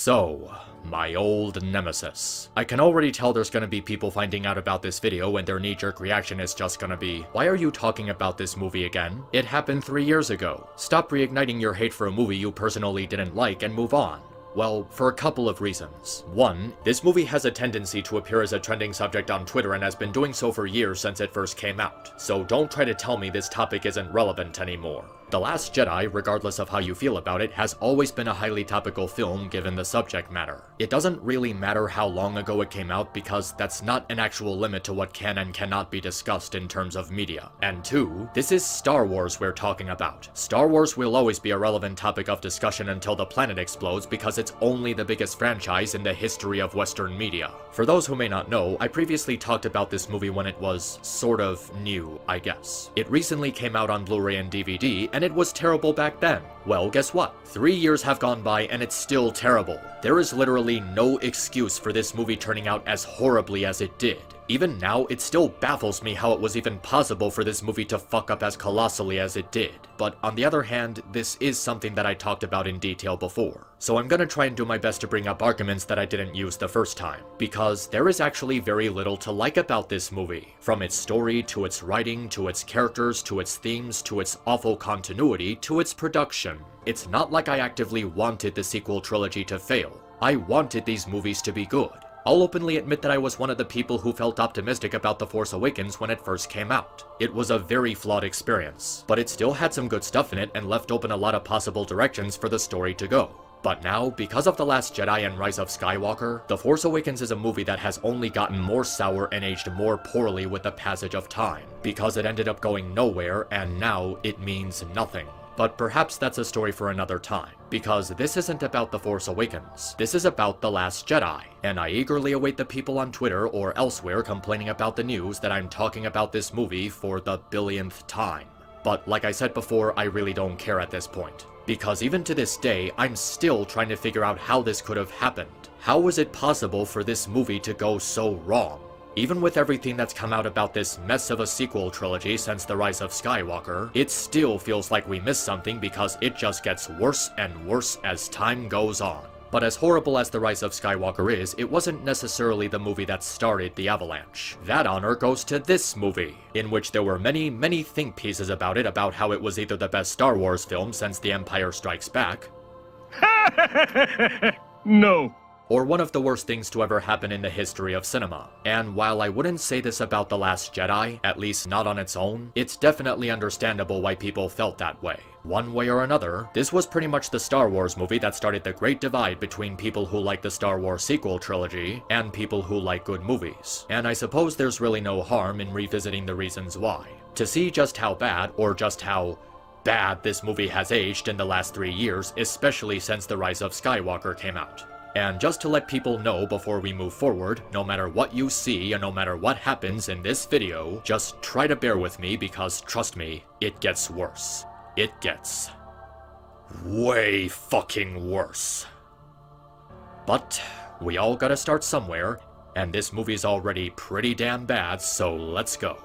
So, my old nemesis. I can already tell there's gonna be people finding out about this video and their knee-jerk reaction is just gonna be, why are you talking about this movie again? It happened 3 years ago. Stop reigniting your hate for a movie you personally didn't like and move on. Well, for a couple of reasons. One, this movie has a tendency to appear as a trending subject on Twitter and has been doing so for years since it first came out. So don't try to tell me this topic isn't relevant anymore. The Last Jedi, regardless of how you feel about it, has always been a highly topical film given the subject matter. It doesn't really matter how long ago it came out because that's not an actual limit to what can and cannot be discussed in terms of media. And two, this is Star Wars we're talking about. Star Wars will always be a relevant topic of discussion until the planet explodes because it's only the biggest franchise in the history of Western media. For those who may not know, I previously talked about this movie when it was sort of new, I guess. It recently came out on Blu-ray and DVD, and it was terrible back then. Well, guess what? 3 years have gone by and it's still terrible. There is literally no excuse for this movie turning out as horribly as it did. Even now, it still baffles me how it was even possible for this movie to fuck up as colossally as it did. But on the other hand, this is something that I talked about in detail before. So I'm gonna try and do my best to bring up arguments that I didn't use the first time. Because there is actually very little to like about this movie. From its story, to its writing, to its characters, to its themes, to its awful continuity, to its production. It's not like I actively wanted the sequel trilogy to fail. I wanted these movies to be good. I'll openly admit that I was one of the people who felt optimistic about The Force Awakens when it first came out. It was a very flawed experience, but it still had some good stuff in it and left open a lot of possible directions for the story to go. But now, because of The Last Jedi and Rise of Skywalker, The Force Awakens is a movie that has only gotten more sour and aged more poorly with the passage of time, because it ended up going nowhere and now it means nothing. But perhaps that's a story for another time, because this isn't about The Force Awakens, this is about The Last Jedi, and I eagerly await the people on Twitter or elsewhere complaining about the news that I'm talking about this movie for the billionth time. But like I said before, I really don't care at this point, because even to this day, I'm still trying to figure out how this could have happened. How was it possible for this movie to go so wrong? Even with everything that's come out about this mess of a sequel trilogy since The Rise of Skywalker, it still feels like we missed something because it just gets worse and worse as time goes on. But as horrible as The Rise of Skywalker is, it wasn't necessarily the movie that started the avalanche. That honor goes to this movie, in which there were many think pieces about it, about how it was either the best Star Wars film since The Empire Strikes Back, No. or one of the worst things to ever happen in the history of cinema. And while I wouldn't say this about The Last Jedi, at least not on its own, it's definitely understandable why people felt that way. One way or another, this was pretty much the Star Wars movie that started the great divide between people who like the Star Wars sequel trilogy and people who like good movies. And I suppose there's really no harm in revisiting the reasons why. To see just how bad, or just how bad this movie has aged in the last 3 years, especially since The Rise of Skywalker came out. And just to let people know before we move forward, no matter what you see and no matter what happens in this video, just try to bear with me because trust me, it gets worse. It gets way fucking worse. But we all gotta start somewhere, and this movie's already pretty damn bad, so let's go.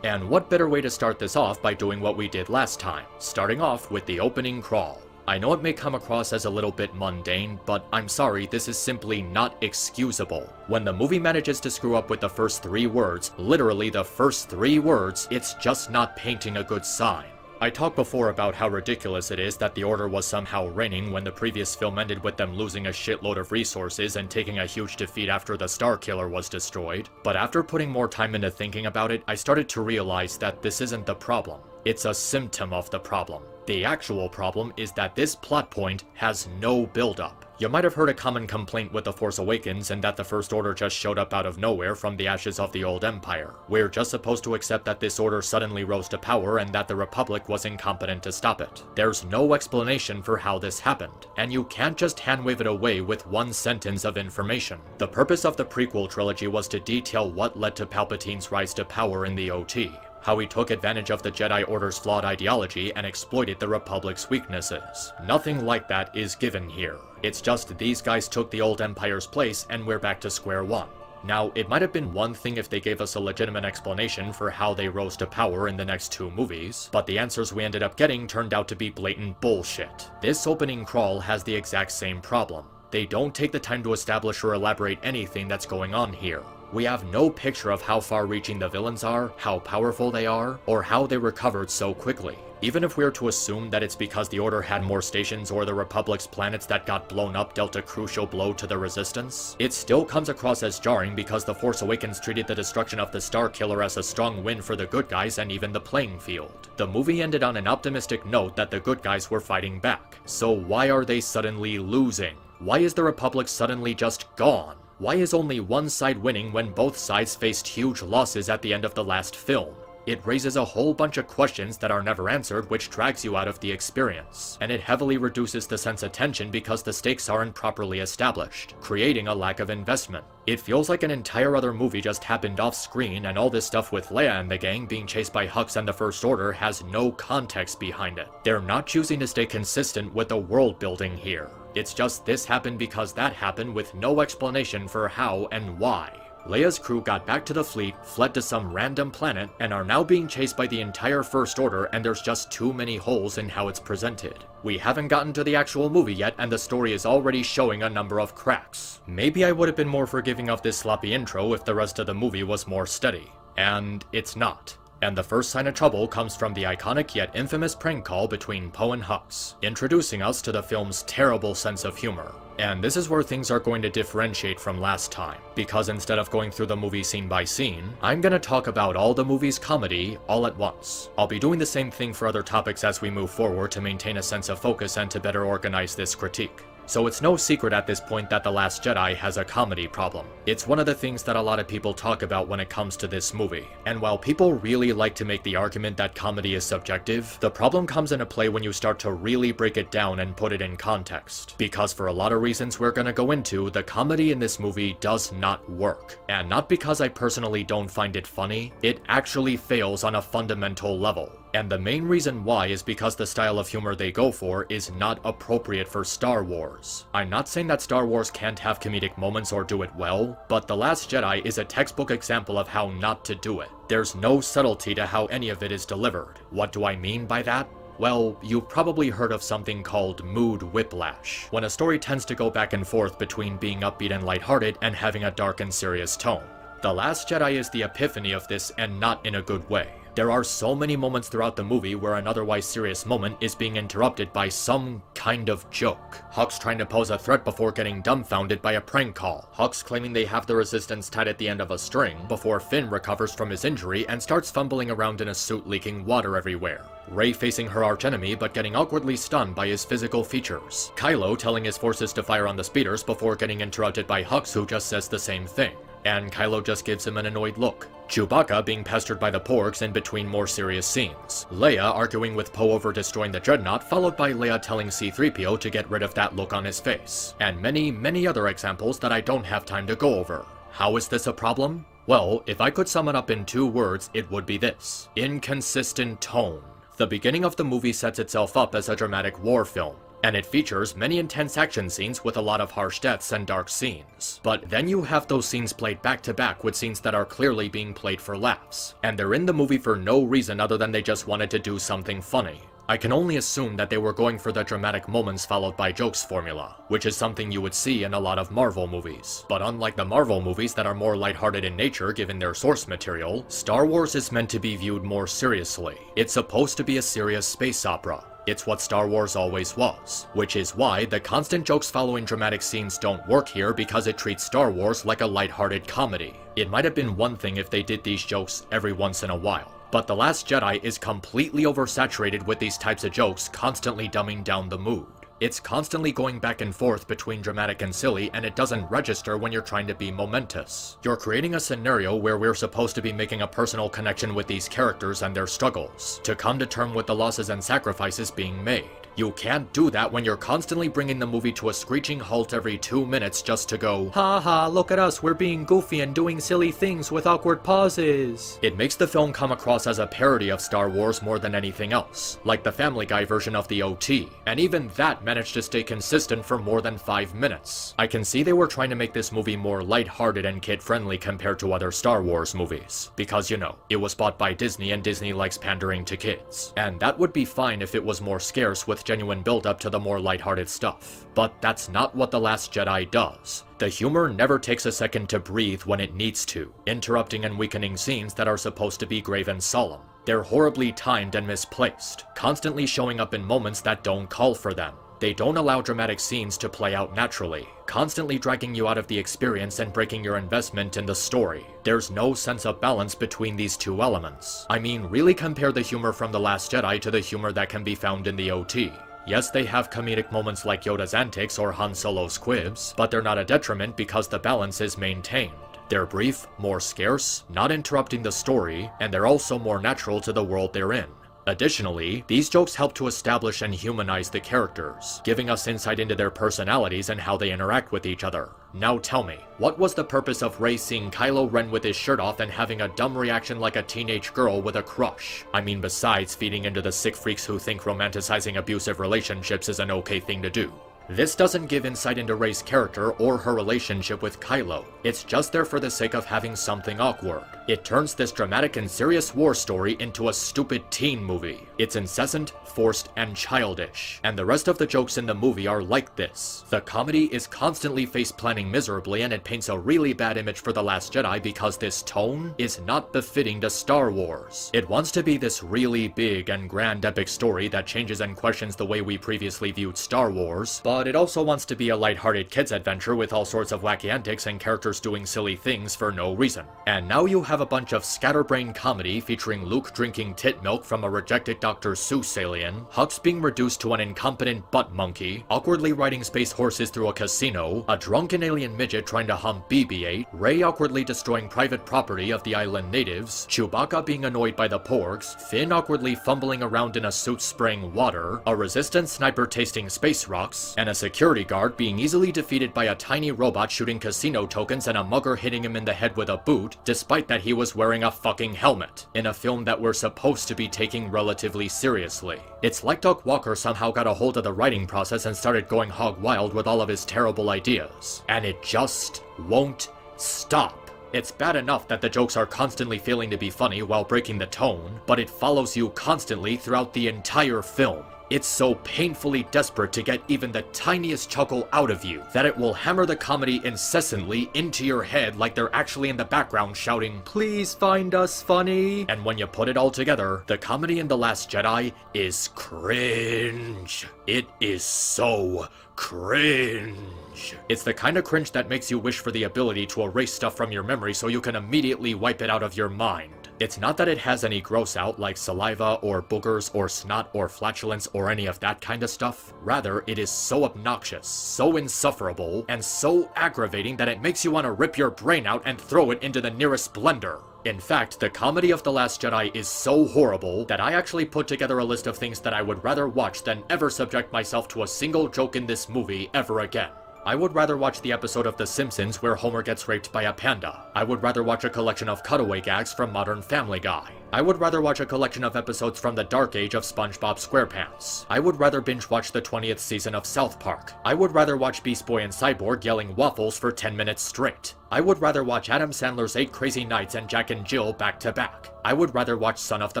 And what better way to start this off by doing what we did last time, starting off with the opening crawl. I know it may come across as a little bit mundane, but I'm sorry, this is simply not excusable. When the movie manages to screw up with the first 3 words, literally the first 3 words, it's just not painting a good sign. I talked before about how ridiculous it is that the Order was somehow reigning when the previous film ended with them losing a shitload of resources and taking a huge defeat after the Starkiller was destroyed. But after putting more time into thinking about it, I started to realize that this isn't the problem. It's a symptom of the problem. The actual problem is that this plot point has no build-up. You might have heard a common complaint with The Force Awakens and that the First Order just showed up out of nowhere from the ashes of the old Empire. We're just supposed to accept that this order suddenly rose to power and that the Republic was incompetent to stop it. There's no explanation for how this happened, and you can't just hand-wave it away with one sentence of information. The purpose of the prequel trilogy was to detail what led to Palpatine's rise to power in the OT. How he took advantage of the Jedi Order's flawed ideology and exploited the Republic's weaknesses. Nothing like that is given here. It's just these guys took the old Empire's place and we're back to square one. Now, it might have been one thing if they gave us a legitimate explanation for how they rose to power in the next 2 movies, but the answers we ended up getting turned out to be blatant bullshit. This opening crawl has the exact same problem. They don't take the time to establish or elaborate anything that's going on here. We have no picture of how far-reaching the villains are, how powerful they are, or how they recovered so quickly. Even if we're to assume that it's because the Order had more stations or the Republic's planets that got blown up dealt a crucial blow to the Resistance, it still comes across as jarring because The Force Awakens treated the destruction of the Star Killer as a strong win for the good guys and even the playing field. The movie ended on an optimistic note that the good guys were fighting back. So why are they suddenly losing? Why is the Republic suddenly just gone? Why is only one side winning when both sides faced huge losses at the end of the last film? It raises a whole bunch of questions that are never answered, which drags you out of the experience. And it heavily reduces the sense of tension because the stakes aren't properly established, creating a lack of investment. It feels like an entire other movie just happened off screen, and all this stuff with Leia and the gang being chased by Hux and the First Order has no context behind it. They're not choosing to stay consistent with the world building here. It's just this happened because that happened with no explanation for how and why. Leia's crew got back to the fleet, fled to some random planet, and are now being chased by the entire First Order, and there's just too many holes in how it's presented. We haven't gotten to the actual movie yet, and the story is already showing a number of cracks. Maybe I would have been more forgiving of this sloppy intro if the rest of the movie was more steady. And it's not. And the first sign of trouble comes from the iconic yet infamous prank call between Poe and Hux, introducing us to the film's terrible sense of humor. And this is where things are going to differentiate from last time, because instead of going through the movie scene by scene, I'm gonna talk about all the movie's comedy all at once. I'll be doing the same thing for other topics as we move forward to maintain a sense of focus and to better organize this critique. So it's no secret at this point that The Last Jedi has a comedy problem. It's one of the things that a lot of people talk about when it comes to this movie. And while people really like to make the argument that comedy is subjective, the problem comes into play when you start to really break it down and put it in context. Because for a lot of reasons we're gonna go into, the comedy in this movie does not work. And not because I personally don't find it funny, it actually fails on a fundamental level. And the main reason why is because the style of humor they go for is not appropriate for Star Wars. I'm not saying that Star Wars can't have comedic moments or do it well, but The Last Jedi is a textbook example of how not to do it. There's no subtlety to how any of it is delivered. What do I mean by that? Well, you've probably heard of something called mood whiplash, when a story tends to go back and forth between being upbeat and lighthearted and having a dark and serious tone. The Last Jedi is the epiphany of this, and not in a good way. There are so many moments throughout the movie where an otherwise serious moment is being interrupted by some kind of joke. Hux trying to pose a threat before getting dumbfounded by a prank call. Hux claiming they have the Resistance tied at the end of a string before Finn recovers from his injury and starts fumbling around in a suit leaking water everywhere. Rey facing her archenemy but getting awkwardly stunned by his physical features. Kylo telling his forces to fire on the speeders before getting interrupted by Hux, who just says the same thing. And Kylo just gives him an annoyed look. Chewbacca being pestered by the Porgs in between more serious scenes. Leia arguing with Poe over destroying the Dreadnought, followed by Leia telling C-3PO to get rid of that look on his face. And many, many other examples that I don't have time to go over. How is this a problem? Well, if I could sum it up in 2 words, it would be this: inconsistent tone. The beginning of the movie sets itself up as a dramatic war film, and it features many intense action scenes with a lot of harsh deaths and dark scenes. But then you have those scenes played back to back with scenes that are clearly being played for laughs, and they're in the movie for no reason other than they just wanted to do something funny. I can only assume that they were going for the dramatic moments followed by jokes formula, which is something you would see in a lot of Marvel movies. But unlike the Marvel movies that are more lighthearted in nature given their source material, Star Wars is meant to be viewed more seriously. It's supposed to be a serious space opera. It's what Star Wars always was, which is why the constant jokes following dramatic scenes don't work here, because it treats Star Wars like a lighthearted comedy. It might have been one thing if they did these jokes every once in a while, but The Last Jedi is completely oversaturated with these types of jokes, constantly dumbing down the mood. It's constantly going back and forth between dramatic and silly, and it doesn't register when you're trying to be momentous. You're creating a scenario where we're supposed to be making a personal connection with these characters and their struggles, to come to terms with the losses and sacrifices being made. You can't do that when you're constantly bringing the movie to a screeching halt every 2 minutes just to go, "Ha ha, look at us, we're being goofy and doing silly things with awkward pauses." It makes the film come across as a parody of Star Wars more than anything else, like the Family Guy version of the OT, and even that managed to stay consistent for more than 5 minutes. I can see they were trying to make this movie more lighthearted and kid-friendly compared to other Star Wars movies, because, you know, it was bought by Disney and Disney likes pandering to kids. And that would be fine if it was more scarce with genuine build-up to the more lighthearted stuff. But that's not what The Last Jedi does. The humor never takes a second to breathe when it needs to, interrupting and weakening scenes that are supposed to be grave and solemn. They're horribly timed and misplaced, constantly showing up in moments that don't call for them. They don't allow dramatic scenes to play out naturally, constantly dragging you out of the experience and breaking your investment in the story. There's no sense of balance between these two elements. I mean, really compare the humor from The Last Jedi to the humor that can be found in the OT. Yes, they have comedic moments like Yoda's antics or Han Solo's quibs, but they're not a detriment because the balance is maintained. They're brief, more scarce, not interrupting the story, and they're also more natural to the world they're in. Additionally, these jokes help to establish and humanize the characters, giving us insight into their personalities and how they interact with each other. Now tell me, what was the purpose of Rey seeing Kylo Ren with his shirt off and having a dumb reaction like a teenage girl with a crush? I mean, besides feeding into the sick freaks who think romanticizing abusive relationships is an okay thing to do. This doesn't give insight into Rey's character or her relationship with Kylo. It's just there for the sake of having something awkward. It turns this dramatic and serious war story into a stupid teen movie. It's incessant, forced, and childish. And the rest of the jokes in the movie are like this. The comedy is constantly face-planning miserably, and it paints a really bad image for The Last Jedi because this tone is not befitting to Star Wars. It wants to be this really big and grand epic story that changes and questions the way we previously viewed Star Wars, but it also wants to be a lighthearted kids adventure with all sorts of wacky antics and characters doing silly things for no reason. And now you have a bunch of scatterbrained comedy featuring Luke drinking tit milk from a rejected Dr. Seuss alien, Hux being reduced to an incompetent butt monkey, awkwardly riding space horses through a casino, a drunken alien midget trying to hump BB-8, Rey awkwardly destroying private property of the island natives, Chewbacca being annoyed by the porgs, Finn awkwardly fumbling around in a suit spraying water, a resistance sniper tasting space rocks, and a security guard being easily defeated by a tiny robot shooting casino tokens and a mugger hitting him in the head with a boot, despite that he was wearing a fucking helmet, in a film that we're supposed to be taking relatively seriously. It's like Doug Walker somehow got a hold of the writing process and started going hog wild with all of his terrible ideas. And it just won't stop. It's bad enough that the jokes are constantly failing to be funny while breaking the tone, but it follows you constantly throughout the entire film. It's so painfully desperate to get even the tiniest chuckle out of you that it will hammer the comedy incessantly into your head like they're actually in the background shouting, "Please find us funny." And when you put it all together, the comedy in The Last Jedi is cringe. It is so cringe. It's the kind of cringe that makes you wish for the ability to erase stuff from your memory so you can immediately wipe it out of your mind. It's not that it has any gross out like saliva or boogers or snot or flatulence or any of that kind of stuff. Rather, it is so obnoxious, so insufferable, and so aggravating that it makes you want to rip your brain out and throw it into the nearest blender. In fact, the comedy of The Last Jedi is so horrible that I actually put together a list of things that I would rather watch than ever subject myself to a single joke in this movie ever again. I would rather watch the episode of The Simpsons where Homer gets raped by a panda. I would rather watch a collection of cutaway gags from Modern Family Guy. I would rather watch a collection of episodes from the dark age of SpongeBob SquarePants. I would rather binge watch the 20th season of South Park. I would rather watch Beast Boy and Cyborg yelling waffles for 10 minutes straight. I would rather watch Adam Sandler's 8 Crazy Nights and Jack and Jill back to back. I would rather watch Son of the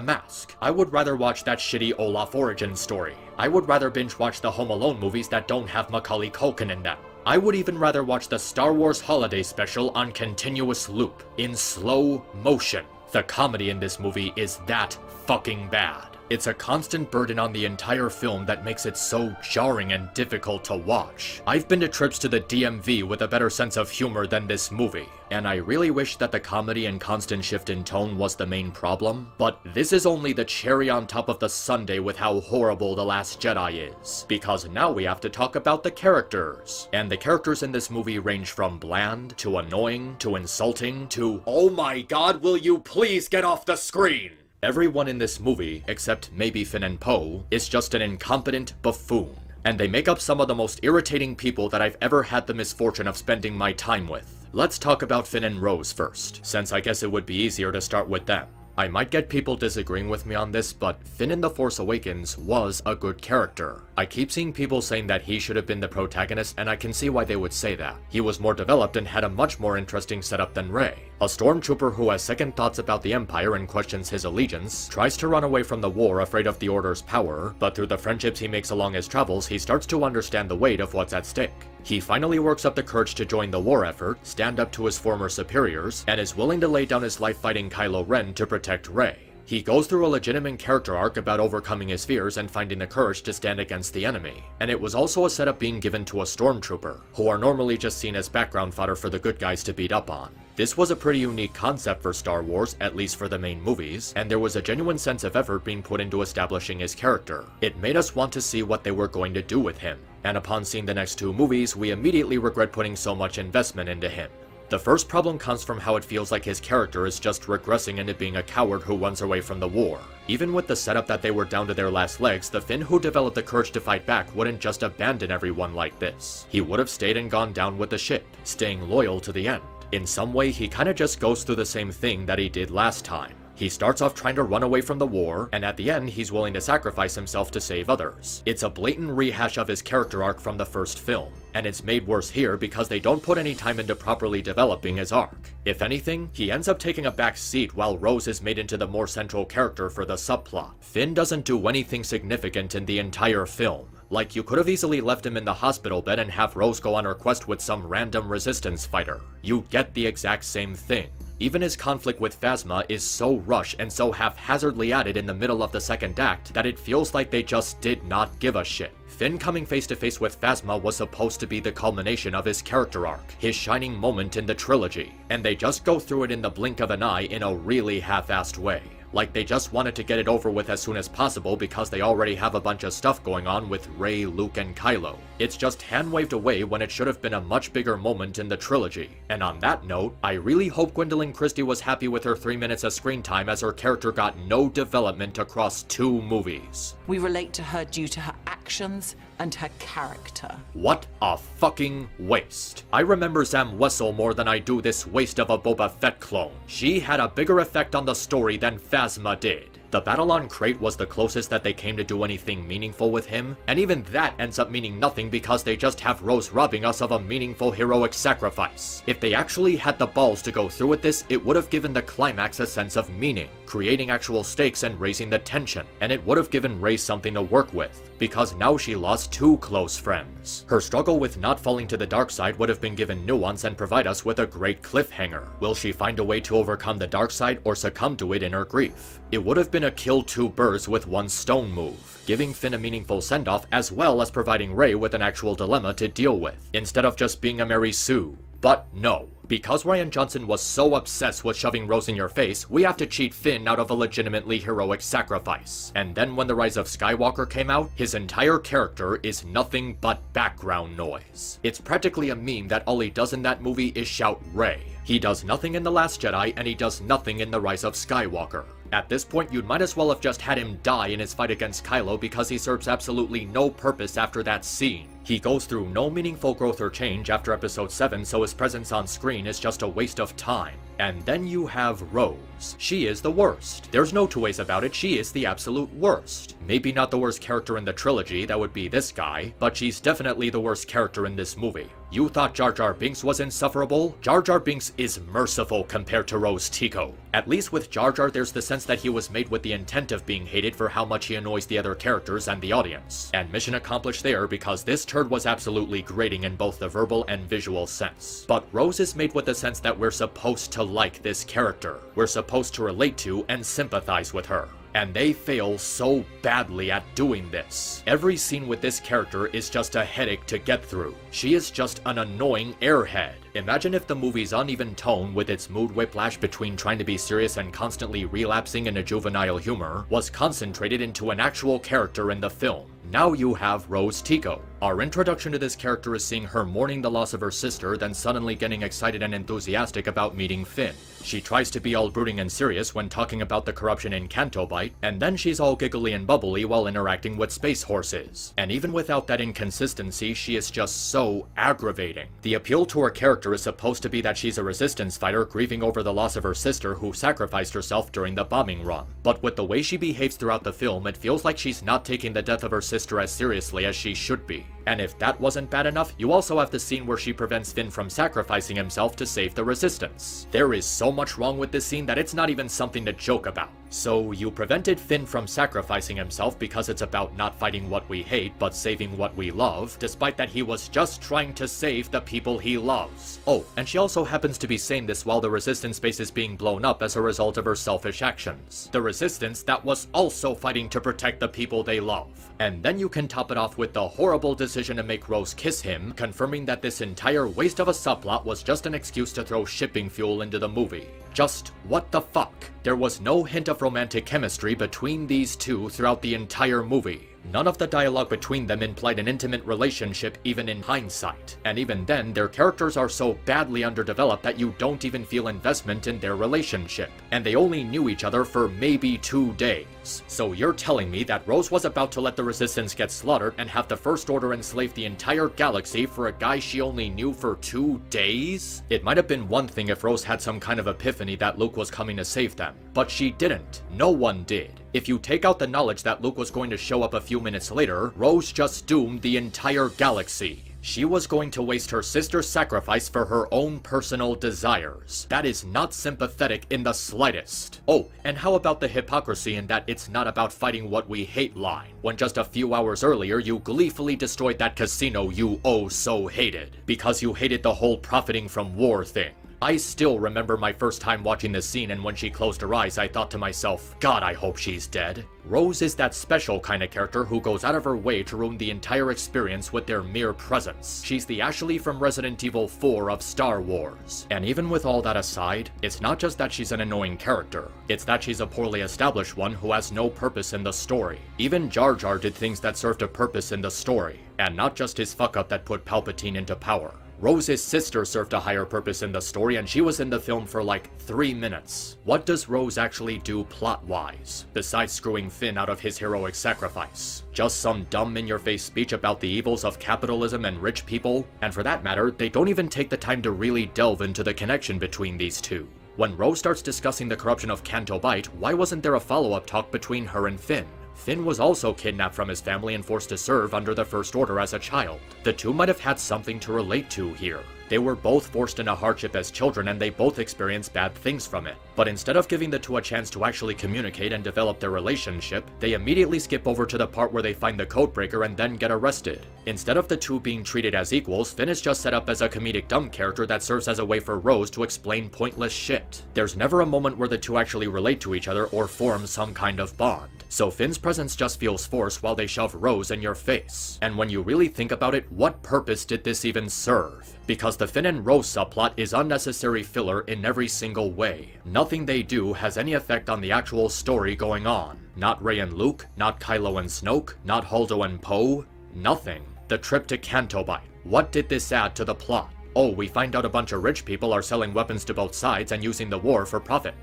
Mask. I would rather watch that shitty Olaf origin story. I would rather binge watch the Home Alone movies that don't have Macaulay Culkin in them. I would even rather watch the Star Wars Holiday Special on continuous loop, in slow motion. The comedy in this movie is that fucking bad. It's a constant burden on the entire film that makes it so jarring and difficult to watch. I've been to trips to the DMV with a better sense of humor than this movie, and I really wish that the comedy and constant shift in tone was the main problem, but this is only the cherry on top of the sundae with how horrible The Last Jedi is, because now we have to talk about the characters. And the characters in this movie range from bland, to annoying, to insulting, to, "Oh my god, will you please get off the screen?" Everyone in this movie, except maybe Finn and Poe, is just an incompetent buffoon. And they make up some of the most irritating people that I've ever had the misfortune of spending my time with. Let's talk about Finn and Rose first, since I guess it would be easier to start with them. I might get people disagreeing with me on this, but Finn in The Force Awakens was a good character. I keep seeing people saying that he should have been the protagonist, and I can see why they would say that. He was more developed and had a much more interesting setup than Rey. A stormtrooper who has second thoughts about the Empire and questions his allegiance tries to run away from the war afraid of the Order's power, but through the friendships he makes along his travels, he starts to understand the weight of what's at stake. He finally works up the courage to join the war effort, stand up to his former superiors, and is willing to lay down his life fighting Kylo Ren to protect Rey. He goes through a legitimate character arc about overcoming his fears and finding the courage to stand against the enemy, and it was also a setup being given to a stormtrooper, who are normally just seen as background fodder for the good guys to beat up on. This was a pretty unique concept for Star Wars, at least for the main movies, and there was a genuine sense of effort being put into establishing his character. It made us want to see what they were going to do with him, and upon seeing the next two movies, we immediately regret putting so much investment into him. The first problem comes from how it feels like his character is just regressing into being a coward who runs away from the war. Even with the setup that they were down to their last legs, the Finn who developed the courage to fight back wouldn't just abandon everyone like this. He would have stayed and gone down with the ship, staying loyal to the end. In some way, he kinda just goes through the same thing that he did last time. He starts off trying to run away from the war, and at the end he's willing to sacrifice himself to save others. It's a blatant rehash of his character arc from the first film, and it's made worse here because they don't put any time into properly developing his arc. If anything, he ends up taking a back seat while Rose is made into the more central character for the subplot. Finn doesn't do anything significant in the entire film. Like, you could have easily left him in the hospital bed and have Rose go on her quest with some random resistance fighter. You get the exact same thing. Even his conflict with Phasma is so rushed and so haphazardly added in the middle of the second act that it feels like they just did not give a shit. Finn coming face to face with Phasma was supposed to be the culmination of his character arc, his shining moment in the trilogy, and they just go through it in the blink of an eye in a really half-assed way. Like they just wanted to get it over with as soon as possible because they already have a bunch of stuff going on with Rey, Luke, and Kylo. It's just hand-waved away when it should have been a much bigger moment in the trilogy. And on that note, I really hope Gwendoline Christie was happy with her 3 minutes of screen time as her character got no development across 2 movies. We relate to her due to her actions and her character. What a fucking waste. I remember Zam Wessel more than I do this waste of a Boba Fett clone. She had a bigger effect on the story than Phasma did. The battle on Crate was the closest that they came to do anything meaningful with him, and even that ends up meaning nothing because they just have Rose robbing us of a meaningful heroic sacrifice. If they actually had the balls to go through with this, it would have given the climax a sense of meaning, creating actual stakes and raising the tension, and it would have given Rey something to work with, because now she lost 2 close friends. Her struggle with not falling to the dark side would have been given nuance and provide us with a great cliffhanger. Will she find a way to overcome the dark side or succumb to it in her grief? It would have been a kill 2 birds with 1 stone move, giving Finn a meaningful send-off as well as providing Rey with an actual dilemma to deal with, instead of just being a Mary Sue. But no. Because Rian Johnson was so obsessed with shoving Rose in your face, we have to cheat Finn out of a legitimately heroic sacrifice. And then when The Rise of Skywalker came out, his entire character is nothing but background noise. It's practically a meme that all he does in that movie is shout Rey. He does nothing in The Last Jedi, and he does nothing in The Rise of Skywalker. At this point, you'd might as well have just had him die in his fight against Kylo because he serves absolutely no purpose after that scene. He goes through no meaningful growth or change after episode 7, so his presence on screen is just a waste of time. And then you have Rose. She is the worst. There's no two ways about it, she is the absolute worst. Maybe not the worst character in the trilogy, that would be this guy, but she's definitely the worst character in this movie. You thought Jar Jar Binks was insufferable? Jar Jar Binks is merciful compared to Rose Tico. At least with Jar Jar, there's the sense that he was made with the intent of being hated for how much he annoys the other characters and the audience. And mission accomplished there because this turd was absolutely grating in both the verbal and visual sense. But Rose is made with the sense that we're supposed to like this character. We're supposed to relate to and sympathize with her. And they fail so badly at doing this. Every scene with this character is just a headache to get through. She is just an annoying airhead. Imagine if the movie's uneven tone, with its mood whiplash between trying to be serious and constantly relapsing into juvenile humor, was concentrated into an actual character in the film. Now you have Rose Tico. Our introduction to this character is seeing her mourning the loss of her sister, then suddenly getting excited and enthusiastic about meeting Finn. She tries to be all brooding and serious when talking about the corruption in Canto Bight, and then she's all giggly and bubbly while interacting with space horses. And even without that inconsistency, she is just so aggravating. The appeal to her character character is supposed to be that she's a resistance fighter grieving over the loss of her sister who sacrificed herself during the bombing run. But with the way she behaves throughout the film, it feels like she's not taking the death of her sister as seriously as she should be. And if that wasn't bad enough, you also have the scene where she prevents Finn from sacrificing himself to save the resistance. There is so much wrong with this scene that it's not even something to joke about. So you prevented Finn from sacrificing himself because it's about not fighting what we hate, but saving what we love, despite that he was just trying to save the people he loves. Oh, and she also happens to be saying this while the resistance base is being blown up as a result of her selfish actions. The resistance that was also fighting to protect the people they love. And then you can top it off with the horrible decision to make Rose kiss him, confirming that this entire waste of a subplot was just an excuse to throw shipping fuel into the movie. Just what the fuck? There was no hint of romantic chemistry between these two throughout the entire movie. None of the dialogue between them implied an intimate relationship even in hindsight. And even then, their characters are so badly underdeveloped that you don't even feel investment in their relationship. And they only knew each other for maybe 2 days. So you're telling me that Rose was about to let the Resistance get slaughtered and have the First Order enslave the entire galaxy for a guy she only knew for 2 days? It might have been one thing if Rose had some kind of epiphany that Luke was coming to save them. But she didn't. No one did. If you take out the knowledge that Luke was going to show up a few minutes later, Rose just doomed the entire galaxy. She was going to waste her sister's sacrifice for her own personal desires. That is not sympathetic in the slightest. Oh, and how about the hypocrisy in that it's not about fighting what we hate line, when just a few hours earlier you gleefully destroyed that casino you oh so hated, because you hated the whole profiting from war thing. I still remember my first time watching this scene, and when she closed her eyes I thought to myself, God, I hope she's dead. Rose is that special kind of character who goes out of her way to ruin the entire experience with their mere presence. She's the Ashley from Resident Evil 4 of Star Wars. And even with all that aside, it's not just that she's an annoying character, it's that she's a poorly established one who has no purpose in the story. Even Jar Jar did things that served a purpose in the story, and not just his fuck up that put Palpatine into power. Rose's sister served a higher purpose in the story, and she was in the film for like 3 minutes. What does Rose actually do plot-wise, besides screwing Finn out of his heroic sacrifice? Just some dumb in-your-face speech about the evils of capitalism and rich people? And for that matter, they don't even take the time to really delve into the connection between these two. When Rose starts discussing the corruption of Canto Bight, why wasn't there a follow-up talk between her and Finn? Finn was also kidnapped from his family and forced to serve under the First Order as a child. The two might have had something to relate to here. They were both forced into hardship as children, and they both experienced bad things from it. But instead of giving the two a chance to actually communicate and develop their relationship, they immediately skip over to the part where they find the codebreaker and then get arrested. Instead of the two being treated as equals, Finn is just set up as a comedic dumb character that serves as a way for Rose to explain pointless shit. There's never a moment where the two actually relate to each other or form some kind of bond. So Finn's presence just feels forced while they shove Rose in your face. And when you really think about it, what purpose did this even serve? Because the Finn and Rose subplot is unnecessary filler in every single way. Nothing they do has any effect on the actual story going on. Not Rey and Luke, not Kylo and Snoke, not Holdo and Poe, nothing. The trip to Canto Bight. What did this add to the plot? Oh, we find out a bunch of rich people are selling weapons to both sides and using the war for profit.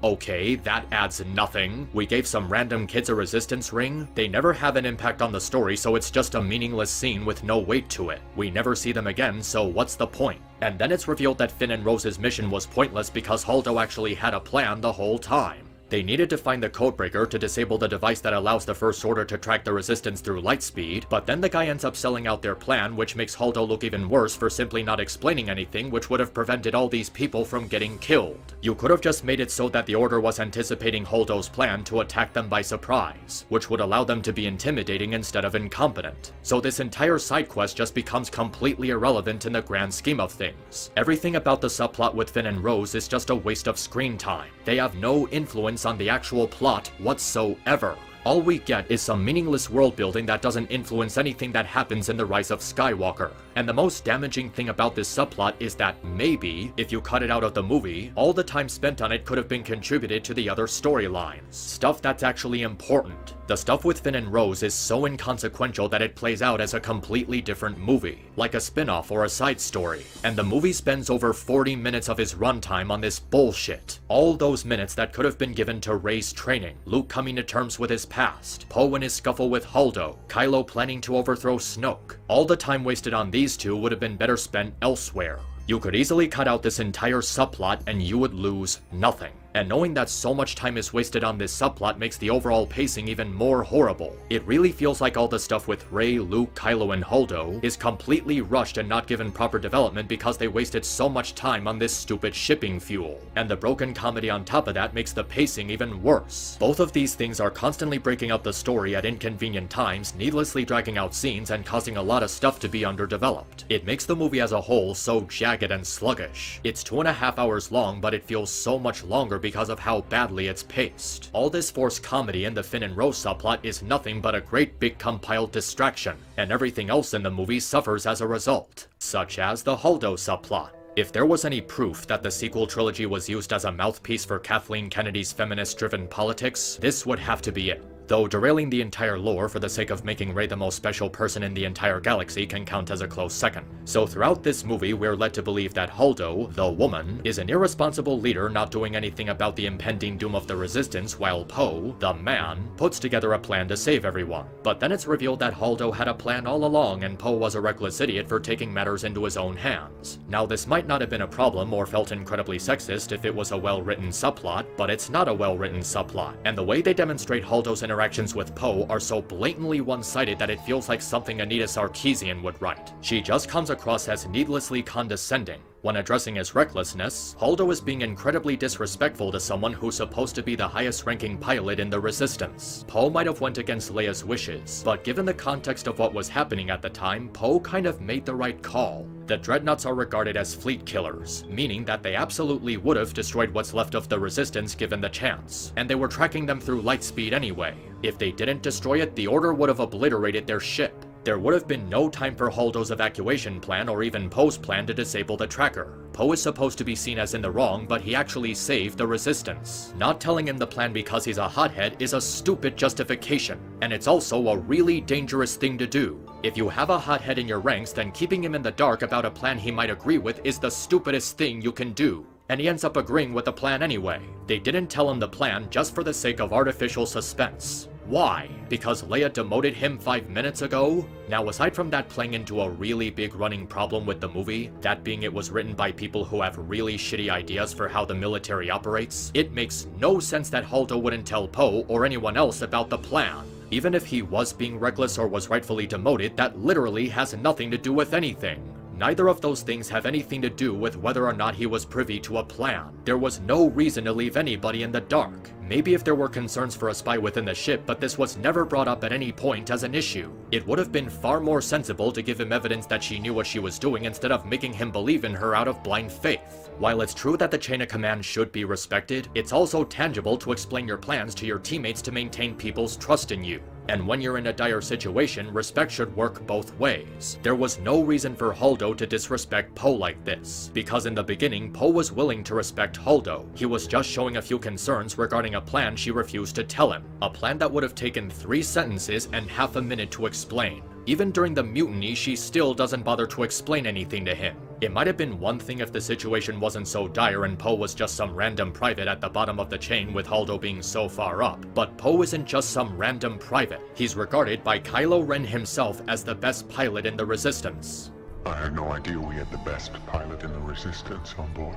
Okay, that adds nothing. We gave some random kids a resistance ring. They never have an impact on the story, so it's just a meaningless scene with no weight to it. We never see them again, so what's the point? And then it's revealed that Finn and Rose's mission was pointless because Holdo actually had a plan the whole time. They needed to find the codebreaker to disable the device that allows the First Order to track the Resistance through light speed, but then the guy ends up selling out their plan, which makes Holdo look even worse for simply not explaining anything, which would have prevented all these people from getting killed. You could have just made it so that the Order was anticipating Holdo's plan to attack them by surprise, which would allow them to be intimidating instead of incompetent. So this entire side quest just becomes completely irrelevant in the grand scheme of things. Everything about the subplot with Finn and Rose is just a waste of screen time. They have no influence on the actual plot whatsoever. All we get is some meaningless world building that doesn't influence anything that happens in The Rise of Skywalker. And the most damaging thing about this subplot is that maybe, if you cut it out of the movie, all the time spent on it could have been contributed to the other storylines. Stuff that's actually important. The stuff with Finn and Rose is so inconsequential that it plays out as a completely different movie, like a spin-off or a side story. And the movie spends over 40 minutes of his runtime on this bullshit. All those minutes that could have been given to Rey's training, Luke coming to terms with his past, Poe and his scuffle with Holdo, Kylo planning to overthrow Snoke. All the time wasted on these two would have been better spent elsewhere. You could easily cut out this entire subplot and you would lose nothing. And knowing that so much time is wasted on this subplot makes the overall pacing even more horrible. It really feels like all the stuff with Rey, Luke, Kylo, and Holdo is completely rushed and not given proper development because they wasted so much time on this stupid shipping fuel. And the broken comedy on top of that makes the pacing even worse. Both of these things are constantly breaking up the story at inconvenient times, needlessly dragging out scenes and causing a lot of stuff to be underdeveloped. It makes the movie as a whole so jagged and sluggish. It's 2.5 hours long, but it feels so much longer because of how badly it's paced. All this forced comedy in the Finn and Rose subplot is nothing but a great big compiled distraction, and everything else in the movie suffers as a result, such as the Holdo subplot. If there was any proof that the sequel trilogy was used as a mouthpiece for Kathleen Kennedy's feminist-driven politics, this would have to be it. Though derailing the entire lore for the sake of making Rey the most special person in the entire galaxy can count as a close second. So throughout this movie, we're led to believe that Holdo, the woman, is an irresponsible leader not doing anything about the impending doom of the Resistance, while Poe, the man, puts together a plan to save everyone. But then it's revealed that Holdo had a plan all along and Poe was a reckless idiot for taking matters into his own hands. Now this might not have been a problem or felt incredibly sexist if it was a well-written subplot, but it's not a well-written subplot, and the way they demonstrate Holdo's interactions with Poe are so blatantly one-sided that it feels like something Anita Sarkeesian would write. She just comes across as needlessly condescending. When addressing his recklessness, Holdo is being incredibly disrespectful to someone who's supposed to be the highest-ranking pilot in the Resistance. Poe might have went against Leia's wishes, but given the context of what was happening at the time, Poe kind of made the right call. The Dreadnoughts are regarded as fleet killers, meaning that they absolutely would have destroyed what's left of the Resistance given the chance, and they were tracking them through light speed anyway. If they didn't destroy it, the Order would have obliterated their ship. There would have been no time for Holdo's evacuation plan or even Poe's plan to disable the tracker. Poe is supposed to be seen as in the wrong, but he actually saved the Resistance. Not telling him the plan because he's a hothead is a stupid justification, and it's also a really dangerous thing to do. If you have a hothead in your ranks, then keeping him in the dark about a plan he might agree with is the stupidest thing you can do. And he ends up agreeing with the plan anyway. They didn't tell him the plan just for the sake of artificial suspense. Why? Because Leia demoted him 5 minutes ago? Now aside from that playing into a really big running problem with the movie, that being it was written by people who have really shitty ideas for how the military operates, it makes no sense that Holdo wouldn't tell Poe or anyone else about the plan. Even if he was being reckless or was rightfully demoted, that literally has nothing to do with anything. Neither of those things have anything to do with whether or not he was privy to a plan. There was no reason to leave anybody in the dark. Maybe if there were concerns for a spy within the ship, but this was never brought up at any point as an issue. It would have been far more sensible to give him evidence that she knew what she was doing instead of making him believe in her out of blind faith. While it's true that the chain of command should be respected, it's also tangible to explain your plans to your teammates to maintain people's trust in you. And when you're in a dire situation, respect should work both ways. There was no reason for Holdo to disrespect Poe like this, because in the beginning, Poe was willing to respect Holdo. He was just showing a few concerns regarding a plan she refused to tell him. A plan that would have taken 3 sentences and half a minute to explain. Even during the mutiny, she still doesn't bother to explain anything to him. It might have been one thing if the situation wasn't so dire and Poe was just some random private at the bottom of the chain with Holdo being so far up, but Poe isn't just some random private. He's regarded by Kylo Ren himself as the best pilot in the Resistance. I had no idea we had the best pilot in the Resistance on board.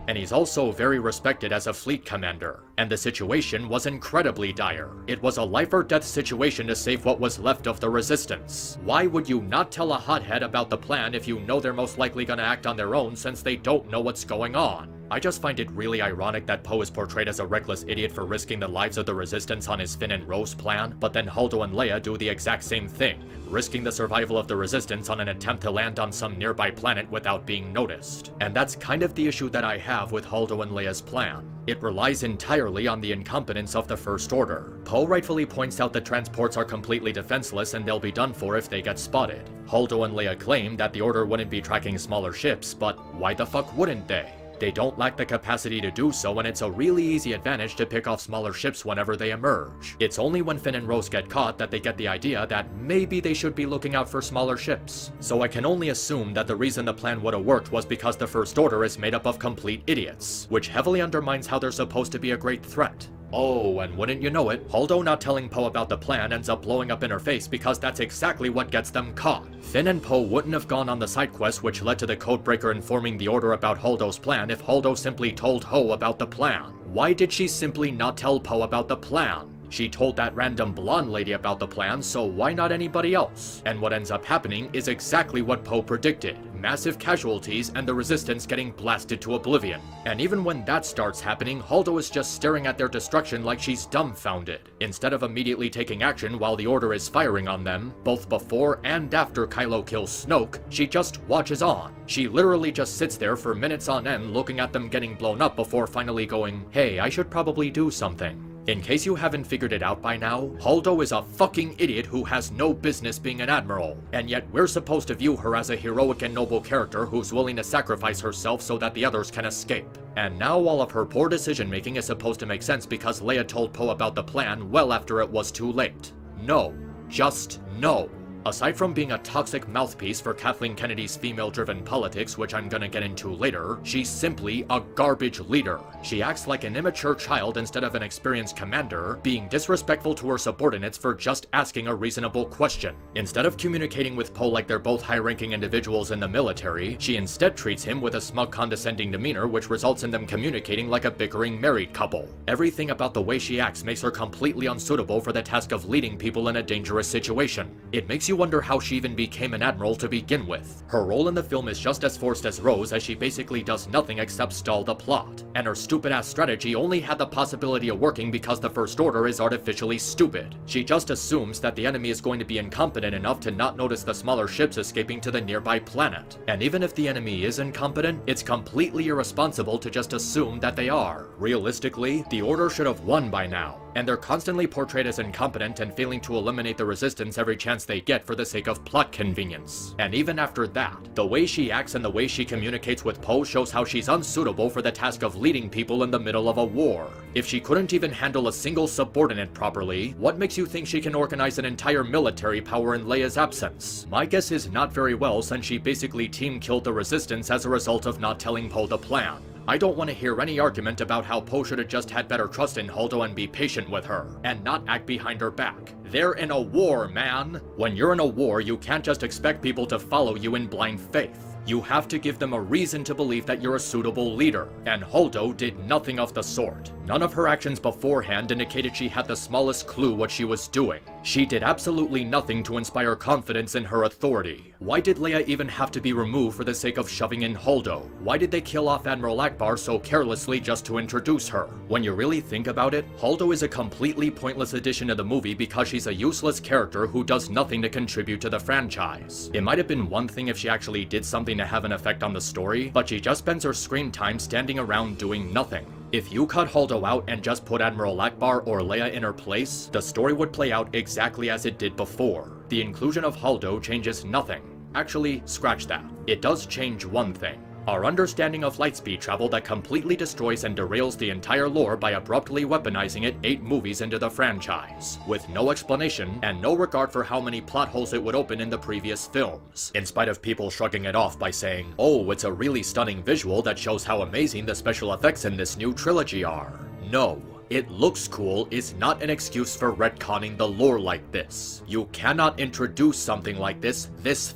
And he's also very respected as a fleet commander. And the situation was incredibly dire. It was a life or death situation to save what was left of the Resistance. Why would you not tell a hothead about the plan if you know they're most likely gonna act on their own since they don't know what's going on? I just find it really ironic that Poe is portrayed as a reckless idiot for risking the lives of the Resistance on his Finn and Rose plan, but then Holdo and Leia do the exact same thing, risking the survival of the Resistance on an attempt to land on some nearby planet without being noticed. And that's kind of the issue that I have with Holdo and Leia's plan. It relies entirely on the incompetence of the First Order. Poe rightfully points out that transports are completely defenseless and they'll be done for if they get spotted. Holdo and Leia claim that the Order wouldn't be tracking smaller ships, but why the fuck wouldn't they? They don't lack the capacity to do so, and it's a really easy advantage to pick off smaller ships whenever they emerge. It's only when Finn and Rose get caught that they get the idea that maybe they should be looking out for smaller ships. So I can only assume that the reason the plan would have worked was because the First Order is made up of complete idiots, which heavily undermines how they're supposed to be a great threat. Oh, and wouldn't you know it, Holdo not telling Poe about the plan ends up blowing up in her face because that's exactly what gets them caught. Finn and Poe wouldn't have gone on the side quest which led to the Codebreaker informing the Order about Holdo's plan if Holdo simply told Poe about the plan. Why did she simply not tell Poe about the plan? She told that random blonde lady about the plan, so why not anybody else? And what ends up happening is exactly what Poe predicted. Massive casualties and the Resistance getting blasted to oblivion. And even when that starts happening, Holdo is just staring at their destruction like she's dumbfounded. Instead of immediately taking action while the Order is firing on them, both before and after Kylo kills Snoke, she just watches on. She literally just sits there for minutes on end looking at them getting blown up before finally going, hey, I should probably do something. In case you haven't figured it out by now, Holdo is a fucking idiot who has no business being an admiral, and yet we're supposed to view her as a heroic and noble character who's willing to sacrifice herself so that the others can escape. And now all of her poor decision making is supposed to make sense because Leia told Poe about the plan well after it was too late. No. Just no. Aside from being a toxic mouthpiece for Kathleen Kennedy's female-driven politics, which I'm gonna get into later, she's simply a garbage leader. She acts like an immature child instead of an experienced commander, being disrespectful to her subordinates for just asking a reasonable question. Instead of communicating with Poe like they're both high-ranking individuals in the military, she instead treats him with a smug, condescending demeanor which results in them communicating like a bickering married couple. Everything about the way she acts makes her completely unsuitable for the task of leading people in a dangerous situation. It makes you wonder how she even became an admiral to begin with. Her role in the film is just as forced as Rose, as she basically does nothing except stall the plot, and her stupid-ass strategy only had the possibility of working because the First Order is artificially stupid. She just assumes that the enemy is going to be incompetent enough to not notice the smaller ships escaping to the nearby planet. And even if the enemy is incompetent, it's completely irresponsible to just assume that they are. Realistically, the Order should have won by now, and they're constantly portrayed as incompetent and failing to eliminate the Resistance every chance they get for the sake of plot convenience. And even after that, the way she acts and the way she communicates with Poe shows how she's unsuitable for the task of leading people in the middle of a war. If she couldn't even handle a single subordinate properly, what makes you think she can organize an entire military power in Leia's absence? My guess is not very well, since she basically team-killed the Resistance as a result of not telling Poe the plan. I don't want to hear any argument about how Poe should have just had better trust in Holdo and be patient with her, and not act behind her back. They're in a war, man! When you're in a war, you can't just expect people to follow you in blind faith. You have to give them a reason to believe that you're a suitable leader, and Holdo did nothing of the sort. None of her actions beforehand indicated she had the smallest clue what she was doing. She did absolutely nothing to inspire confidence in her authority. Why did Leia even have to be removed for the sake of shoving in Holdo? Why did they kill off Admiral Akbar so carelessly just to introduce her? When you really think about it, Holdo is a completely pointless addition to the movie because she's a useless character who does nothing to contribute to the franchise. It might have been one thing if she actually did something to have an effect on the story, but she just spends her screen time standing around doing nothing. If you cut Holdo out and just put Admiral Akbar or Leia in her place, the story would play out exactly as it did before. The inclusion of Holdo changes nothing. Actually, scratch that. It does change one thing. Our understanding of lightspeed travel that completely destroys and derails the entire lore by abruptly weaponizing it 8 movies into the franchise, with no explanation and no regard for how many plot holes it would open in the previous films, in spite of people shrugging it off by saying, oh, it's a really stunning visual that shows how amazing the special effects in this new trilogy are. No. It looks cool is not an excuse for retconning the lore like this. You cannot introduce something like this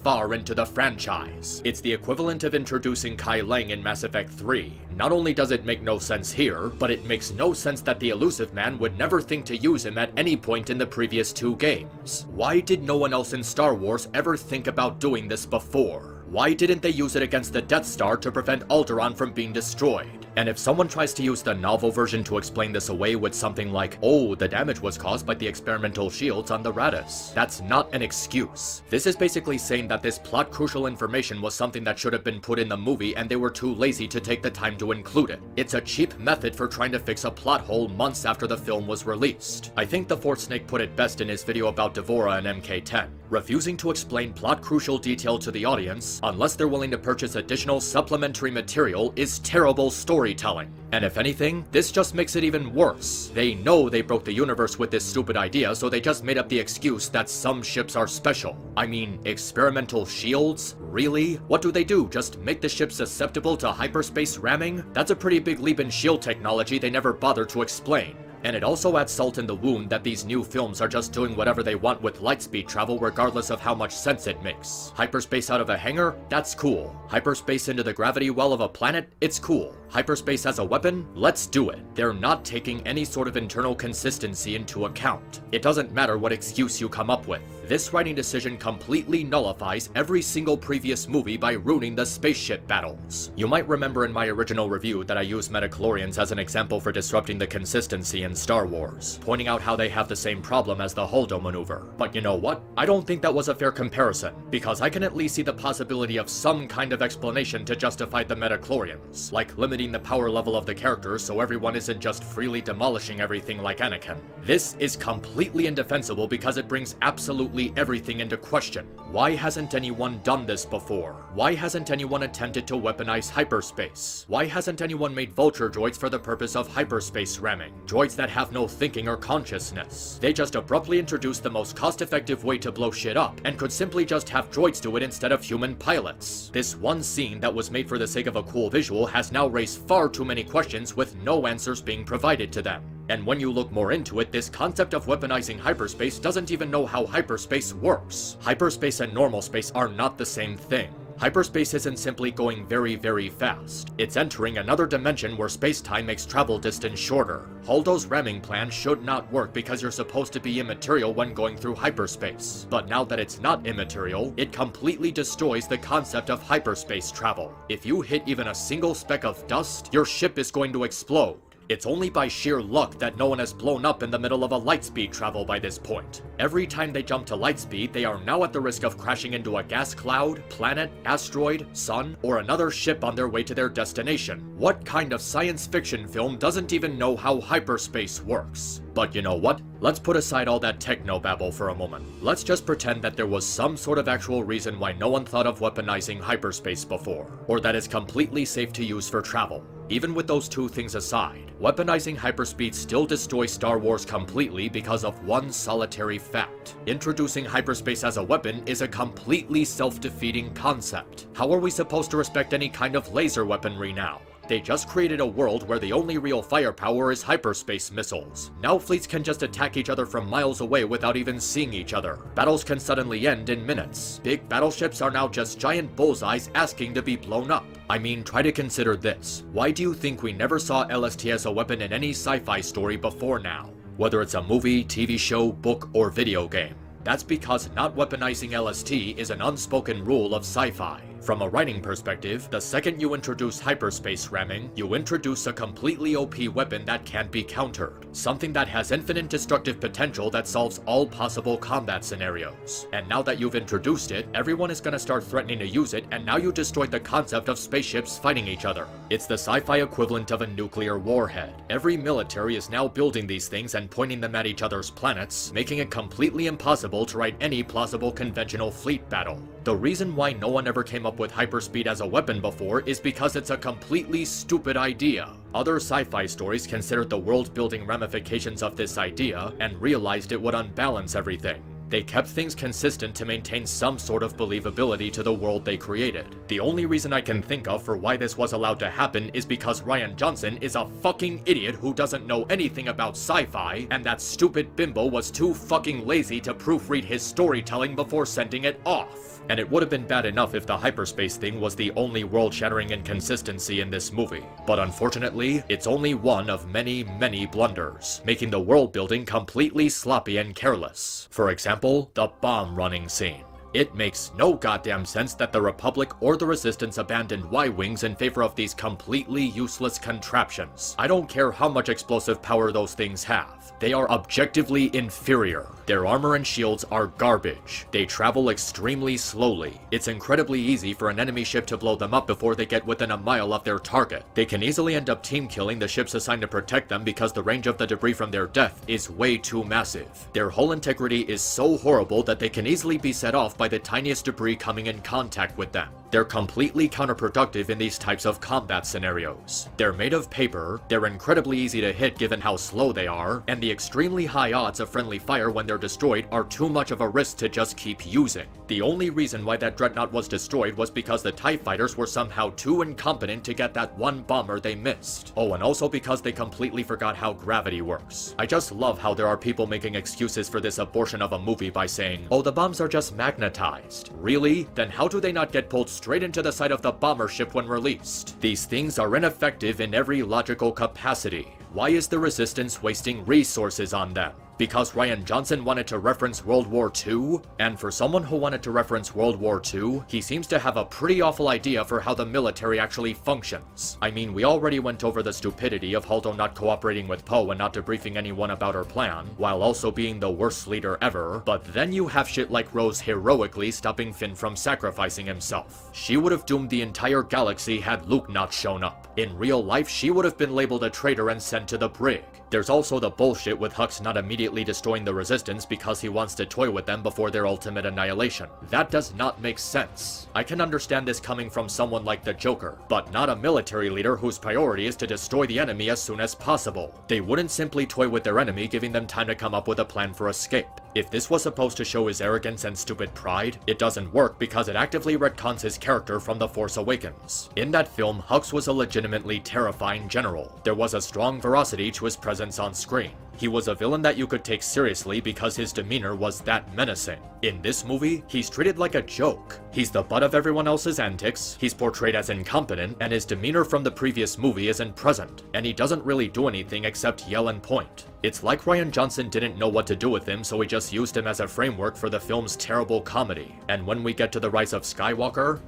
far into the franchise. It's the equivalent of introducing Kai Lang in Mass Effect 3. Not only does it make no sense here, but it makes no sense that the Elusive Man would never think to use him at any point in the previous 2 games. Why did no one else in Star Wars ever think about doing this before? Why didn't they use it against the Death Star to prevent Alderaan from being destroyed? And if someone tries to use the novel version to explain this away with something like, oh, the damage was caused by the experimental shields on the Raddus, that's not an excuse. This is basically saying that this plot-crucial information was something that should have been put in the movie and they were too lazy to take the time to include it. It's a cheap method for trying to fix a plot hole months after the film was released. I think the Fourth Snake put it best in his video about Devora and MK10. Refusing to explain plot-crucial detail to the audience, unless they're willing to purchase additional supplementary material, is terrible storytelling. And if anything, this just makes it even worse. They know they broke the universe with this stupid idea, so they just made up the excuse that some ships are special. I mean, experimental shields? Really? What do? Just make the ship susceptible to hyperspace ramming? That's a pretty big leap in shield technology they never bothered to explain. And it also adds salt in the wound that these new films are just doing whatever they want with lightspeed travel regardless of how much sense it makes. Hyperspace out of a hangar? That's cool. Hyperspace into the gravity well of a planet? It's cool. Hyperspace as a weapon? Let's do it. They're not taking any sort of internal consistency into account. It doesn't matter what excuse you come up with. This writing decision completely nullifies every single previous movie by ruining the spaceship battles. You might remember in my original review that I used midichlorians as an example for disrupting the consistency in Star Wars, pointing out how they have the same problem as the Holdo maneuver. But you know what? I don't think that was a fair comparison, because I can at least see the possibility of some kind of explanation to justify the midichlorians, like limiting the power level of the characters so everyone isn't just freely demolishing everything like Anakin. This is completely indefensible because it brings absolutely everything into question. Why hasn't anyone done this before? Why hasn't anyone attempted to weaponize hyperspace? Why hasn't anyone made vulture droids for the purpose of hyperspace ramming? Droids that have no thinking or consciousness. They just abruptly introduced the most cost-effective way to blow shit up, and could simply just have droids do it instead of human pilots. This one scene that was made for the sake of a cool visual has now raised far too many questions with no answers being provided to them. And when you look more into it, this concept of weaponizing hyperspace doesn't even know how hyperspace works. Hyperspace and normal space are not the same thing. Hyperspace isn't simply going very, very fast. It's entering another dimension where space-time makes travel distance shorter. Holdo's ramming plan should not work because you're supposed to be immaterial when going through hyperspace. But now that it's not immaterial, it completely destroys the concept of hyperspace travel. If you hit even a single speck of dust, your ship is going to explode. It's only by sheer luck that no one has blown up in the middle of a lightspeed travel by this point. Every time they jump to lightspeed, they are now at the risk of crashing into a gas cloud, planet, asteroid, sun, or another ship on their way to their destination. What kind of science fiction film doesn't even know how hyperspace works? But you know what? Let's put aside all that technobabble for a moment. Let's just pretend that there was some sort of actual reason why no one thought of weaponizing hyperspace before, or that it's completely safe to use for travel. Even with those two things aside, weaponizing hyperspeed still destroys Star Wars completely because of one solitary fact. Introducing hyperspace as a weapon is a completely self-defeating concept. How are we supposed to respect any kind of laser weaponry now? They just created a world where the only real firepower is hyperspace missiles. Now fleets can just attack each other from miles away without even seeing each other. Battles can suddenly end in minutes. Big battleships are now just giant bullseyes asking to be blown up. I mean, try to consider this. Why do you think we never saw LST as a weapon in any sci-fi story before now? Whether it's a movie, TV show, book, or video game. That's because not weaponizing LST is an unspoken rule of sci-fi. From a writing perspective, the second you introduce hyperspace ramming, you introduce a completely OP weapon that can't be countered. Something that has infinite destructive potential that solves all possible combat scenarios. And now that you've introduced it, everyone is gonna start threatening to use it, and now you destroyed the concept of spaceships fighting each other. It's the sci-fi equivalent of a nuclear warhead. Every military is now building these things and pointing them at each other's planets, making it completely impossible to write any plausible conventional fleet battle. The reason why no one ever came up with hyperspeed as a weapon before is because it's a completely stupid idea. Other sci-fi stories considered the world-building ramifications of this idea and realized it would unbalance everything. They kept things consistent to maintain some sort of believability to the world they created. The only reason I can think of for why this was allowed to happen is because Rian Johnson is a fucking idiot who doesn't know anything about sci-fi, and that stupid bimbo was too fucking lazy to proofread his storytelling before sending it off. And it would have been bad enough if the hyperspace thing was the only world-shattering inconsistency in this movie. But unfortunately, it's only one of many, many blunders, making the world building completely sloppy and careless. For example, the bomb running scene. It makes no goddamn sense that the Republic or the Resistance abandoned Y-Wings in favor of these completely useless contraptions. I don't care how much explosive power those things have. They are objectively inferior. Their armor and shields are garbage. They travel extremely slowly. It's incredibly easy for an enemy ship to blow them up before they get within a mile of their target. They can easily end up team killing the ships assigned to protect them because the range of the debris from their death is way too massive. Their hull integrity is so horrible that they can easily be set off by the tiniest debris coming in contact with them. They're completely counterproductive in these types of combat scenarios. They're made of paper, they're incredibly easy to hit given how slow they are, and the extremely high odds of friendly fire when they're destroyed are too much of a risk to just keep using. The only reason why that dreadnought was destroyed was because the TIE fighters were somehow too incompetent to get that one bomber they missed. Oh, and also because they completely forgot how gravity works. I just love how there are people making excuses for this abortion of a movie by saying, oh, the bombs are just magnetized. Really? Then how do they not get pulled straight into the side of the bomber ship when released? These things are ineffective in every logical capacity. Why is the Resistance wasting resources on them? Because Rian Johnson wanted to reference World War II? And for someone who wanted to reference World War II, he seems to have a pretty awful idea for how the military actually functions. I mean, we already went over the stupidity of Holdo not cooperating with Poe and not debriefing anyone about her plan, while also being the worst leader ever, but then you have shit like Rose heroically stopping Finn from sacrificing himself. She would have doomed the entire galaxy had Luke not shown up. In real life, she would have been labeled a traitor and sent to the brig. There's also the bullshit with Hux not immediately destroying the Resistance because he wants to toy with them before their ultimate annihilation. That does not make sense. I can understand this coming from someone like the Joker, but not a military leader whose priority is to destroy the enemy as soon as possible. They wouldn't simply toy with their enemy, giving them time to come up with a plan for escape. If this was supposed to show his arrogance and stupid pride, it doesn't work because it actively retcons his character from The Force Awakens. In that film, Hux was a legitimately terrifying general. There was a strong veracity to his presence on screen. He was a villain that you could take seriously because his demeanor was that menacing. In this movie, he's treated like a joke. He's the butt of everyone else's antics, he's portrayed as incompetent, and his demeanor from the previous movie isn't present, and he doesn't really do anything except yell and point. It's like Rian Johnson didn't know what to do with him, so he just used him as a framework for the film's terrible comedy. And when we get to The Rise of Skywalker,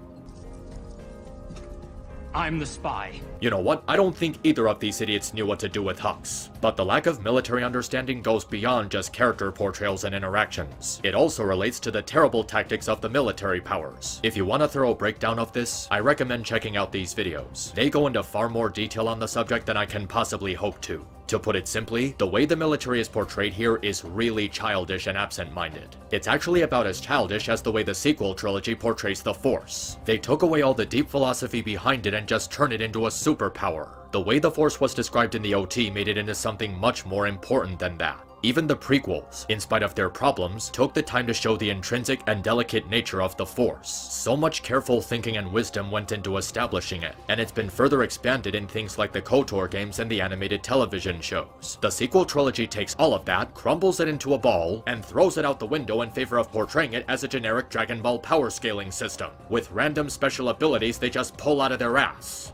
I'm the spy. you know what? I don't think either of these idiots knew what to do with Hux. But the lack of military understanding goes beyond just character portrayals and interactions. It also relates to the terrible tactics of the military powers. If you want a thorough breakdown of this, I recommend checking out these videos. They go into far more detail on the subject than I can possibly hope to. To put it simply, the way the military is portrayed here is really childish and absent-minded. It's actually about as childish as the way the sequel trilogy portrays the Force. They took away all the deep philosophy behind it and just turned it into a superpower. The way the Force was described in the OT made it into something much more important than that. Even the prequels, in spite of their problems, took the time to show the intrinsic and delicate nature of the Force. So much careful thinking and wisdom went into establishing it, and it's been further expanded in things like the KOTOR games and the animated television shows. The sequel trilogy takes all of that, crumbles it into a ball, and throws it out the window in favor of portraying it as a generic Dragon Ball power scaling system, with random special abilities they just pull out of their ass.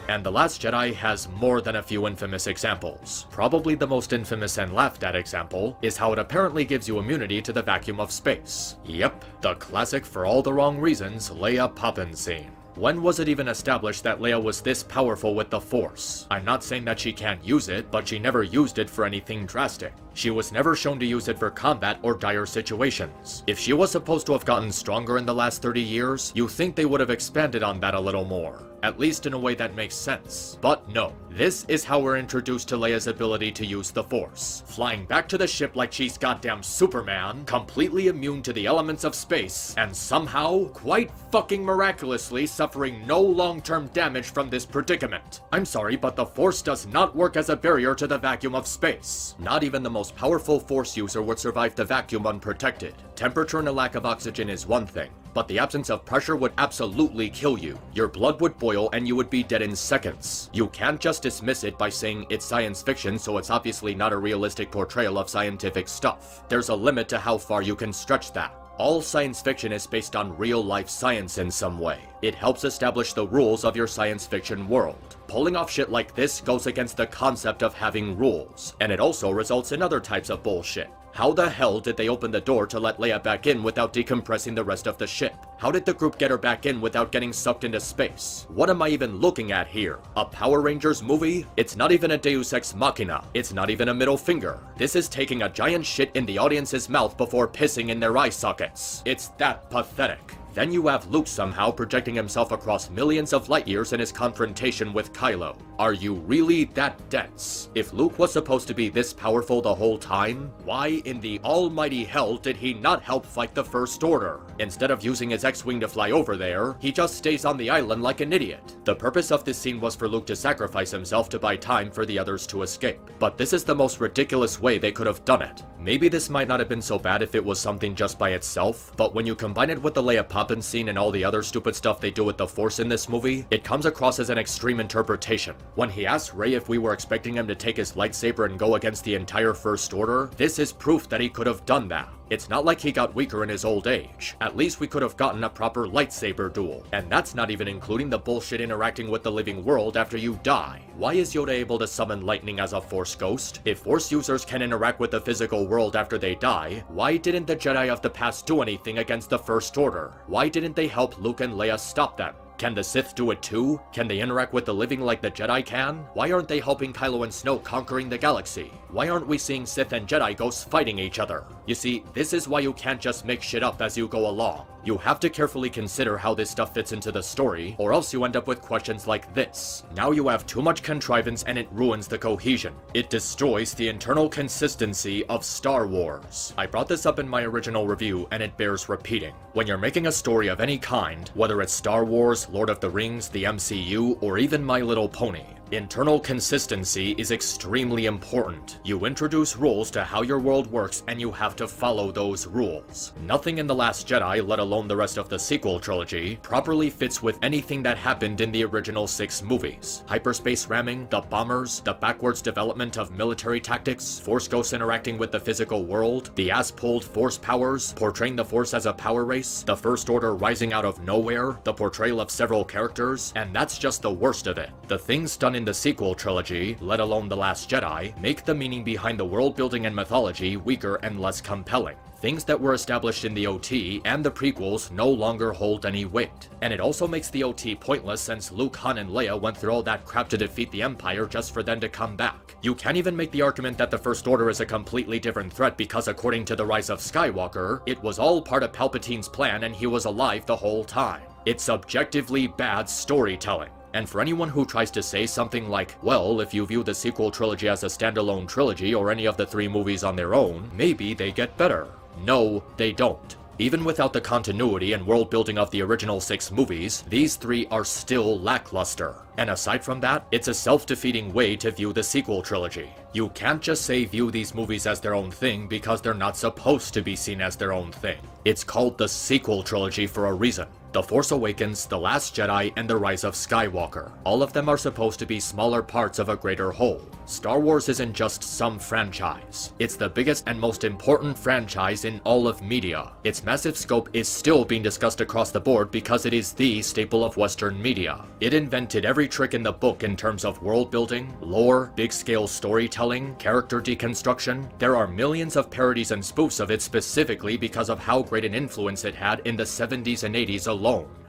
And The Last Jedi has more than a few infamous examples. Probably the most infamous and laughed at example is how it apparently gives you immunity to the vacuum of space. Yep, the classic for all the wrong reasons Leia Poppin scene. When was it even established that Leia was this powerful with the Force? I'm not saying that she can't use it, but she never used it for anything drastic. She was never shown to use it for combat or dire situations. If she was supposed to have gotten stronger in the last 30 years, you think they would have expanded on that a little more. At least in a way that makes sense. But no, this is how we're introduced to Leia's ability to use the Force. Flying back to the ship like she's goddamn Superman, completely immune to the elements of space, and somehow, quite fucking miraculously, suffering no long-term damage from this predicament. I'm sorry, but the Force does not work as a barrier to the vacuum of space. Not even the most powerful Force user would survive the vacuum unprotected. Temperature and a lack of oxygen is one thing, but the absence of pressure would absolutely kill you. Your blood would boil and you would be dead in seconds. You can't just dismiss it by saying it's science fiction, so it's obviously not a realistic portrayal of scientific stuff. There's a limit to how far you can stretch that. All science fiction is based on real-life science in some way. It helps establish the rules of your science fiction world. Pulling off shit like this goes against the concept of having rules, and it also results in other types of bullshit. How the hell did they open the door to let Leia back in without decompressing the rest of the ship? How did the group get her back in without getting sucked into space? What am I even looking at here? A Power Rangers movie? It's not even a Deus Ex Machina. It's not even a middle finger. This is taking a giant shit in the audience's mouth before pissing in their eye sockets. It's that pathetic. Then you have Luke somehow projecting himself across millions of light years in his confrontation with Kylo. Are you really that dense? If Luke was supposed to be this powerful the whole time, why in the almighty hell did he not help fight the First Order? Instead of using his X-Wing to fly over there, he just stays on the island like an idiot. The purpose of this scene was for Luke to sacrifice himself to buy time for the others to escape. But this is the most ridiculous way they could have done it. Maybe this might not have been so bad if it was something just by itself, but when you combine it with the Leia Poppins scene and all the other stupid stuff they do with the Force in this movie, it comes across as an extreme interpretation. When he asks Rey if we were expecting him to take his lightsaber and go against the entire First Order, this is proof that he could have done that. It's not like he got weaker in his old age. At least we could have gotten a proper lightsaber duel. And that's not even including the bullshit interacting with the living world after you die. Why is Yoda able to summon lightning as a Force ghost? If Force users can interact with the physical world after they die, why didn't the Jedi of the past do anything against the First Order? Why didn't they help Luke and Leia stop them? Can the Sith do it too? Can they interact with the living like the Jedi can? Why aren't they helping Kylo and Snoke conquering the galaxy? Why aren't we seeing Sith and Jedi ghosts fighting each other? You see, this is why you can't just make shit up as you go along. You have to carefully consider how this stuff fits into the story, or else you end up with questions like this. Now you have too much contrivance and it ruins the cohesion. It destroys the internal consistency of Star Wars. I brought this up in my original review and it bears repeating. When you're making a story of any kind, whether it's Star Wars, Lord of the Rings, the MCU, or even My Little Pony, internal consistency is extremely important. You introduce rules to how your world works and you have to follow those rules. Nothing in The Last Jedi, let alone the rest of the sequel trilogy, properly fits with anything that happened in the original 6 movies. Hyperspace ramming, the bombers, the backwards development of military tactics, Force ghosts interacting with the physical world, the ass-pulled Force powers, portraying the Force as a power race, the First Order rising out of nowhere, the portrayal of several characters, and that's just the worst of it. The things done in the sequel trilogy, let alone The Last Jedi, make the meaning behind the world building and mythology weaker and less compelling. Things that were established in the OT and the prequels no longer hold any weight. And it also makes the OT pointless since Luke, Han, and Leia went through all that crap to defeat the Empire just for them to come back. You can't even make the argument that the First Order is a completely different threat because according to The Rise of Skywalker, it was all part of Palpatine's plan and he was alive the whole time. It's objectively bad storytelling. And for anyone who tries to say something like, well, if you view the sequel trilogy as a standalone trilogy or any of the 3 movies on their own, maybe they get better. No, they don't. Even without the continuity and world building of the original 6 movies, these 3 are still lackluster. And aside from that, it's a self-defeating way to view the sequel trilogy. You can't just say view these movies as their own thing because they're not supposed to be seen as their own thing. It's called the sequel trilogy for a reason. The Force Awakens, The Last Jedi, and The Rise of Skywalker. All of them are supposed to be smaller parts of a greater whole. Star Wars isn't just some franchise. It's the biggest and most important franchise in all of media. Its massive scope is still being discussed across the board because it is the staple of Western media. It invented every trick in the book in terms of world building, lore, big-scale storytelling, character deconstruction. There are millions of parodies and spoofs of it specifically because of how great an influence it had in the 70s and 80s alone.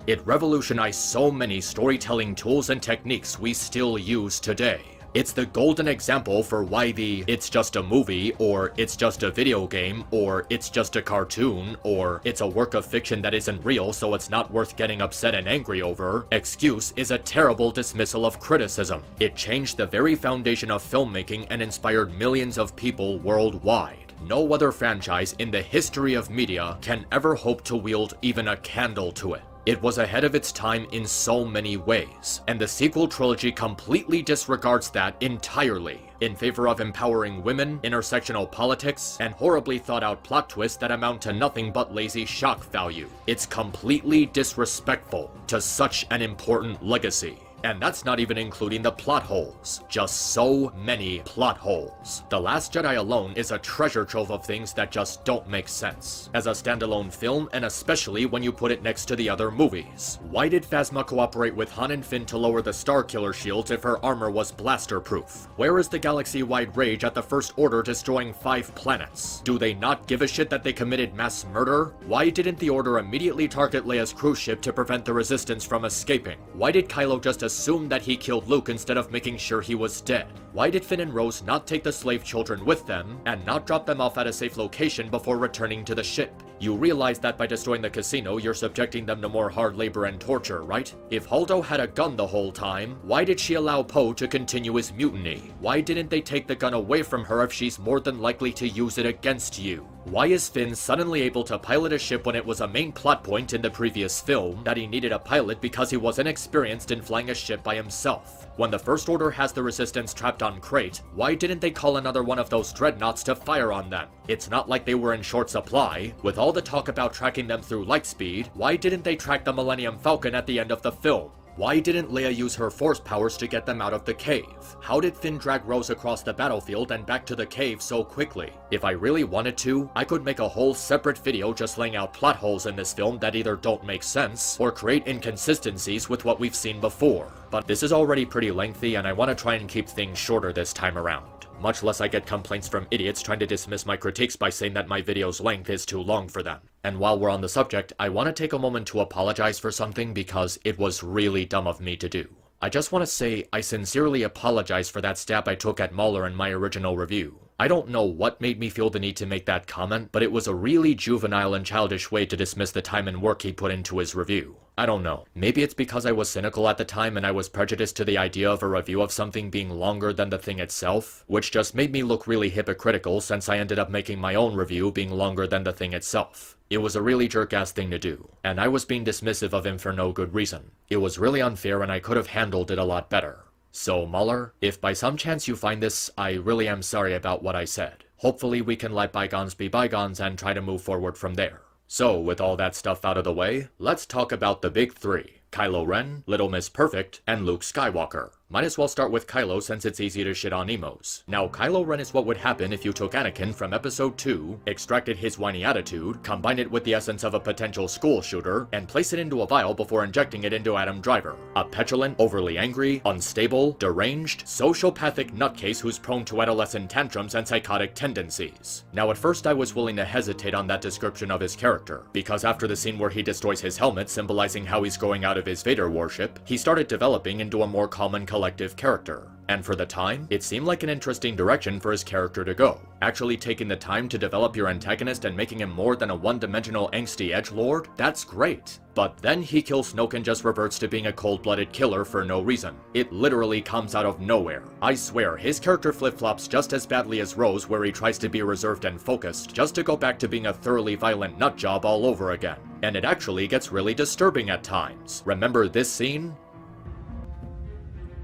It revolutionized so many storytelling tools and techniques we still use today. It's the golden example for why the "it's just a movie," or "it's just a video game," or "it's just a cartoon," or "it's a work of fiction that isn't real so it's not worth getting upset and angry over" excuse is a terrible dismissal of criticism. It changed the very foundation of filmmaking and inspired millions of people worldwide. No other franchise in the history of media can ever hope to wield even a candle to it. It was ahead of its time in so many ways, and the sequel trilogy completely disregards that entirely, in favor of empowering women, intersectional politics, and horribly thought-out plot twists that amount to nothing but lazy shock value. It's completely disrespectful to such an important legacy. And that's not even including the plot holes. Just so many plot holes. The Last Jedi alone is a treasure trove of things that just don't make sense. As a standalone film, and especially when you put it next to the other movies. Why did Phasma cooperate with Han and Finn to lower the Starkiller shields if her armor was blaster-proof? Where is the galaxy-wide rage at the First Order destroying 5 planets? Do they not give a shit that they committed mass murder? Why didn't the Order immediately target Leia's cruise ship to prevent the Resistance from escaping? Why did Kylo just assume that he killed Luke instead of making sure he was dead? Why did Finn and Rose not take the slave children with them and not drop them off at a safe location before returning to the ship? You realize that by destroying the casino, you're subjecting them to more hard labor and torture, right? If Holdo had a gun the whole time, why did she allow Poe to continue his mutiny? Why didn't they take the gun away from her if she's more than likely to use it against you? Why is Finn suddenly able to pilot a ship when it was a main plot point in the previous film that he needed a pilot because he wasn't experienced in flying a ship by himself? When the First Order has the Resistance trapped on Crate, why didn't they call another one of those dreadnoughts to fire on them? It's not like they were in short supply. With all the talk about tracking them through lightspeed, why didn't they track the Millennium Falcon at the end of the film? Why didn't Leia use her force powers to get them out of the cave? How did Finn drag Rose across the battlefield and back to the cave so quickly? If I really wanted to, I could make a whole separate video just laying out plot holes in this film that either don't make sense or create inconsistencies with what we've seen before. But this is already pretty lengthy and I want to try and keep things shorter this time around. Much less I get complaints from idiots trying to dismiss my critiques by saying that my video's length is too long for them. And while we're on the subject, I want to take a moment to apologize for something because it was really dumb of me to do. I just want to say I sincerely apologize for that stab I took at Mauler in my original review. I don't know what made me feel the need to make that comment, but it was a really juvenile and childish way to dismiss the time and work he put into his review. I don't know. Maybe it's because I was cynical at the time and I was prejudiced to the idea of a review of something being longer than the thing itself, which just made me look really hypocritical since I ended up making my own review being longer than the thing itself. It was a really jerk-ass thing to do, and I was being dismissive of him for no good reason. It was really unfair and I could have handled it a lot better. So, Mauler, if by some chance you find this, I really am sorry about what I said. Hopefully we can let bygones be bygones and try to move forward from there. So, with all that stuff out of the way, let's talk about the big three. Kylo Ren, Little Miss Perfect, and Luke Skywalker. Might as well start with Kylo since it's easy to shit on emos. Now, Kylo Ren is what would happen if you took Anakin from Episode 2, extracted his whiny attitude, combined it with the essence of a potential school shooter, and place it into a vial before injecting it into Adam Driver. A petulant, overly angry, unstable, deranged, sociopathic nutcase who's prone to adolescent tantrums and psychotic tendencies. Now, at first I was willing to hesitate on that description of his character, because after the scene where he destroys his helmet symbolizing how he's growing out of his Vader worship, he started developing into a more calm and collective character. And for the time, it seemed like an interesting direction for his character to go. Actually taking the time to develop your antagonist and making him more than a one-dimensional angsty edgelord, that's great. But then he kills Snoke and just reverts to being a cold-blooded killer for no reason. It literally comes out of nowhere. I swear, his character flip-flops just as badly as Rose, where he tries to be reserved and focused, just to go back to being a thoroughly violent nutjob all over again. And it actually gets really disturbing at times. Remember this scene?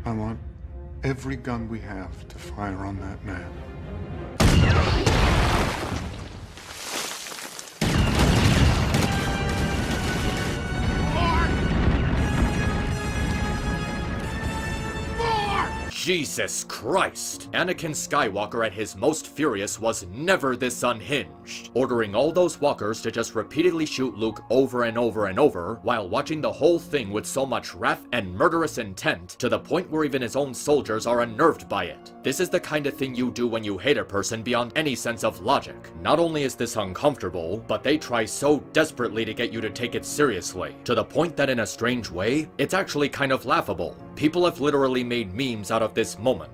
I want every gun we have to fire on that man. Jesus Christ! Anakin Skywalker at his most furious was never this unhinged, ordering all those walkers to just repeatedly shoot Luke over and over and over, while watching the whole thing with so much wrath and murderous intent, to the point where even his own soldiers are unnerved by it. This is the kind of thing you do when you hate a person beyond any sense of logic. Not only is this uncomfortable, but they try so desperately to get you to take it seriously, to the point that in a strange way, it's actually kind of laughable. People have literally made memes out of this moment.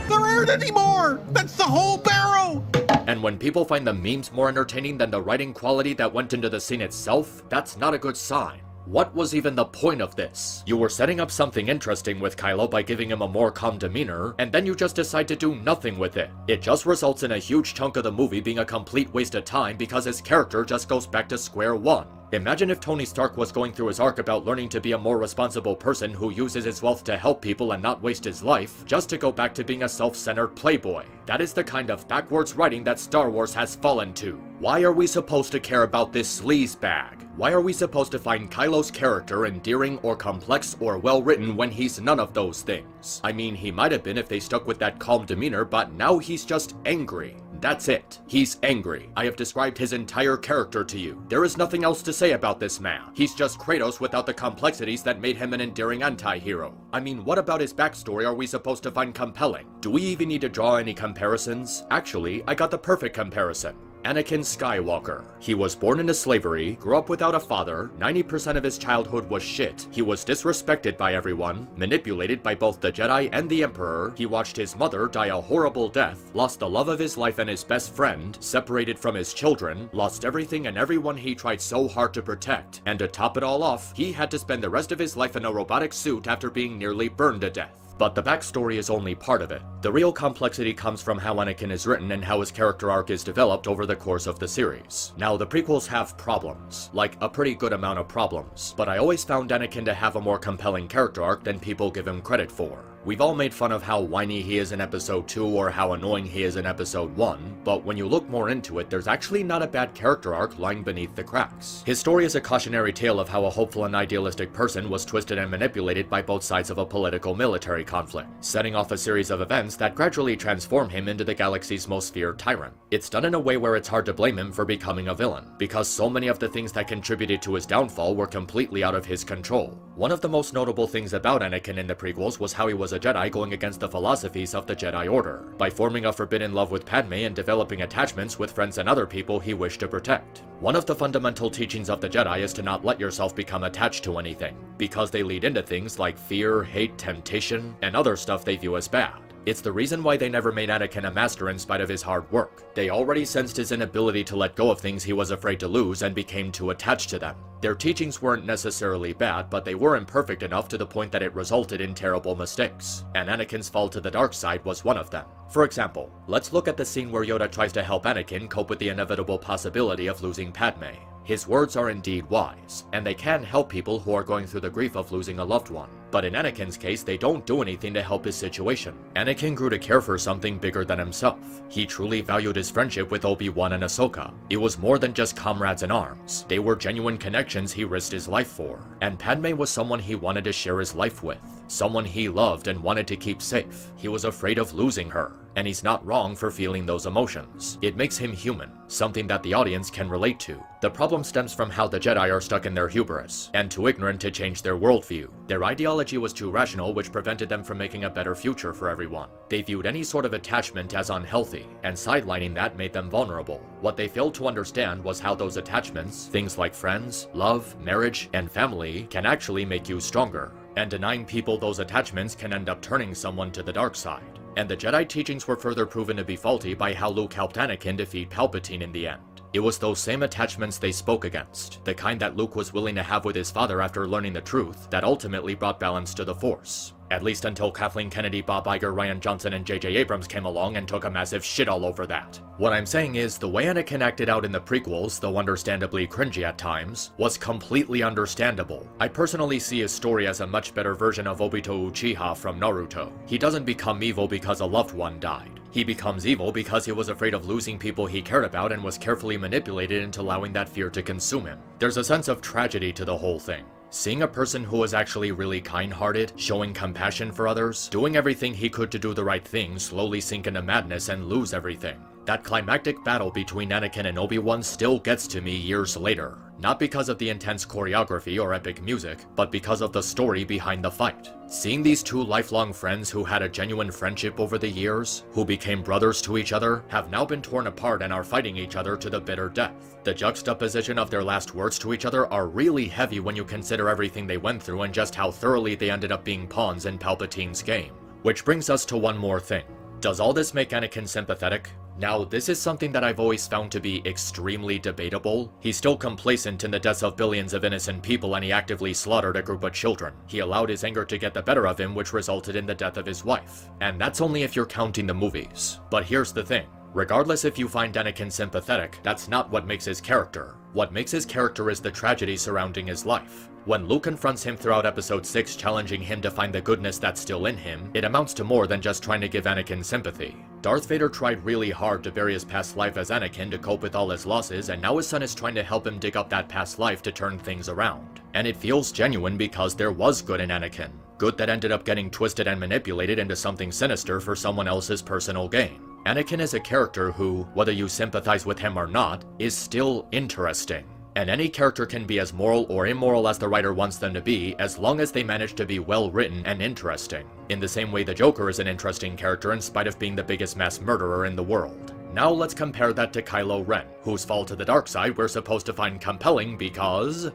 There aren't any more! That's the whole barrel! And when people find the memes more entertaining than the writing quality that went into the scene itself, that's not a good sign. What was even the point of this? You were setting up something interesting with Kylo by giving him a more calm demeanor, and then you just decide to do nothing with it. It just results in a huge chunk of the movie being a complete waste of time because his character just goes back to square one. Imagine if Tony Stark was going through his arc about learning to be a more responsible person who uses his wealth to help people and not waste his life, just to go back to being a self-centered playboy. That is the kind of backwards writing that Star Wars has fallen to. Why are we supposed to care about this sleazebag? Why are we supposed to find Kylo's character endearing or complex or well-written when he's none of those things? I mean, he might have been if they stuck with that calm demeanor, but now he's just angry. That's it. He's angry. I have described his entire character to you. There is nothing else to say about this man. He's just Kratos without the complexities that made him an endearing anti-hero. I mean, what about his backstory are we supposed to find compelling? Do we even need to draw any comparisons? Actually, I got the perfect comparison. Anakin Skywalker. He was born into slavery, grew up without a father, 90% of his childhood was shit. He was disrespected by everyone, manipulated by both the Jedi and the Emperor. He watched his mother die a horrible death, lost the love of his life and his best friend, separated from his children, lost everything and everyone he tried so hard to protect. And to top it all off, he had to spend the rest of his life in a robotic suit after being nearly burned to death. But the backstory is only part of it. The real complexity comes from how Anakin is written and how his character arc is developed over the course of the series. Now, the prequels have problems, like a pretty good amount of problems, but I always found Anakin to have a more compelling character arc than people give him credit for. We've all made fun of how whiny he is in episode 2 or how annoying he is in episode 1, but when you look more into it, there's actually not a bad character arc lying beneath the cracks. His story is a cautionary tale of how a hopeful and idealistic person was twisted and manipulated by both sides of a political-military conflict, setting off a series of events that gradually transform him into the galaxy's most feared tyrant. It's done in a way where it's hard to blame him for becoming a villain, because so many of the things that contributed to his downfall were completely out of his control. One of the most notable things about Anakin in the prequels was how he was a Jedi going against the philosophies of the Jedi Order, by forming a forbidden love with Padme and developing attachments with friends and other people he wished to protect. One of the fundamental teachings of the Jedi is to not let yourself become attached to anything, because they lead into things like fear, hate, temptation, and other stuff they view as bad. It's the reason why they never made Anakin a master in spite of his hard work. They already sensed his inability to let go of things he was afraid to lose and became too attached to them. Their teachings weren't necessarily bad, but they were imperfect enough to the point that it resulted in terrible mistakes, and Anakin's fall to the dark side was one of them. For example, let's look at the scene where Yoda tries to help Anakin cope with the inevitable possibility of losing Padme. His words are indeed wise, and they can help people who are going through the grief of losing a loved one. But in Anakin's case, they don't do anything to help his situation. Anakin grew to care for something bigger than himself. He truly valued his friendship with Obi-Wan and Ahsoka. It was more than just comrades in arms. They were genuine connections he risked his life for. And Padme was someone he wanted to share his life with. Someone he loved and wanted to keep safe. He was afraid of losing her. And he's not wrong for feeling those emotions. It makes him human, something that the audience can relate to. The problem stems from how the Jedi are stuck in their hubris, and too ignorant to change their worldview. Their ideology was too rational, which prevented them from making a better future for everyone. They viewed any sort of attachment as unhealthy, and sidelining that made them vulnerable. What they failed to understand was how those attachments, things like friends, love, marriage, and family, can actually make you stronger. And denying people those attachments can end up turning someone to the dark side. And the Jedi teachings were further proven to be faulty by how Luke helped Anakin defeat Palpatine in the end. It was those same attachments they spoke against, the kind that Luke was willing to have with his father after learning the truth, that ultimately brought balance to the Force. At least until Kathleen Kennedy, Bob Iger, Rian Johnson, and J.J. Abrams came along and took a massive shit all over that. What I'm saying is, the way Anakin acted out in the prequels, though understandably cringy at times, was completely understandable. I personally see his story as a much better version of Obito Uchiha from Naruto. He doesn't become evil because a loved one died. He becomes evil because he was afraid of losing people he cared about and was carefully manipulated into allowing that fear to consume him. There's a sense of tragedy to the whole thing. Seeing a person who was actually really kind-hearted, showing compassion for others, doing everything he could to do the right thing, slowly sink into madness and lose everything. That climactic battle between Anakin and Obi-Wan still gets to me years later. Not because of the intense choreography or epic music, but because of the story behind the fight. Seeing these two lifelong friends who had a genuine friendship over the years, who became brothers to each other, have now been torn apart and are fighting each other to the bitter death. The juxtaposition of their last words to each other are really heavy when you consider everything they went through and just how thoroughly they ended up being pawns in Palpatine's game. Which brings us to one more thing. Does all this make Anakin sympathetic? Now, this is something that I've always found to be extremely debatable. He's still complacent in the deaths of billions of innocent people, and he actively slaughtered a group of children. He allowed his anger to get the better of him, which resulted in the death of his wife. And that's only if you're counting the movies. But here's the thing. Regardless if you find Anakin sympathetic, that's not what makes his character. What makes his character is the tragedy surrounding his life. When Luke confronts him throughout episode 6, challenging him to find the goodness that's still in him, it amounts to more than just trying to give Anakin sympathy. Darth Vader tried really hard to bury his past life as Anakin to cope with all his losses, and now his son is trying to help him dig up that past life to turn things around. And it feels genuine because there was good in Anakin. Good that ended up getting twisted and manipulated into something sinister for someone else's personal gain. Anakin is a character who, whether you sympathize with him or not, is still interesting. And any character can be as moral or immoral as the writer wants them to be, as long as they manage to be well written and interesting. In the same way the Joker is an interesting character in spite of being the biggest mass murderer in the world. Now let's compare that to Kylo Ren, whose fall to the dark side we're supposed to find compelling because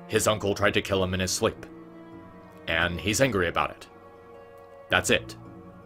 his uncle tried to kill him in his sleep. And he's angry about it. That's it.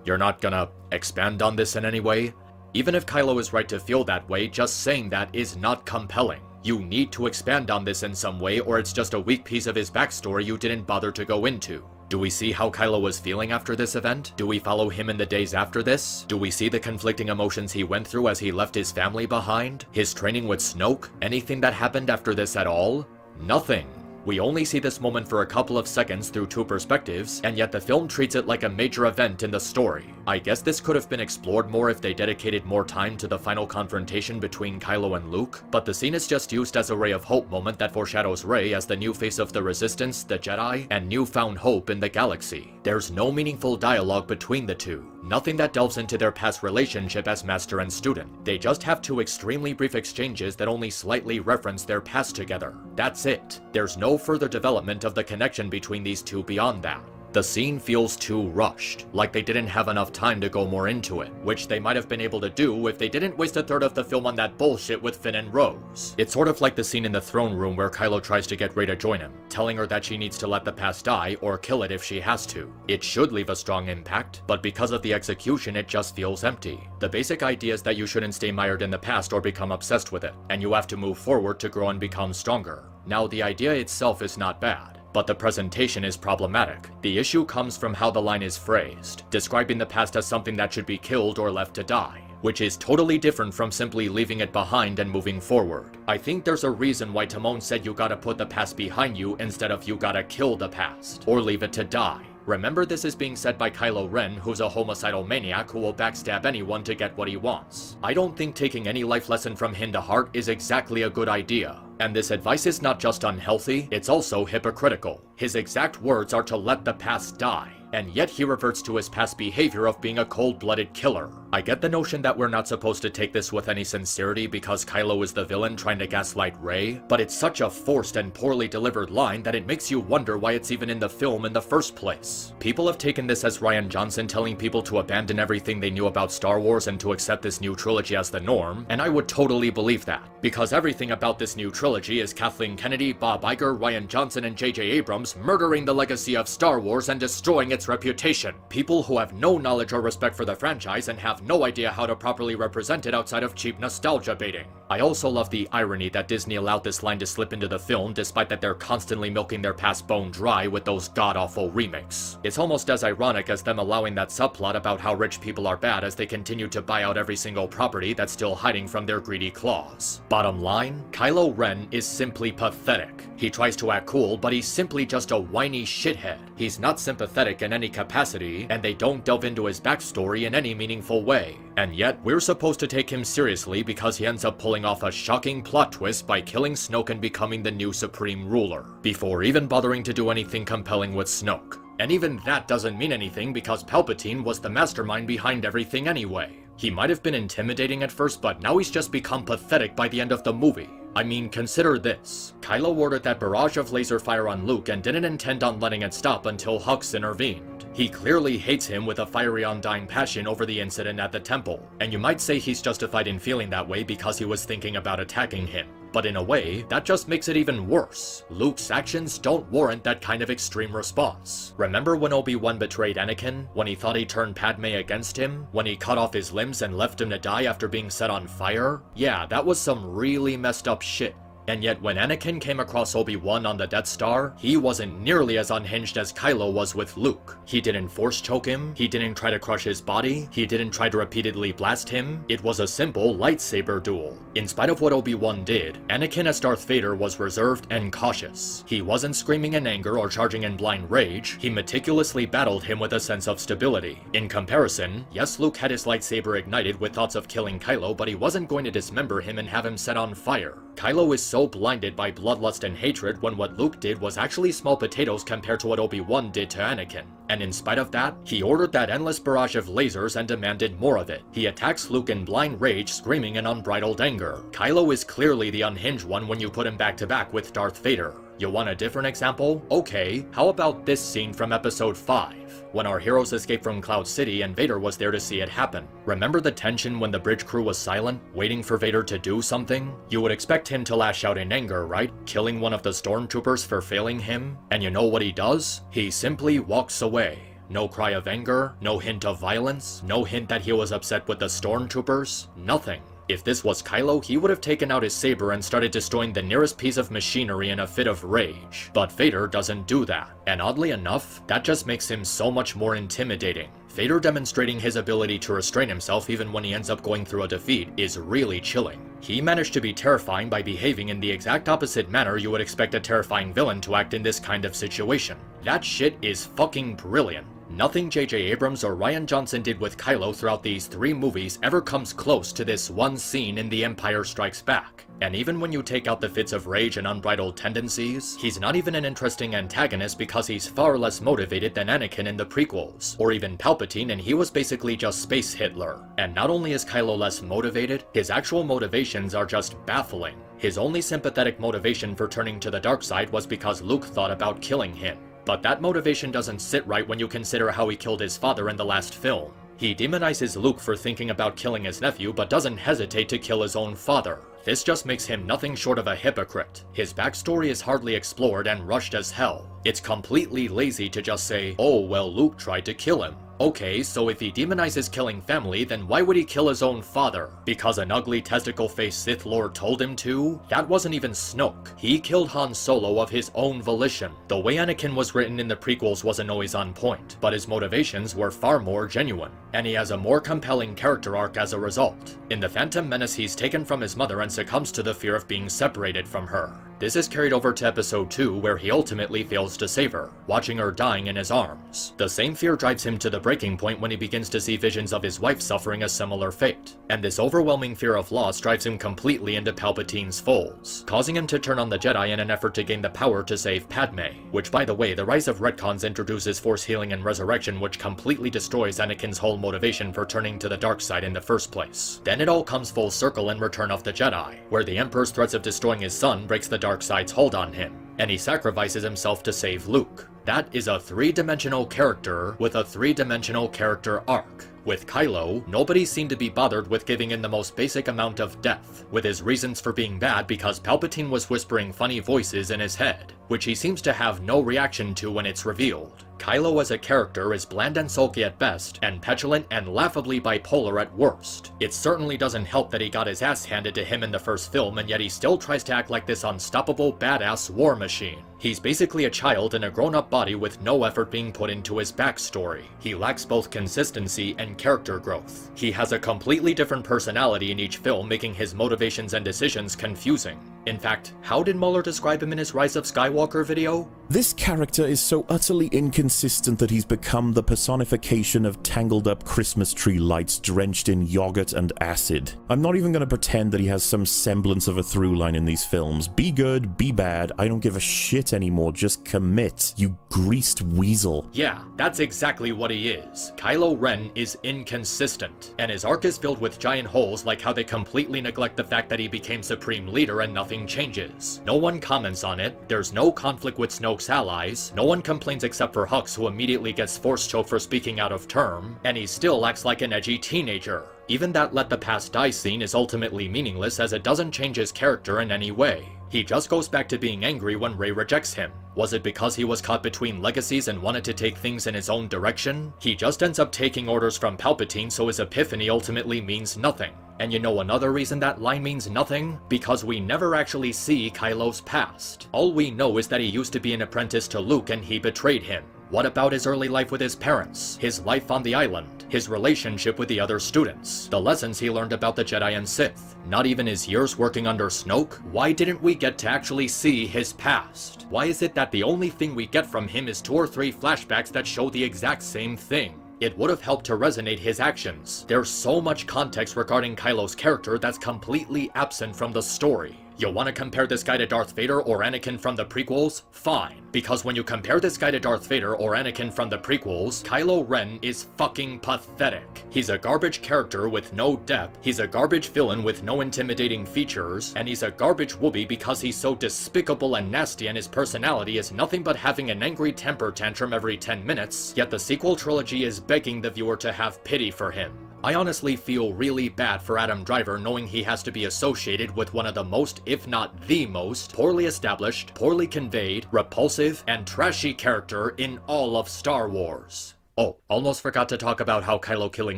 You're not gonna expand on this in any way? Even if Kylo is right to feel that way, just saying that is not compelling. You need to expand on this in some way, or it's just a weak piece of his backstory you didn't bother to go into. Do we see how Kylo was feeling after this event? Do we follow him in the days after this? Do we see the conflicting emotions he went through as he left his family behind? His training with Snoke? Anything that happened after this at all? Nothing. We only see this moment for a couple of seconds through two perspectives, and yet the film treats it like a major event in the story. I guess this could have been explored more if they dedicated more time to the final confrontation between Kylo and Luke, but the scene is just used as a ray of hope moment that foreshadows Rey as the new face of the Resistance, the Jedi, and newfound hope in the galaxy. There's no meaningful dialogue between the two. Nothing that delves into their past relationship as master and student. They just have two extremely brief exchanges that only slightly reference their past together. That's it. There's no further development of the connection between these two beyond that. The scene feels too rushed, like they didn't have enough time to go more into it, which they might have been able to do if they didn't waste a third of the film on that bullshit with Finn and Rose. It's sort of like the scene in the throne room where Kylo tries to get Rey to join him, telling her that she needs to let the past die or kill it if she has to. It should leave a strong impact, but because of the execution it just feels empty. The basic idea is that you shouldn't stay mired in the past or become obsessed with it, and you have to move forward to grow and become stronger. Now the idea itself is not bad, but the presentation is problematic. The issue comes from how the line is phrased, describing the past as something that should be killed or left to die, which is totally different from simply leaving it behind and moving forward. I think there's a reason why Timon said you gotta put the past behind you instead of you gotta kill the past, or leave it to die. Remember, this is being said by Kylo Ren, who's a homicidal maniac who will backstab anyone to get what he wants. I don't think taking any life lesson from him to heart is exactly a good idea. And this advice is not just unhealthy, it's also hypocritical. His exact words are to let the past die, and yet he reverts to his past behavior of being a cold-blooded killer. I get the notion that we're not supposed to take this with any sincerity because Kylo is the villain trying to gaslight Rey, but it's such a forced and poorly delivered line that it makes you wonder why it's even in the film in the first place. People have taken this as Rian Johnson telling people to abandon everything they knew about Star Wars and to accept this new trilogy as the norm, and I would totally believe that, because everything about this new trilogy is Kathleen Kennedy, Bob Iger, Rian Johnson, and J.J. Abrams murdering the legacy of Star Wars and destroying its reputation. People who have no knowledge or respect for the franchise and have no idea how to properly represent it outside of cheap nostalgia baiting. I also love the irony that Disney allowed this line to slip into the film despite that they're constantly milking their past bone dry with those god-awful remakes. It's almost as ironic as them allowing that subplot about how rich people are bad as they continue to buy out every single property that's still hiding from their greedy claws. Bottom line, Kylo Ren is simply pathetic. He tries to act cool, but he's simply just a whiny shithead. He's not sympathetic in any capacity, and they don't delve into his backstory in any meaningful way. And yet, we're supposed to take him seriously because he ends up pulling off a shocking plot twist by killing Snoke and becoming the new Supreme Ruler, before even bothering to do anything compelling with Snoke. And even that doesn't mean anything because Palpatine was the mastermind behind everything anyway. He might have been intimidating at first, but now he's just become pathetic by the end of the movie. I mean, consider this. Kylo ordered that barrage of laser fire on Luke and didn't intend on letting it stop until Hux intervened. He clearly hates him with a fiery undying passion over the incident at the temple, and you might say he's justified in feeling that way because he was thinking about attacking him. But in a way, that just makes it even worse. Luke's actions don't warrant that kind of extreme response. Remember when Obi-Wan betrayed Anakin? When he thought he turned Padme against him? When he cut off his limbs and left him to die after being set on fire? Yeah, that was some really messed up shit. And yet when Anakin came across Obi-Wan on the Death Star, he wasn't nearly as unhinged as Kylo was with Luke. He didn't force choke him, he didn't try to crush his body, he didn't try to repeatedly blast him. It was a simple lightsaber duel. In spite of what Obi-Wan did, Anakin as Darth Vader was reserved and cautious. He wasn't screaming in anger or charging in blind rage, he meticulously battled him with a sense of stability. In comparison, yes, Luke had his lightsaber ignited with thoughts of killing Kylo, but he wasn't going to dismember him and have him set on fire. Kylo is so so blinded by bloodlust and hatred when what Luke did was actually small potatoes compared to what Obi-Wan did to Anakin. And in spite of that, he ordered that endless barrage of lasers and demanded more of it. He attacks Luke in blind rage, screaming in unbridled anger. Kylo is clearly the unhinged one when you put him back to back with Darth Vader. You want a different example? Okay, how about this scene from episode 5, when our heroes escaped from Cloud City and Vader was there to see it happen. Remember the tension when the bridge crew was silent, waiting for Vader to do something? You would expect him to lash out in anger, right? Killing one of the stormtroopers for failing him? And you know what he does? He simply walks away. No cry of anger, no hint of violence, no hint that he was upset with the stormtroopers, nothing. If this was Kylo, he would have taken out his saber and started destroying the nearest piece of machinery in a fit of rage. But Vader doesn't do that. And oddly enough, that just makes him so much more intimidating. Vader demonstrating his ability to restrain himself even when he ends up going through a defeat is really chilling. He managed to be terrifying by behaving in the exact opposite manner you would expect a terrifying villain to act in this kind of situation. That shit is fucking brilliant. Nothing J.J. Abrams or Rian Johnson did with Kylo throughout these 3 movies ever comes close to this one scene in The Empire Strikes Back. And even when you take out the fits of rage and unbridled tendencies, he's not even an interesting antagonist because he's far less motivated than Anakin in the prequels, or even Palpatine, and he was basically just Space Hitler. And not only is Kylo less motivated, his actual motivations are just baffling. His only sympathetic motivation for turning to the dark side was because Luke thought about killing him. But that motivation doesn't sit right when you consider how he killed his father in the last film. He demonizes Luke for thinking about killing his nephew, but doesn't hesitate to kill his own father. This just makes him nothing short of a hypocrite. His backstory is hardly explored and rushed as hell. It's completely lazy to just say, oh well, Luke tried to kill him. Okay, so if he demonizes killing family, then why would he kill his own father? Because an ugly testicle-faced Sith Lord told him to? That wasn't even Snoke. He killed Han Solo of his own volition. The way Anakin was written in the prequels wasn't always on point, but his motivations were far more genuine. And he has a more compelling character arc as a result. In The Phantom Menace, he's taken from his mother and succumbs to the fear of being separated from her. This is carried over to episode 2, where he ultimately fails to save her, watching her dying in his arms. The same fear drives him to the breaking point when he begins to see visions of his wife suffering a similar fate. And this overwhelming fear of loss drives him completely into Palpatine's folds, causing him to turn on the Jedi in an effort to gain the power to save Padme. Which, by the way, the Rise of Retcons introduces Force healing and resurrection, which completely destroys Anakin's whole motivation for turning to the dark side in the first place. Then it all comes full circle in Return of the Jedi, where the Emperor's threats of destroying his son breaks the dark side's hold on him, and he sacrifices himself to save Luke. That is a 3-dimensional character with a 3-dimensional character arc. With Kylo, nobody seemed to be bothered with giving in the most basic amount of depth, with his reasons for being bad because Palpatine was whispering funny voices in his head, which he seems to have no reaction to when it's revealed. Kylo as a character is bland and sulky at best, and petulant and laughably bipolar at worst. It certainly doesn't help that he got his ass handed to him in the first film, and yet he still tries to act like this unstoppable badass war machine. He's basically a child in a grown-up body with no effort being put into his backstory. He lacks both consistency and character growth. He has a completely different personality in each film, making his motivations and decisions confusing. In fact, how did Mauler describe him in his Rise of Skywalker video? This character is so utterly inconsistent that he's become the personification of tangled up Christmas tree lights drenched in yogurt and acid. I'm not even going to pretend that he has some semblance of a through line in these films. Be good, be bad, I don't give a shit anymore, just commit, you greased weasel. Yeah, that's exactly what he is. Kylo Ren is inconsistent, and his arc is filled with giant holes, like how they completely neglect the fact that he became Supreme Leader and nothing changes. No one comments on it, there's no conflict with Snoke's allies, no one complains except for Hux, who immediately gets force choked for speaking out of term, and he still acts like an edgy teenager. Even that let the past die scene is ultimately meaningless, as it doesn't change his character in any way. He just goes back to being angry when Rey rejects him. Was it because he was caught between legacies and wanted to take things in his own direction? He just ends up taking orders from Palpatine, so his epiphany ultimately means nothing. And you know another reason that line means nothing? Because we never actually see Kylo's past. All we know is that he used to be an apprentice to Luke and he betrayed him. What about his early life with his parents, his life on the island, his relationship with the other students, the lessons he learned about the Jedi and Sith? Not even his years working under Snoke? Why didn't we get to actually see his past? Why is it that the only thing we get from him is 2 or 3 flashbacks that show the exact same thing? It would have helped to resonate his actions. There's so much context regarding Kylo's character that's completely absent from the story. You want to compare this guy to Darth Vader or Anakin from the prequels? Fine. Because when you compare this guy to Darth Vader or Anakin from the prequels, Kylo Ren is fucking pathetic. He's a garbage character with no depth, he's a garbage villain with no intimidating features, and he's a garbage whoopee because he's so despicable and nasty and his personality is nothing but having an angry temper tantrum every 10 minutes, yet the sequel trilogy is begging the viewer to have pity for him. I honestly feel really bad for Adam Driver knowing he has to be associated with one of the most, if not the most, poorly established, poorly conveyed, repulsive, and trashy character in all of Star Wars. Oh, almost forgot to talk about how Kylo killing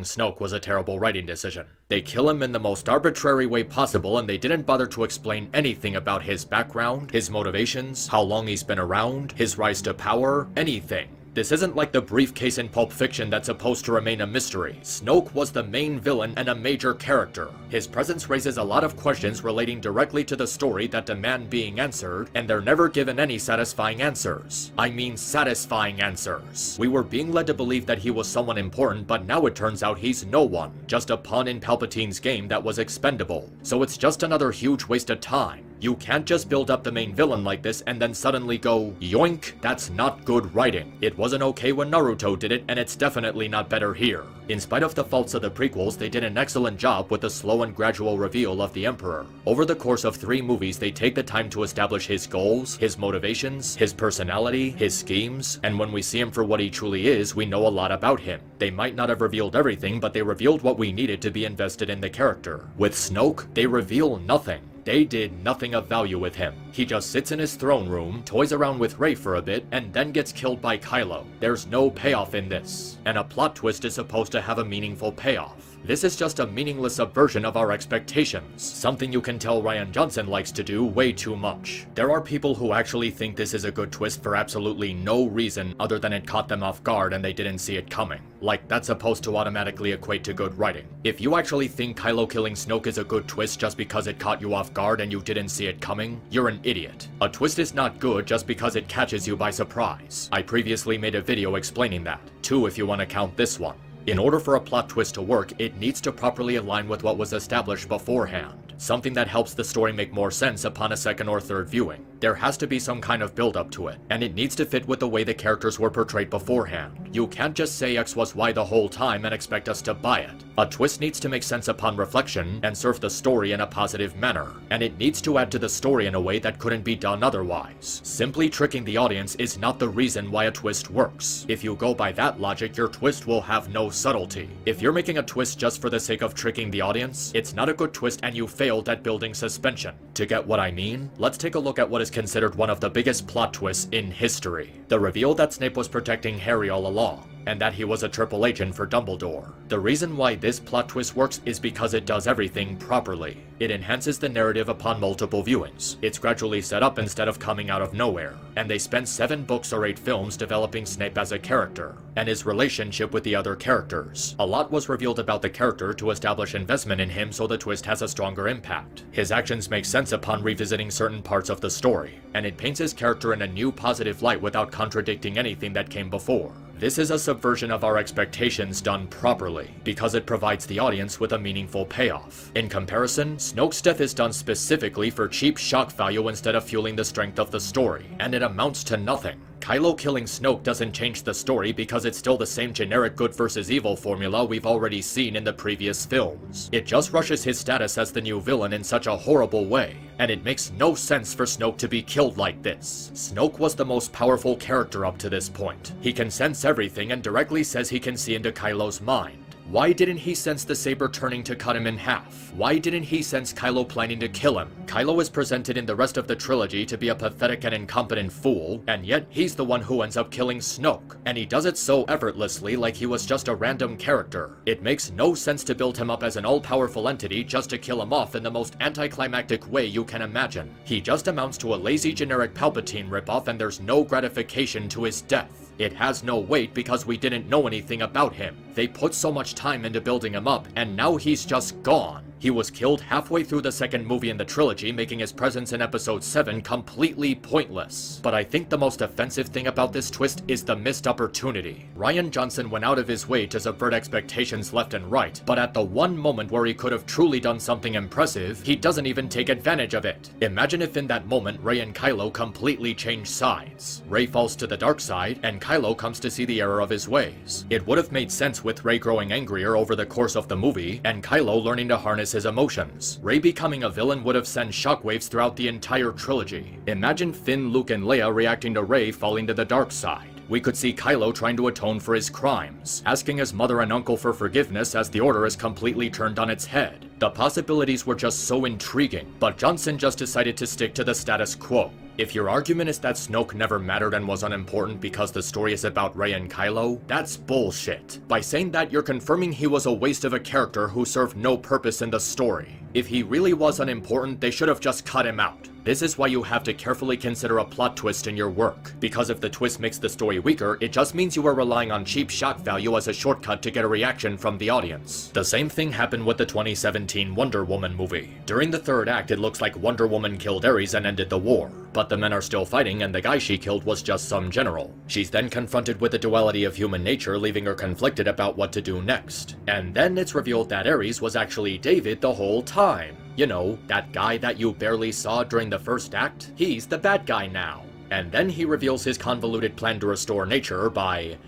Snoke was a terrible writing decision. They kill him in the most arbitrary way possible and they didn't bother to explain anything about his background, his motivations, how long he's been around, his rise to power, anything. This isn't like the briefcase in Pulp Fiction that's supposed to remain a mystery. Snoke was the main villain and a major character. His presence raises a lot of questions relating directly to the story that demand being answered, and they're never given any satisfying answers. I mean satisfying answers. We were being led to believe that he was someone important, but now it turns out he's no one. Just a pawn in Palpatine's game that was expendable. So it's just another huge waste of time. You can't just build up the main villain like this and then suddenly go, yoink, that's not good writing. It wasn't okay when Naruto did it, and it's definitely not better here. In spite of the faults of the prequels, they did an excellent job with the slow and gradual reveal of the Emperor. Over the course of 3 movies, they take the time to establish his goals, his motivations, his personality, his schemes, and when we see him for what he truly is, we know a lot about him. They might not have revealed everything, but they revealed what we needed to be invested in the character. With Snoke, they reveal nothing. They did nothing of value with him. He just sits in his throne room, toys around with Rey for a bit, and then gets killed by Kylo. There's no payoff in this. And a plot twist is supposed to have a meaningful payoff. This is just a meaningless subversion of our expectations, something you can tell Rian Johnson likes to do way too much. There are people who actually think this is a good twist for absolutely no reason other than it caught them off guard and they didn't see it coming. Like, that's supposed to automatically equate to good writing. If you actually think Kylo killing Snoke is a good twist just because it caught you off guard and you didn't see it coming, you're an idiot. A twist is not good just because it catches you by surprise. I previously made a video explaining that. 2 if you want to count this one. In order for a plot twist to work, it needs to properly align with what was established beforehand. Something that helps the story make more sense upon a second or third viewing. There has to be some kind of build-up to it, and it needs to fit with the way the characters were portrayed beforehand. You can't just say X was Y the whole time and expect us to buy it. A twist needs to make sense upon reflection and serve the story in a positive manner, and it needs to add to the story in a way that couldn't be done otherwise. Simply tricking the audience is not the reason why a twist works. If you go by that logic, your twist will have no subtlety. If you're making a twist just for the sake of tricking the audience, it's not a good twist and you failed at building suspension. To get what I mean, let's take a look at what is considered one of the biggest plot twists in history. The reveal that Snape was protecting Harry all along, and that he was a triple agent for Dumbledore. The reason why this plot twist works is because it does everything properly. It enhances the narrative upon multiple viewings. It's gradually set up instead of coming out of nowhere. And they spent 7 books or 8 films developing Snape as a character, and his relationship with the other characters. A lot was revealed about the character to establish investment in him so the twist has a stronger impact. His actions make sense upon revisiting certain parts of the story, and it paints his character in a new positive light without contradicting anything that came before. This is a subversion of our expectations done properly, because it provides the audience with a meaningful payoff. In comparison, Snoke's death is done specifically for cheap shock value instead of fueling the strength of the story, and it amounts to nothing. Kylo killing Snoke doesn't change the story because it's still the same generic good versus evil formula we've already seen in the previous films. It just rushes his status as the new villain in such a horrible way, and it makes no sense for Snoke to be killed like this. Snoke was the most powerful character up to this point. He can sense everything and directly says he can see into Kylo's mind. Why didn't he sense the saber turning to cut him in half? Why didn't he sense Kylo planning to kill him? Kylo is presented in the rest of the trilogy to be a pathetic and incompetent fool, and yet he's the one who ends up killing Snoke. And he does it so effortlessly like he was just a random character. It makes no sense to build him up as an all-powerful entity just to kill him off in the most anticlimactic way you can imagine. He just amounts to a lazy generic Palpatine ripoff and there's no gratification to his death. It has no weight because we didn't know anything about him. They put so much time into building him up, and now he's just gone. He was killed halfway through the second movie in the trilogy, making his presence in episode 7 completely pointless. But I think the most offensive thing about this twist is the missed opportunity. Rian Johnson went out of his way to subvert expectations left and right, but at the one moment where he could have truly done something impressive, he doesn't even take advantage of it. Imagine if in that moment Rey and Kylo completely change sides. Rey falls to the dark side, and Kylo comes to see the error of his ways. It would have made sense with Rey growing angrier over the course of the movie, and Kylo learning to harness his emotions. Rey becoming a villain would have sent shockwaves throughout the entire trilogy. Imagine Finn, Luke, and Leia reacting to Rey falling to the dark side. We could see Kylo trying to atone for his crimes, asking his mother and uncle for forgiveness as the Order is completely turned on its head. The possibilities were just so intriguing, but Johnson just decided to stick to the status quo. If your argument is that Snoke never mattered and was unimportant because the story is about Rey and Kylo, that's bullshit. By saying that, you're confirming he was a waste of a character who served no purpose in the story. If he really was unimportant, they should have just cut him out. This is why you have to carefully consider a plot twist in your work, because if the twist makes the story weaker, it just means you are relying on cheap shock value as a shortcut to get a reaction from the audience. The same thing happened with the 2017 Wonder Woman movie. During the third act, it looks like Wonder Woman killed Ares and ended the war, but the men are still fighting and the guy she killed was just some general. She's then confronted with the duality of human nature, leaving her conflicted about what to do next. And then it's revealed that Ares was actually David the whole time. You know, that guy that you barely saw during the first act? He's the bad guy now. And then he reveals his convoluted plan to restore nature by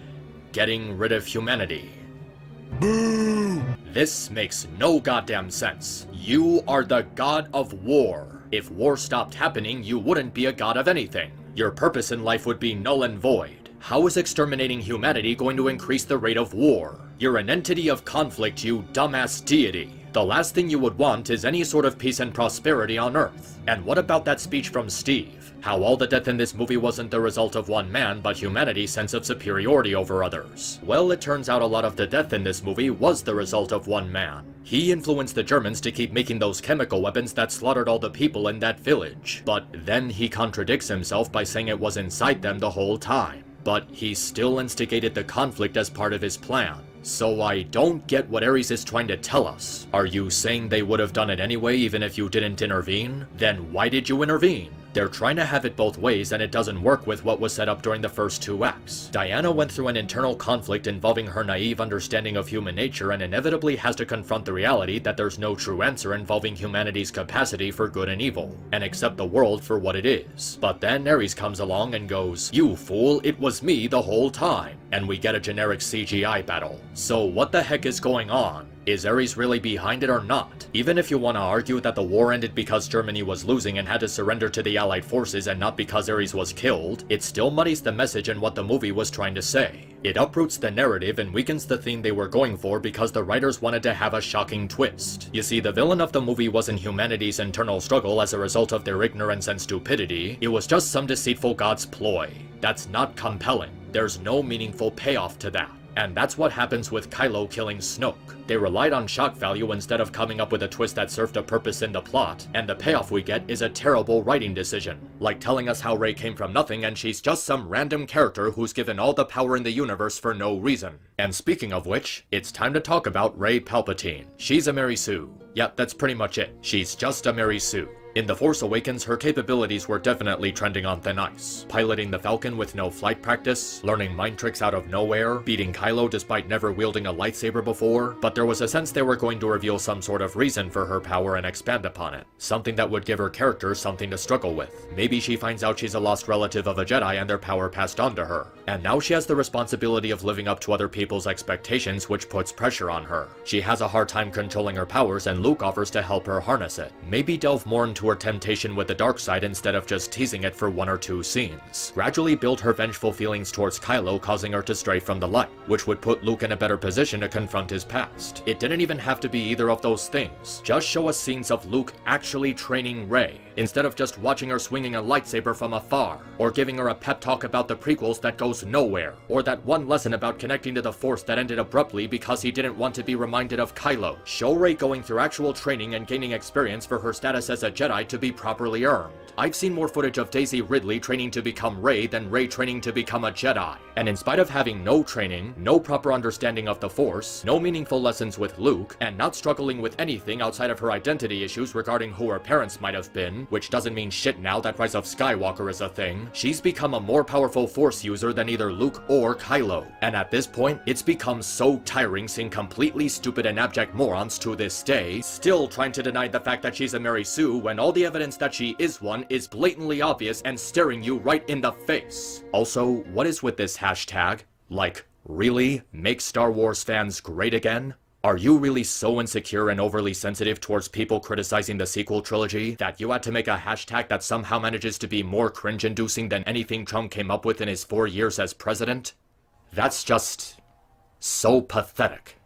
getting rid of humanity. Boo! This makes no goddamn sense. You are the god of war. If war stopped happening, you wouldn't be a god of anything. Your purpose in life would be null and void. How is exterminating humanity going to increase the rate of war? You're an entity of conflict, you dumbass deity. The last thing you would want is any sort of peace and prosperity on Earth. And what about that speech from Steve? How all the death in this movie wasn't the result of one man, but humanity's sense of superiority over others. Well, it turns out a lot of the death in this movie was the result of one man. He influenced the Germans to keep making those chemical weapons that slaughtered all the people in that village. But then he contradicts himself by saying it was inside them the whole time. But he still instigated the conflict as part of his plan. So I don't get what Ares is trying to tell us. Are you saying they would have done it anyway even if you didn't intervene? Then why did you intervene? They're trying to have it both ways and it doesn't work with what was set up during the first two acts. Diana went through an internal conflict involving her naive understanding of human nature and inevitably has to confront the reality that there's no true answer involving humanity's capacity for good and evil, and accept the world for what it is. But then Ares comes along and goes, "You fool, it was me the whole time," and we get a generic CGI battle. So what the heck is going on? Is Ares really behind it or not? Even if you want to argue that the war ended because Germany was losing and had to surrender to the Allied forces and not because Ares was killed, it still muddies the message and what the movie was trying to say. It uproots the narrative and weakens the theme they were going for because the writers wanted to have a shocking twist. You see, the villain of the movie wasn't humanity's internal struggle as a result of their ignorance and stupidity, it was just some deceitful god's ploy. That's not compelling. There's no meaningful payoff to that. And that's what happens with Kylo killing Snoke. They relied on shock value instead of coming up with a twist that served a purpose in the plot, and the payoff we get is a terrible writing decision. Like telling us how Rey came from nothing and she's just some random character who's given all the power in the universe for no reason. And speaking of which, it's time to talk about Rey Palpatine. She's a Mary Sue. Yep, that's pretty much it. She's just a Mary Sue. In The Force Awakens, her capabilities were definitely trending on thin ice. Piloting the Falcon with no flight practice, learning mind tricks out of nowhere, beating Kylo despite never wielding a lightsaber before, but there was a sense they were going to reveal some sort of reason for her power and expand upon it. Something that would give her character something to struggle with. Maybe she finds out she's a lost relative of a Jedi and their power passed on to her. And now she has the responsibility of living up to other people's expectations, which puts pressure on her. She has a hard time controlling her powers and Luke offers to help her harness it. Maybe delve more into her temptation with the dark side instead of just teasing it for one or two scenes. Gradually build her vengeful feelings towards Kylo, causing her to stray from the light, which would put Luke in a better position to confront his past. It didn't even have to be either of those things. Just show us scenes of Luke actually training Rey, instead of just watching her swinging a lightsaber from afar, or giving her a pep talk about the prequels that goes nowhere, or that one lesson about connecting to the Force that ended abruptly because he didn't want to be reminded of Kylo. Show Rey going through actual training and gaining experience for her status as a Jedi Jedi to be properly earned. I've seen more footage of Daisy Ridley training to become Rey than Rey training to become a Jedi. And in spite of having no training, no proper understanding of the Force, no meaningful lessons with Luke, and not struggling with anything outside of her identity issues regarding who her parents might have been, which doesn't mean shit now that Rise of Skywalker is a thing, she's become a more powerful Force user than either Luke or Kylo. And at this point, it's become so tiring seeing completely stupid and abject morons to this day, still trying to deny the fact that she's a Mary Sue when all the evidence that she is one is blatantly obvious and staring you right in the face. Also, what is with this hashtag? Like, really? Make Star Wars fans great again? Are you really so insecure and overly sensitive towards people criticizing the sequel trilogy that you had to make a hashtag that somehow manages to be more cringe-inducing than anything Trump came up with in his 4 years as president? That's just so pathetic.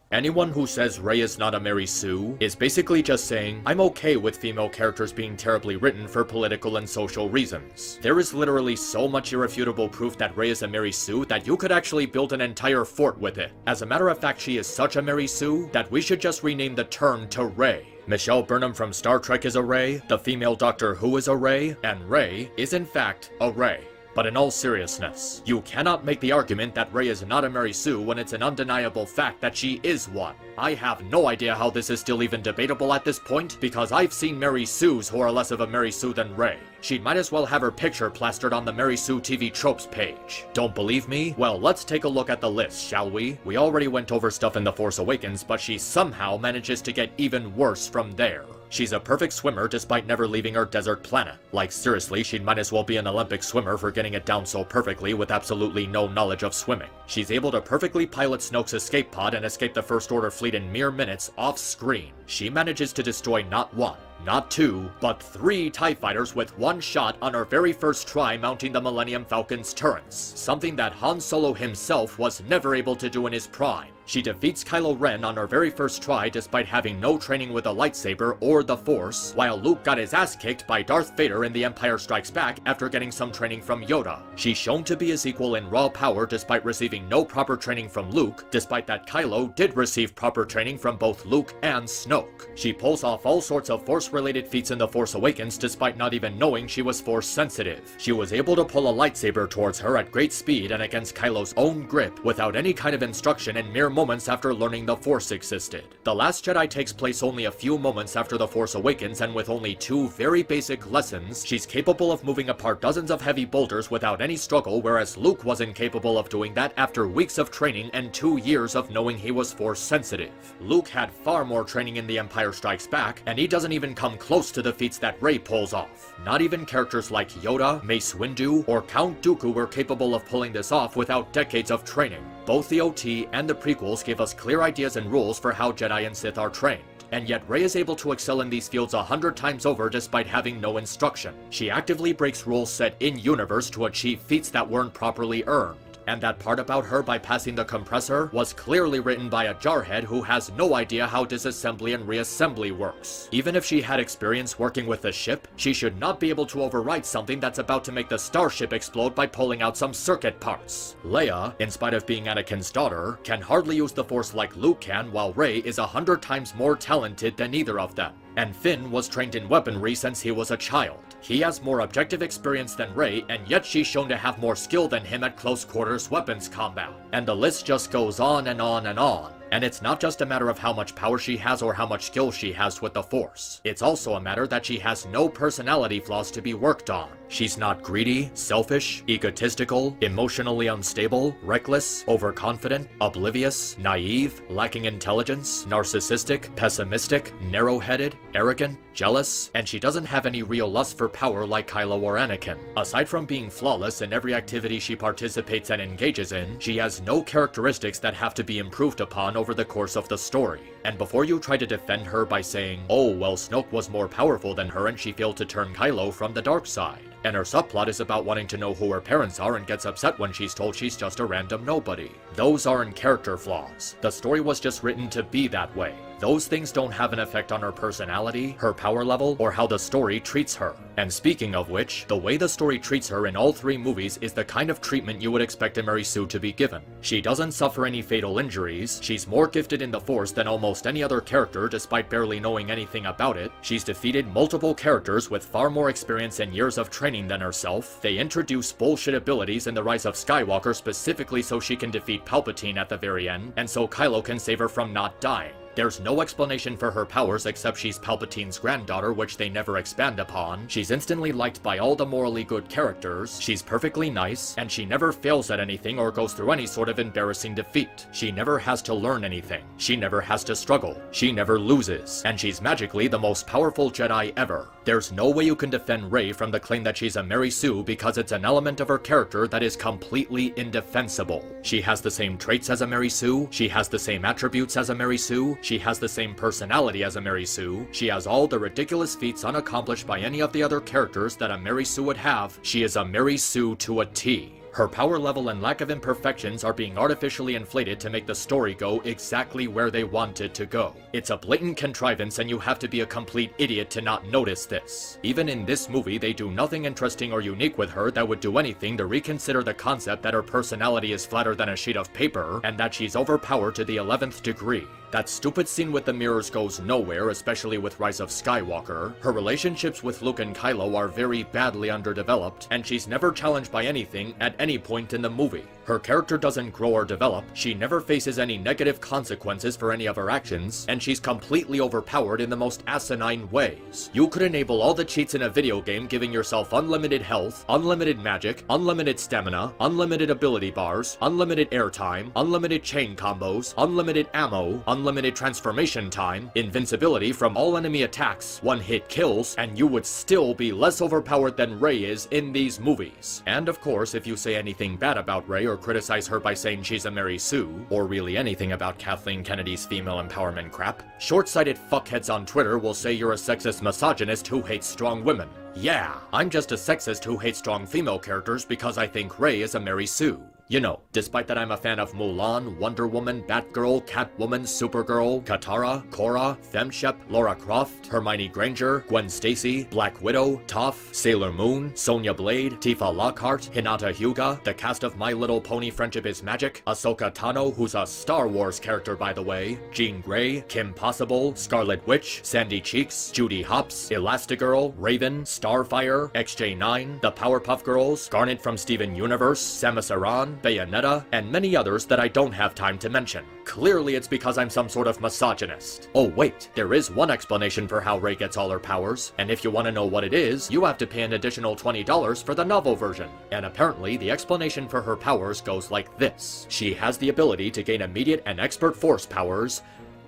Anyone who says Rey is not a Mary Sue is basically just saying, I'm okay with female characters being terribly written for political and social reasons. There is literally so much irrefutable proof that Rey is a Mary Sue that you could actually build an entire fort with it. As a matter of fact, she is such a Mary Sue that we should just rename the term to Rey. Michelle Burnham from Star Trek is a Rey, the female Doctor Who is a Rey, and Rey is in fact a Rey. But in all seriousness, you cannot make the argument that Rey is not a Mary Sue when it's an undeniable fact that she is one. I have no idea how this is still even debatable at this point, because I've seen Mary Sues who are less of a Mary Sue than Rey. She might as well have her picture plastered on the Mary Sue TV Tropes page. Don't believe me? Well, let's take a look at the list, shall we? We already went over stuff in The Force Awakens, but she somehow manages to get even worse from there. She's a perfect swimmer despite never leaving her desert planet. Like seriously, she might as well be an Olympic swimmer for getting it down so perfectly with absolutely no knowledge of swimming. She's able to perfectly pilot Snoke's escape pod and escape the First Order fleet in mere minutes off screen. She manages to destroy not one, not two, but 3 TIE fighters with one shot on her very first try mounting the Millennium Falcon's turrets, something that Han Solo himself was never able to do in his prime. She defeats Kylo Ren on her very first try despite having no training with a lightsaber or the Force, while Luke got his ass kicked by Darth Vader in The Empire Strikes Back after getting some training from Yoda. She's shown to be his equal in raw power despite receiving no proper training from Luke, despite that Kylo did receive proper training from both Luke and Snoke. She pulls off all sorts of Force-related feats in The Force Awakens despite not even knowing she was Force-sensitive. She was able to pull a lightsaber towards her at great speed and against Kylo's own grip without any kind of instruction in mere moments after learning the Force existed. The Last Jedi takes place only a few moments after The Force Awakens, and with only 2 very basic lessons, she's capable of moving apart dozens of heavy boulders without any struggle, whereas Luke wasn't capable of doing that after weeks of training and 2 years of knowing he was Force sensitive. Luke had far more training in The Empire Strikes Back, and he doesn't even come close to the feats that Rey pulls off. Not even characters like Yoda, Mace Windu, or Count Dooku were capable of pulling this off without decades of training. Both the OT and the prequels gave us clear ideas and rules for how Jedi and Sith are trained. And yet Rey is able to excel in these fields 100 times over despite having no instruction. She actively breaks rules set in-universe to achieve feats that weren't properly earned. And that part about her bypassing the compressor was clearly written by a jarhead who has no idea how disassembly and reassembly works. Even if she had experience working with the ship, she should not be able to override something that's about to make the starship explode by pulling out some circuit parts. Leia, in spite of being Anakin's daughter, can hardly use the Force like Luke can, while Rey is 100 times more talented than either of them. And Finn was trained in weaponry since he was a child. He has more objective experience than Rey, and yet she's shown to have more skill than him at close quarters weapons combat. And the list just goes on and on and on. And it's not just a matter of how much power she has or how much skill she has with the Force. It's also a matter that she has no personality flaws to be worked on. She's not greedy, selfish, egotistical, emotionally unstable, reckless, overconfident, oblivious, naive, lacking intelligence, narcissistic, pessimistic, narrow-headed, arrogant, jealous, and she doesn't have any real lust for power like Kylo or Anakin. Aside from being flawless in every activity she participates and engages in, she has no characteristics that have to be improved upon over the course of the story. And before you try to defend her by saying, oh well, Snoke was more powerful than her and she failed to turn Kylo from the dark side, And her subplot is about wanting to know who her parents are and gets upset when she's told she's just a random nobody. Those aren't character flaws. The story was just written to be that way. Those things don't have an effect on her personality, her power level, or how the story treats her. And speaking of which, the way the story treats her in all three movies is the kind of treatment you would expect a Mary Sue to be given. She doesn't suffer any fatal injuries, she's more gifted in the Force than almost any other character despite barely knowing anything about it, she's defeated multiple characters with far more experience and years of training than herself, they introduce bullshit abilities in The Rise of Skywalker specifically so she can defeat Palpatine at the very end, and so Kylo can save her from not dying. There's no explanation for her powers except she's Palpatine's granddaughter, which they never expand upon. She's instantly liked by all the morally good characters, she's perfectly nice, and she never fails at anything or goes through any sort of embarrassing defeat. She never has to learn anything. She never has to struggle. She never loses. And she's magically the most powerful Jedi ever. There's no way you can defend Rey from the claim that she's a Mary Sue because it's an element of her character that is completely indefensible. She has the same traits as a Mary Sue, she has the same attributes as a Mary Sue, she has the same personality as a Mary Sue, she has all the ridiculous feats unaccomplished by any of the other characters that a Mary Sue would have. She is a Mary Sue to a T. Her power level and lack of imperfections are being artificially inflated to make the story go exactly where they want it to go. It's a blatant contrivance and you have to be a complete idiot to not notice this. Even in this movie, they do nothing interesting or unique with her that would do anything to reconsider the concept that her personality is flatter than a sheet of paper and that she's overpowered to the 11th degree. That stupid scene with the mirrors goes nowhere, especially with Rise of Skywalker. Her relationships with Luke and Kylo are very badly underdeveloped, and she's never challenged by anything at any point in the movie. Her character doesn't grow or develop, she never faces any negative consequences for any of her actions, and she's completely overpowered in the most asinine ways. You could enable all the cheats in a video game, giving yourself unlimited health, unlimited magic, unlimited stamina, unlimited ability bars, unlimited airtime, unlimited chain combos, unlimited ammo, unlimited transformation time, invincibility from all enemy attacks, one-hit kills, and you would still be less overpowered than Rey is in these movies. And of course, if you say anything bad about Rey or criticize her by saying she's a Mary Sue, or really anything about Kathleen Kennedy's female empowerment crap, short-sighted fuckheads on Twitter will say you're a sexist misogynist who hates strong women. Yeah, I'm just a sexist who hates strong female characters because I think Rey is a Mary Sue. You know, despite that I'm a fan of Mulan, Wonder Woman, Batgirl, Catwoman, Supergirl, Katara, Korra, Femshep, Lara Croft, Hermione Granger, Gwen Stacy, Black Widow, Toph, Sailor Moon, Sonya Blade, Tifa Lockhart, Hinata Hyuga, the cast of My Little Pony Friendship is Magic, Ahsoka Tano, who's a Star Wars character by the way, Jean Grey, Kim Possible, Scarlet Witch, Sandy Cheeks, Judy Hopps, Elastigirl, Raven, Starfire, XJ9, the Powerpuff Girls, Garnet from Steven Universe, Samus Aran, Bayonetta, and many others that I don't have time to mention. Clearly it's because I'm some sort of misogynist. Oh wait, there is one explanation for how Rey gets all her powers, and if you want to know what it is, you have to pay an additional $20 for the novel version. And apparently the explanation for her powers goes like this. She has the ability to gain immediate and expert Force powers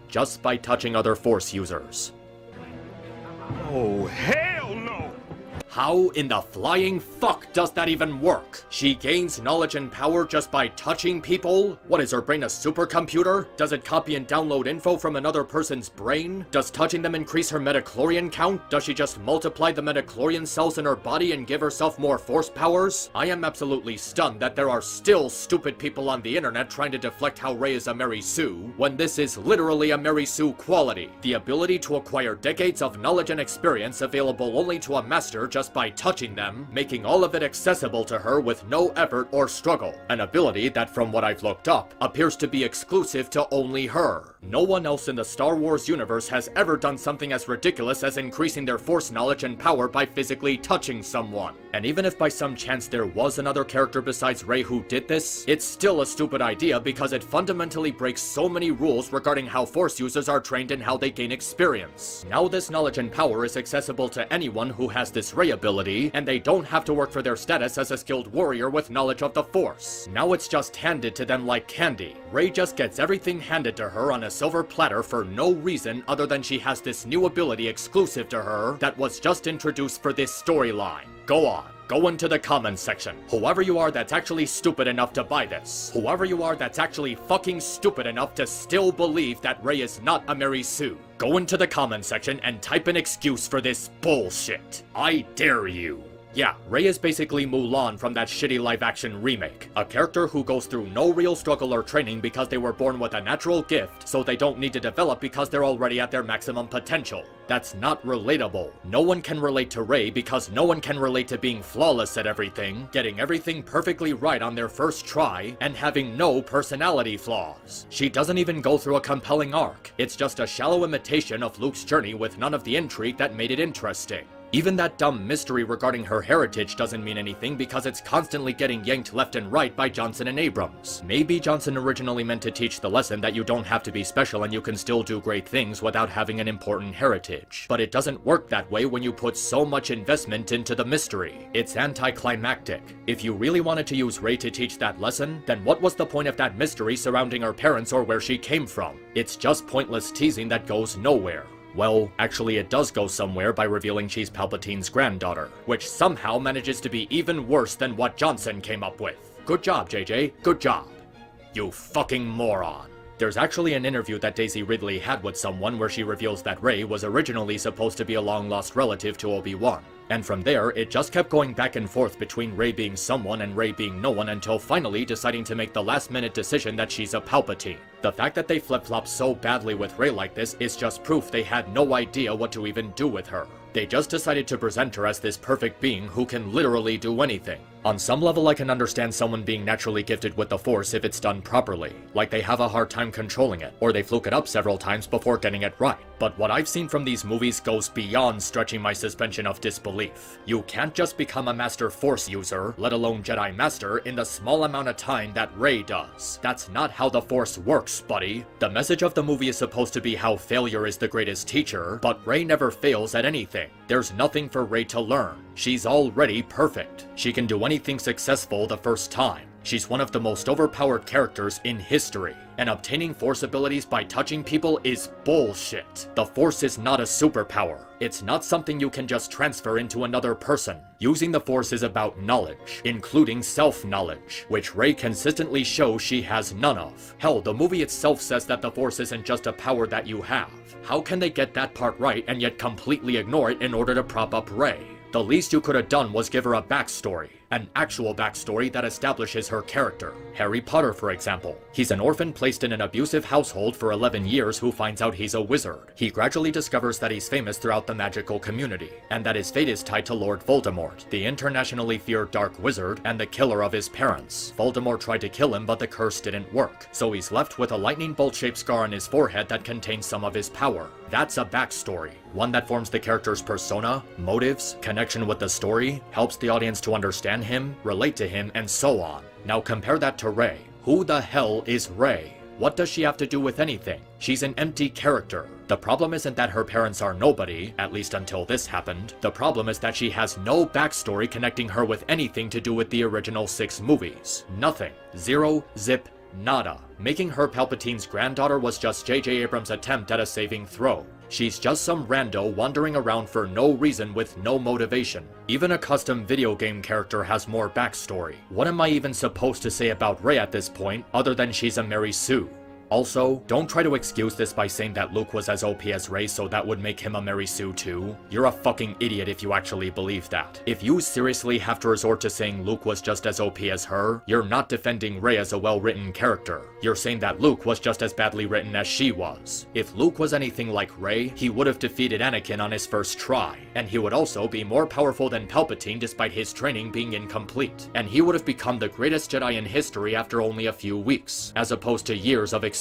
just by touching other Force users. Oh, hell no! How in the flying fuck does that even work? She gains knowledge and power just by touching people? What is her brain, a supercomputer? Does it copy and download info from another person's brain? Does touching them increase her midichlorian count? Does she just multiply the midichlorian cells in her body and give herself more Force powers? I am absolutely stunned that there are still stupid people on the internet trying to deflect how Rey is a Mary Sue, when this is literally a Mary Sue quality. The ability to acquire decades of knowledge and experience available only to a master just by touching them, making all of it accessible to her with no effort or struggle. An ability that, from what I've looked up, appears to be exclusive to only her. No one else in the Star Wars universe has ever done something as ridiculous as increasing their Force knowledge and power by physically touching someone. And even if by some chance there was another character besides Rey who did this, it's still a stupid idea because it fundamentally breaks so many rules regarding how Force users are trained and how they gain experience. Now this knowledge and power is accessible to anyone who has this Rey ability, and they don't have to work for their status as a skilled warrior with knowledge of the Force. Now it's just handed to them like candy. Rey just gets everything handed to her on a silver platter for no reason other than she has this new ability exclusive to her that was just introduced for this storyline. Go on. Go into the comments section. Whoever you are that's actually stupid enough to buy this. Whoever you are that's actually fucking stupid enough to still believe that Rey is not a Mary Sue. Go into the comments section and type an excuse for this bullshit. I dare you. Yeah, Rey is basically Mulan from that shitty live-action remake. A character who goes through no real struggle or training because they were born with a natural gift, so they don't need to develop because they're already at their maximum potential. That's not relatable. No one can relate to Rey because no one can relate to being flawless at everything, getting everything perfectly right on their first try, and having no personality flaws. She doesn't even go through a compelling arc. It's just a shallow imitation of Luke's journey with none of the intrigue that made it interesting. Even that dumb mystery regarding her heritage doesn't mean anything because it's constantly getting yanked left and right by Johnson and Abrams. Maybe Johnson originally meant to teach the lesson that you don't have to be special and you can still do great things without having an important heritage. But it doesn't work that way when you put so much investment into the mystery. It's anticlimactic. If you really wanted to use Rey to teach that lesson, then what was the point of that mystery surrounding her parents or where she came from? It's just pointless teasing that goes nowhere. Well, actually it does go somewhere by revealing she's Palpatine's granddaughter, which somehow manages to be even worse than what Johnson came up with. Good job, JJ. Good job. You fucking moron. There's actually an interview that Daisy Ridley had with someone where she reveals that Rey was originally supposed to be a long-lost relative to Obi-Wan. And from there, it just kept going back and forth between Rey being someone and Rey being no one until finally deciding to make the last-minute decision that she's a Palpatine. The fact that they flip-flop so badly with Rey like this is just proof they had no idea what to even do with her. They just decided to present her as this perfect being who can literally do anything. On some level, I can understand someone being naturally gifted with the Force if it's done properly, like they have a hard time controlling it, or they fluke it up several times before getting it right. But what I've seen from these movies goes beyond stretching my suspension of disbelief. You can't just become a Master Force user, let alone Jedi Master, in the small amount of time that Rey does. That's not how the Force works, buddy. The message of the movie is supposed to be how failure is the greatest teacher, but Rey never fails at anything. There's nothing for Rey to learn. She's already perfect. She can do anything successful the first time. She's one of the most overpowered characters in history, and obtaining Force abilities by touching people is bullshit. The Force is not a superpower. It's not something you can just transfer into another person. Using the Force is about knowledge, including self-knowledge, which Rey consistently shows she has none of. Hell, the movie itself says that the Force isn't just a power that you have. How can they get that part right and yet completely ignore it in order to prop up Rey? The least you could have done was give her a backstory. An actual backstory that establishes her character. Harry Potter, for example. He's an orphan placed in an abusive household for 11 years who finds out he's a wizard. He gradually discovers that he's famous throughout the magical community, and that his fate is tied to Lord Voldemort, the internationally feared dark wizard and the killer of his parents. Voldemort tried to kill him, but the curse didn't work, so he's left with a lightning bolt-shaped scar on his forehead that contains some of his power. That's a backstory. One that forms the character's persona, motives, connection with the story, helps the audience to understand him, relate to him, and so on. Now compare that to Rey. Who the hell is Rey? What does she have to do with anything? She's an empty character. The problem isn't that her parents are nobody, at least until this happened. The problem is that she has no backstory connecting her with anything to do with the original 6 movies. Nothing. Zero, zip, nada. Making her Palpatine's granddaughter was just J.J. Abrams' attempt at a saving throw. She's just some rando wandering around for no reason with no motivation. Even a custom video game character has more backstory. What am I even supposed to say about Rey at this point, other than she's a Mary Sue? Also, don't try to excuse this by saying that Luke was as OP as Rey, so that would make him a Mary Sue too. You're a fucking idiot if you actually believe that. If you seriously have to resort to saying Luke was just as OP as her, you're not defending Rey as a well-written character. You're saying that Luke was just as badly written as she was. If Luke was anything like Rey, he would have defeated Anakin on his first try, and he would also be more powerful than Palpatine despite his training being incomplete, and he would have become the greatest Jedi in history after only a few weeks, as opposed to years of experience.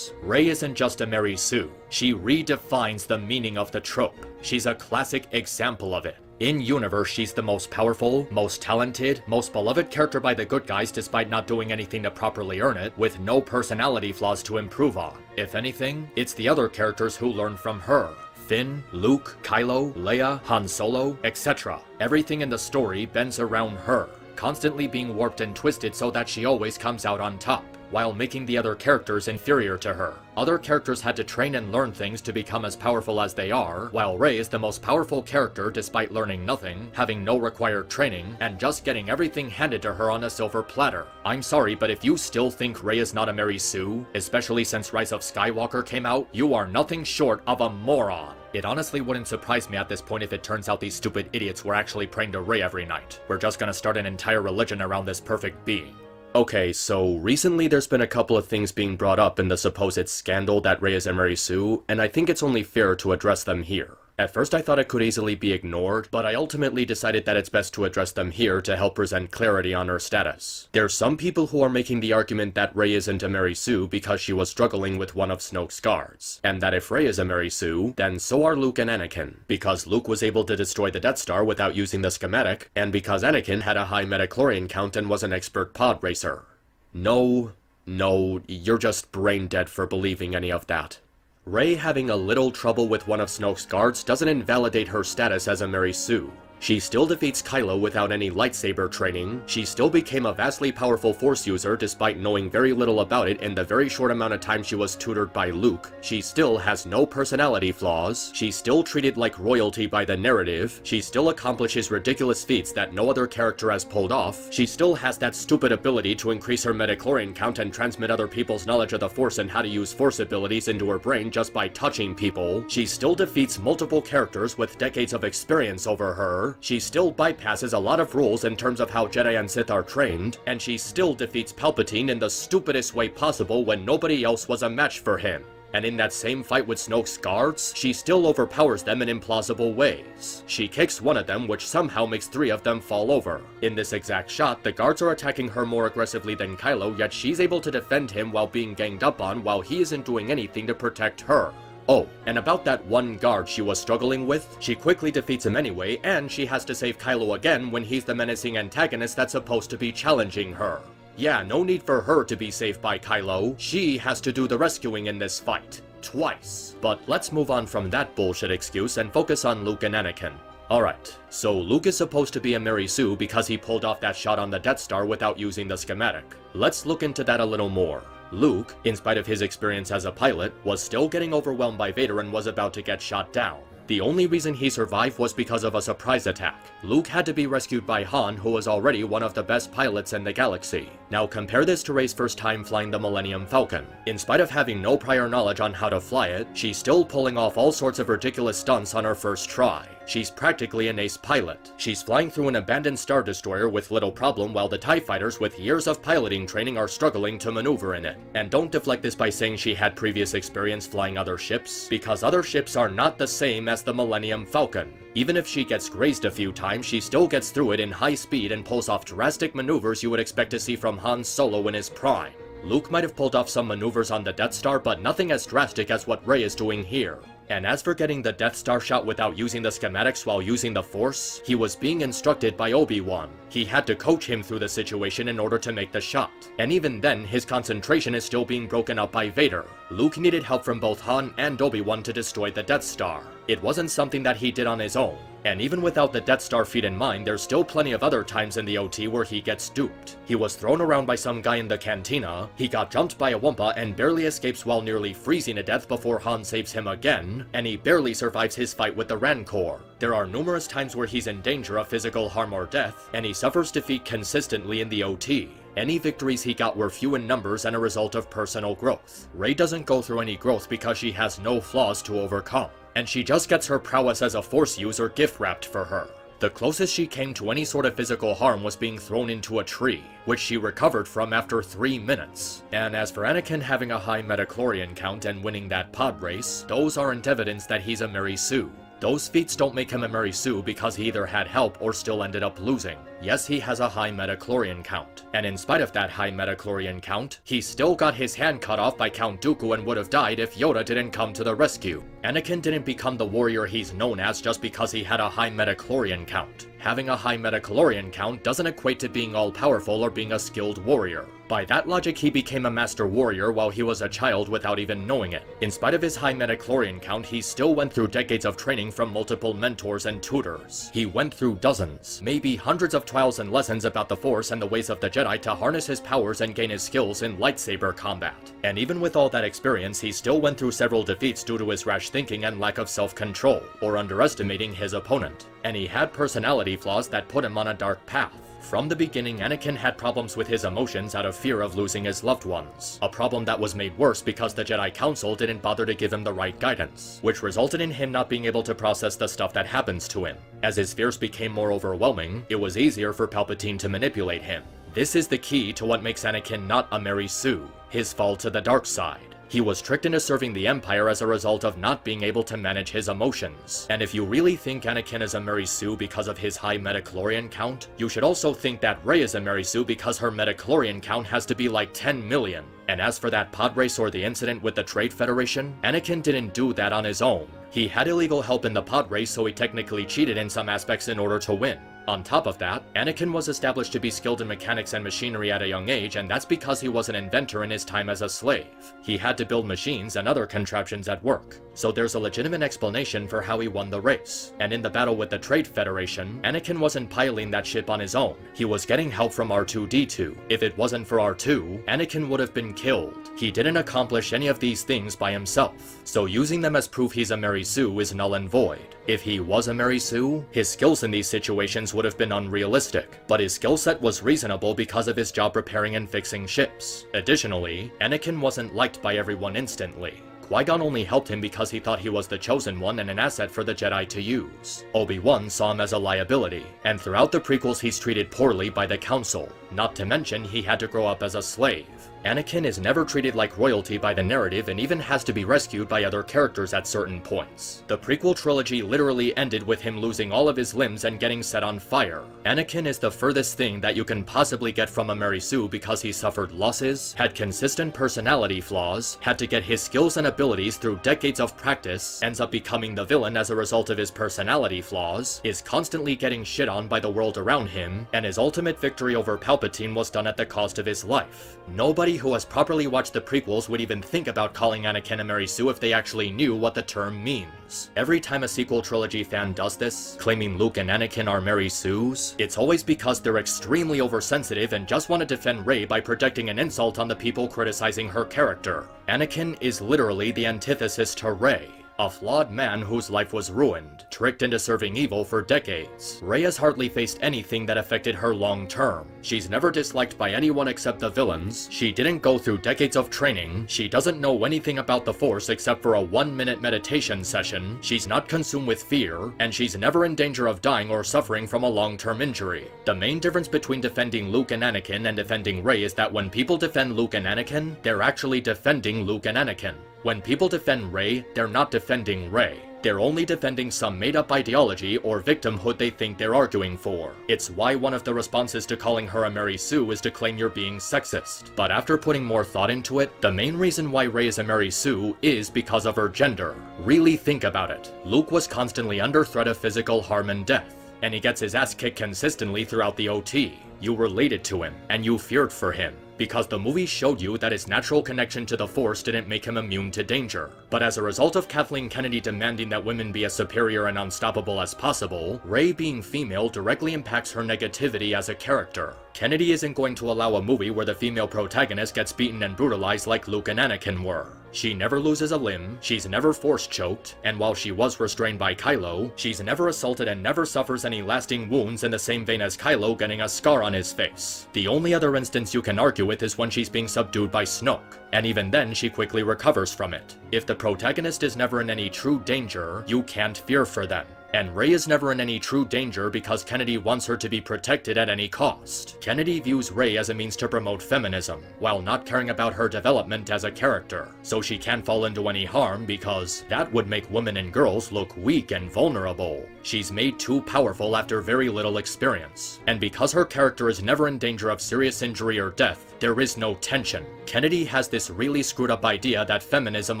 Rey isn't just a Mary Sue. She redefines the meaning of the trope. She's a classic example of it. In-universe, she's the most powerful, most talented, most beloved character by the good guys despite not doing anything to properly earn it, with no personality flaws to improve on. If anything, it's the other characters who learn from her. Finn, Luke, Kylo, Leia, Han Solo, etc. Everything in the story bends around her, constantly being warped and twisted so that she always comes out on top. while making the other characters inferior to her. Other characters had to train and learn things to become as powerful as they are, while Rey is the most powerful character despite learning nothing, having no required training, and just getting everything handed to her on a silver platter. I'm sorry, but if you still think Rey is not a Mary Sue, especially since Rise of Skywalker came out, you are nothing short of a moron. It honestly wouldn't surprise me at this point if it turns out these stupid idiots were actually praying to Rey every night. We're just gonna start an entire religion around this perfect being. Okay, so recently there's been a couple of things being brought up in the supposed scandal that Rey is a Mary Sue, and I think it's only fair to address them here. At first I thought it could easily be ignored, but I ultimately decided that it's best to address them here to help present clarity on her status. There's some people who are making the argument that Rey isn't a Mary Sue because she was struggling with one of Snoke's guards, and that if Rey is a Mary Sue, then so are Luke and Anakin, because Luke was able to destroy the Death Star without using the schematic, and because Anakin had a high metachlorian count and was an expert pod racer. No, you're just brain dead for believing any of that. Rey having a little trouble with one of Snoke's guards doesn't invalidate her status as a Mary Sue. She still defeats Kylo without any lightsaber training, she still became a vastly powerful Force user despite knowing very little about it in the very short amount of time she was tutored by Luke, she still has no personality flaws, she's still treated like royalty by the narrative, she still accomplishes ridiculous feats that no other character has pulled off, she still has that stupid ability to increase her metachlorian count and transmit other people's knowledge of the Force and how to use Force abilities into her brain just by touching people, she still defeats multiple characters with decades of experience over her, she still bypasses a lot of rules in terms of how Jedi and Sith are trained, and she still defeats Palpatine in the stupidest way possible when nobody else was a match for him. And in that same fight with Snoke's guards, she still overpowers them in implausible ways. She kicks one of them, which somehow makes 3 of them fall over. In this exact shot, the guards are attacking her more aggressively than Kylo, yet she's able to defend him while being ganged up on while he isn't doing anything to protect her. Oh, and about that one guard she was struggling with, she quickly defeats him anyway, and she has to save Kylo again when he's the menacing antagonist that's supposed to be challenging her. Yeah, no need for her to be saved by Kylo, she has to do the rescuing in this fight. Twice. But let's move on from that bullshit excuse and focus on Luke and Anakin. Alright, so Luke is supposed to be a Mary Sue because he pulled off that shot on the Death Star without using the schematic. Let's look into that a little more. Luke, in spite of his experience as a pilot, was still getting overwhelmed by Vader and was about to get shot down. The only reason he survived was because of a surprise attack. Luke had to be rescued by Han, who was already one of the best pilots in the galaxy. Now compare this to Rey's first time flying the Millennium Falcon. In spite of having no prior knowledge on how to fly it, she's still pulling off all sorts of ridiculous stunts on her first try. She's practically an ace pilot. She's flying through an abandoned Star Destroyer with little problem while the TIE fighters with years of piloting training are struggling to maneuver in it. And don't deflect this by saying she had previous experience flying other ships, because other ships are not the same as the Millennium Falcon. Even if she gets grazed a few times, she still gets through it in high speed and pulls off drastic maneuvers you would expect to see from Han Solo in his prime. Luke might have pulled off some maneuvers on the Death Star, but nothing as drastic as what Rey is doing here. And as for getting the Death Star shot without using the schematics while using the Force, he was being instructed by Obi-Wan. He had to coach him through the situation in order to make the shot. And even then, his concentration is still being broken up by Vader. Luke needed help from both Han and Obi-Wan to destroy the Death Star. It wasn't something that he did on his own. And even without the Death Star feat in mind, there's still plenty of other times in the OT where he gets duped. He was thrown around by some guy in the cantina, he got jumped by a Wampa and barely escapes while nearly freezing to death before Han saves him again, and he barely survives his fight with the Rancor. There are numerous times where he's in danger of physical harm or death, and he suffers defeat consistently in the OT. Any victories he got were few in numbers and a result of personal growth. Rey doesn't go through any growth because she has no flaws to overcome. And she just gets her prowess as a Force user gift-wrapped for her. The closest she came to any sort of physical harm was being thrown into a tree, which she recovered from after 3 minutes. And as for Anakin having a high metachlorian count and winning that pod race, those aren't evidence that he's a Mary Sue. Those feats don't make him a Mary Sue because he either had help or still ended up losing. Yes, he has a high metachlorian count. And in spite of that high metachlorian count, he still got his hand cut off by Count Dooku and would have died if Yoda didn't come to the rescue. Anakin didn't become the warrior he's known as just because he had a high metachlorian count. Having a high metachlorian count doesn't equate to being all-powerful or being a skilled warrior. By that logic, he became a master warrior while he was a child without even knowing it. In spite of his high midichlorian count, he still went through decades of training from multiple mentors and tutors. He went through dozens, maybe hundreds of trials and lessons about the Force and the ways of the Jedi to harness his powers and gain his skills in lightsaber combat. And even with all that experience, he still went through several defeats due to his rash thinking and lack of self-control, or underestimating his opponent. And he had personality flaws that put him on a dark path. From the beginning, Anakin had problems with his emotions out of fear of losing his loved ones, a problem that was made worse because the Jedi Council didn't bother to give him the right guidance, which resulted in him not being able to process the stuff that happens to him. As his fears became more overwhelming, it was easier for Palpatine to manipulate him. This is the key to what makes Anakin not a Mary Sue, his fall to the dark side. He was tricked into serving the Empire as a result of not being able to manage his emotions. And if you really think Anakin is a Mary Sue because of his high midichlorian count, you should also think that Rey is a Mary Sue because her midichlorian count has to be like 10 million. And as for that pod race or the incident with the Trade Federation, Anakin didn't do that on his own. He had illegal help in the pod race, so he technically cheated in some aspects in order to win. On top of that, Anakin was established to be skilled in mechanics and machinery at a young age, and that's because he was an inventor in his time as a slave. He had to build machines and other contraptions at work. So there's a legitimate explanation for how he won the race. And in the battle with the Trade Federation, Anakin wasn't piloting that ship on his own. He was getting help from R2-D2. If it wasn't for R2, Anakin would have been killed. He didn't accomplish any of these things by himself. So using them as proof he's a Mary Sue is null and void. If he was a Mary Sue, his skills in these situations would have been unrealistic, but his skill set was reasonable because of his job repairing and fixing ships. Additionally, Anakin wasn't liked by everyone instantly. Qui-Gon only helped him because he thought he was the chosen one and an asset for the Jedi to use. Obi-Wan saw him as a liability, and throughout the prequels he's treated poorly by the Council, not to mention he had to grow up as a slave. Anakin is never treated like royalty by the narrative and even has to be rescued by other characters at certain points. The prequel trilogy literally ended with him losing all of his limbs and getting set on fire. Anakin is the furthest thing that you can possibly get from a Mary Sue because he suffered losses, had consistent personality flaws, had to get his skills and abilities through decades of practice, ends up becoming the villain as a result of his personality flaws, is constantly getting shit on by the world around him, and his ultimate victory over Palpatine was done at the cost of his life. Nobody who has properly watched the prequels would even think about calling Anakin a Mary Sue if they actually knew what the term means. Every time a sequel trilogy fan does this, claiming Luke and Anakin are Mary Sues, it's always because they're extremely oversensitive and just want to defend Rey by projecting an insult on the people criticizing her character. Anakin is literally the antithesis to Rey. A flawed man whose life was ruined, tricked into serving evil for decades. Rey has hardly faced anything that affected her long term. She's never disliked by anyone except the villains. She didn't go through decades of training. She doesn't know anything about the Force except for a 1-minute meditation session. She's not consumed with fear, and she's never in danger of dying or suffering from a long-term injury. The main difference between defending Luke and Anakin and defending Rey is that when people defend Luke and Anakin, they're actually defending Luke and Anakin. When people defend Rey, they're not defending Rey. They're only defending some made-up ideology or victimhood they think they're arguing for. It's why one of the responses to calling her a Mary Sue is to claim you're being sexist. But after putting more thought into it, the main reason why Rey is a Mary Sue is because of her gender. Really think about it. Luke was constantly under threat of physical harm and death, and he gets his ass kicked consistently throughout the OT. You related to him, and you feared for him, because the movie showed you that his natural connection to the Force didn't make him immune to danger. But as a result of Kathleen Kennedy demanding that women be as superior and unstoppable as possible, Rey being female directly impacts her negativity as a character. Kennedy isn't going to allow a movie where the female protagonist gets beaten and brutalized like Luke and Anakin were. She never loses a limb, she's never force-choked, and while she was restrained by Kylo, she's never assaulted and never suffers any lasting wounds in the same vein as Kylo getting a scar on his face. The only other instance you can argue with is when she's being subdued by Snoke, and even then she quickly recovers from it. If the protagonist is never in any true danger, you can't fear for them. And Rey is never in any true danger because Kennedy wants her to be protected at any cost. Kennedy views Rey as a means to promote feminism, while not caring about her development as a character, so she can't fall into any harm because that would make women and girls look weak and vulnerable. She's made too powerful after very little experience, and because her character is never in danger of serious injury or death, there is no tension. Kennedy has this really screwed up idea that feminism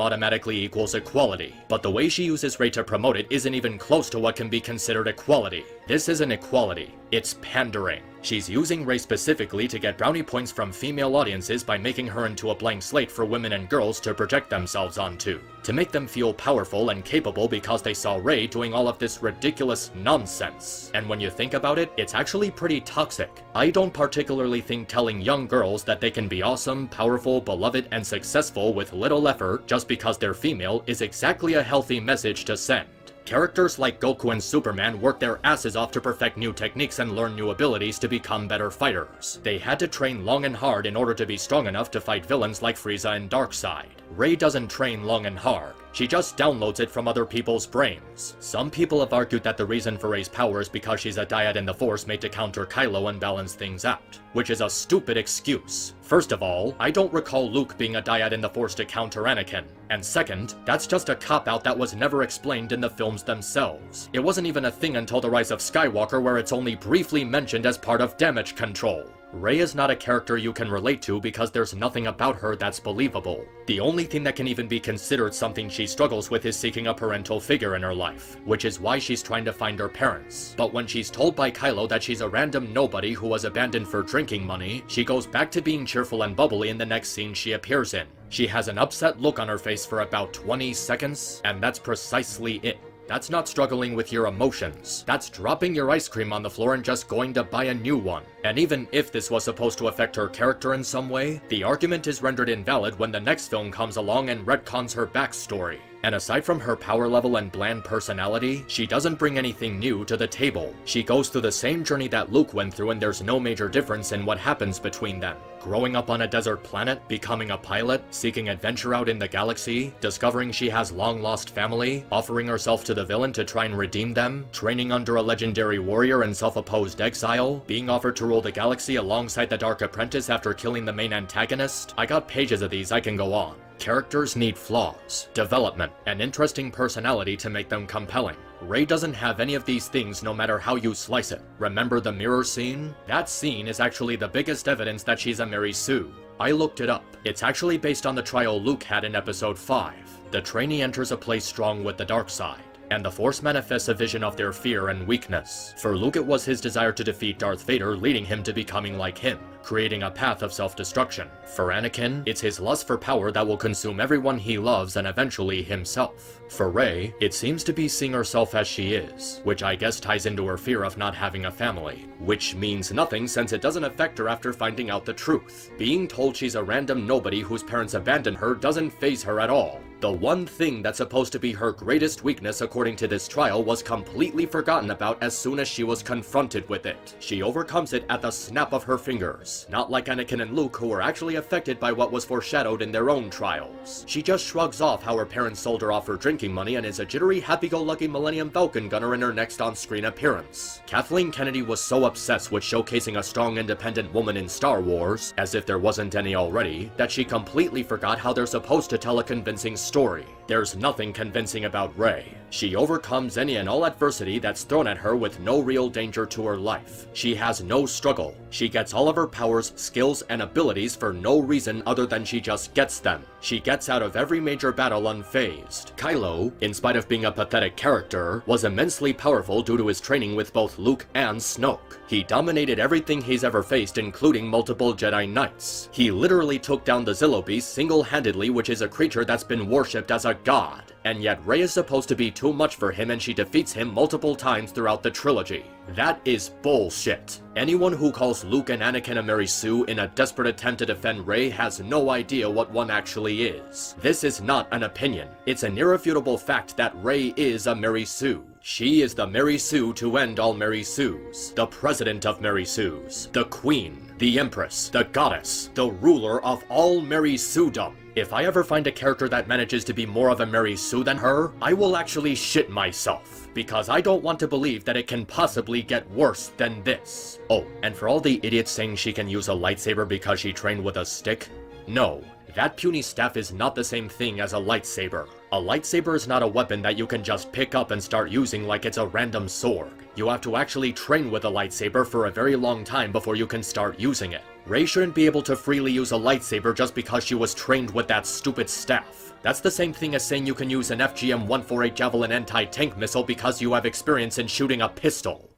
automatically equals equality, but the way she uses Rey to promote it isn't even close to what can be considered equality. This isn't equality, it's pandering. She's using Rey specifically to get brownie points from female audiences by making her into a blank slate for women and girls to project themselves onto. To make them feel powerful and capable because they saw Rey doing all of this ridiculous nonsense. And when you think about it, it's actually pretty toxic. I don't particularly think telling young girls that they can be awesome, powerful, beloved, and successful with little effort just because they're female is exactly a healthy message to send. Characters like Goku and Superman work their asses off to perfect new techniques and learn new abilities to become better fighters. They had to train long and hard in order to be strong enough to fight villains like Frieza and Darkseid. Rey doesn't train long and hard. She just downloads it from other people's brains. Some people have argued that the reason for Rey's power is because she's a dyad in the Force made to counter Kylo and balance things out, which is a stupid excuse. First of all, I don't recall Luke being a dyad in the Force to counter Anakin. And second, that's just a cop-out that was never explained in the films themselves. It wasn't even a thing until The Rise of Skywalker, where it's only briefly mentioned as part of damage control. Rey is not a character you can relate to because there's nothing about her that's believable. The only thing that can even be considered something she struggles with is seeking a parental figure in her life, which is why she's trying to find her parents. But when she's told by Kylo that she's a random nobody who was abandoned for drinking money, she goes back to being cheerful and bubbly in the next scene she appears in. She has an upset look on her face for about 20 seconds, and that's precisely it. That's not struggling with your emotions. That's dropping your ice cream on the floor and just going to buy a new one. And even if this was supposed to affect her character in some way, the argument is rendered invalid when the next film comes along and retcons her backstory. And aside from her power level and bland personality, she doesn't bring anything new to the table. She goes through the same journey that Luke went through, and there's no major difference in what happens between them. Growing up on a desert planet, becoming a pilot, seeking adventure out in the galaxy, discovering she has long-lost family, offering herself to the villain to try and redeem them, training under a legendary warrior in self-opposed exile, being offered to rule the galaxy alongside the Dark Apprentice after killing the main antagonist. I got pages of these, I can go on. Characters need flaws, development, and interesting personality to make them compelling. Rey doesn't have any of these things no matter how you slice it. Remember the mirror scene? That scene is actually the biggest evidence that she's a Mary Sue. I looked it up. It's actually based on the trial Luke had in episode 5. The trainee enters a place strong with the dark side, and the Force manifests a vision of their fear and weakness. For Luke, it was his desire to defeat Darth Vader, leading him to becoming like him, creating a path of self-destruction. For Anakin, it's his lust for power that will consume everyone he loves and eventually himself. For Rey, it seems to be seeing herself as she is, which I guess ties into her fear of not having a family. Which means nothing since it doesn't affect her after finding out the truth. Being told she's a random nobody whose parents abandoned her doesn't faze her at all. The one thing that's supposed to be her greatest weakness according to this trial was completely forgotten about as soon as she was confronted with it. She overcomes it at the snap of her fingers, not like Anakin and Luke, who were actually affected by what was foreshadowed in their own trials. She just shrugs off how her parents sold her off for drinking money and is a jittery, happy-go-lucky Millennium Falcon gunner in her next on-screen appearance. Kathleen Kennedy was so obsessed with showcasing a strong, independent woman in Star Wars, as if there wasn't any already, that she completely forgot how they're supposed to tell a convincing story. There's nothing convincing about Rey. She overcomes any and all adversity that's thrown at her with no real danger to her life. She has no struggle. She gets all of her powers, skills, and abilities for no reason other than she just gets them. She gets out of every major battle unfazed. Kylo, in spite of being a pathetic character, was immensely powerful due to his training with both Luke and Snoke. He dominated everything he's ever faced, including multiple Jedi Knights. He literally took down the Zillo Beast single-handedly, which is a creature that's been worshipped as a god. And yet Rey is supposed to be too much for him, and she defeats him multiple times throughout the trilogy. That is bullshit. Anyone who calls Luke and Anakin a Mary Sue in a desperate attempt to defend Rey has no idea what one actually is. This is not an opinion. It's an irrefutable fact that Rey is a Mary Sue. She is the Mary Sue to end all Mary Sues, the president of Mary Sues, the queen, the empress, the goddess, the ruler of all Mary Sue-dom. If I ever find a character that manages to be more of a Mary Sue than her, I will actually shit myself, because I don't want to believe that it can possibly get worse than this. Oh, and for all the idiots saying she can use a lightsaber because she trained with a stick, no. That puny staff is not the same thing as a lightsaber. A lightsaber is not a weapon that you can just pick up and start using like it's a random sword. You have to actually train with a lightsaber for a very long time before you can start using it. Rey shouldn't be able to freely use a lightsaber just because she was trained with that stupid staff. That's the same thing as saying you can use an FGM-148 Javelin anti-tank missile because you have experience in shooting a pistol.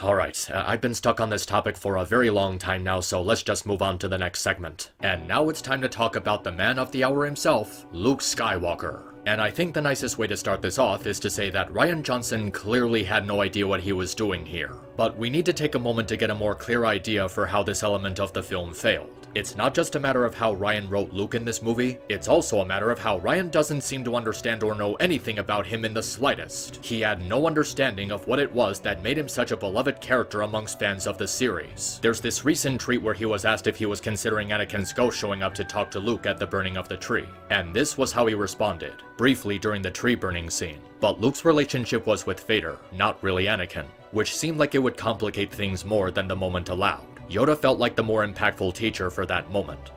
Alright, I've been stuck on this topic for a very long time now, so let's just move on to the next segment. And now it's time to talk about the man of the hour himself, Luke Skywalker. And I think the nicest way to start this off is to say that Rian Johnson clearly had no idea what he was doing here. But we need to take a moment to get a more clear idea for how this element of the film failed. It's not just a matter of how Rian wrote Luke in this movie, it's also a matter of how Rian doesn't seem to understand or know anything about him in the slightest. He had no understanding of what it was that made him such a beloved character amongst fans of the series. There's this recent tweet where he was asked if he was considering Anakin's ghost showing up to talk to Luke at the burning of the tree. And this was how he responded, briefly during the tree burning scene. But Luke's relationship was with Vader, not really Anakin, which seemed like it would complicate things more than the moment allowed. Yoda felt like the more impactful teacher for that moment.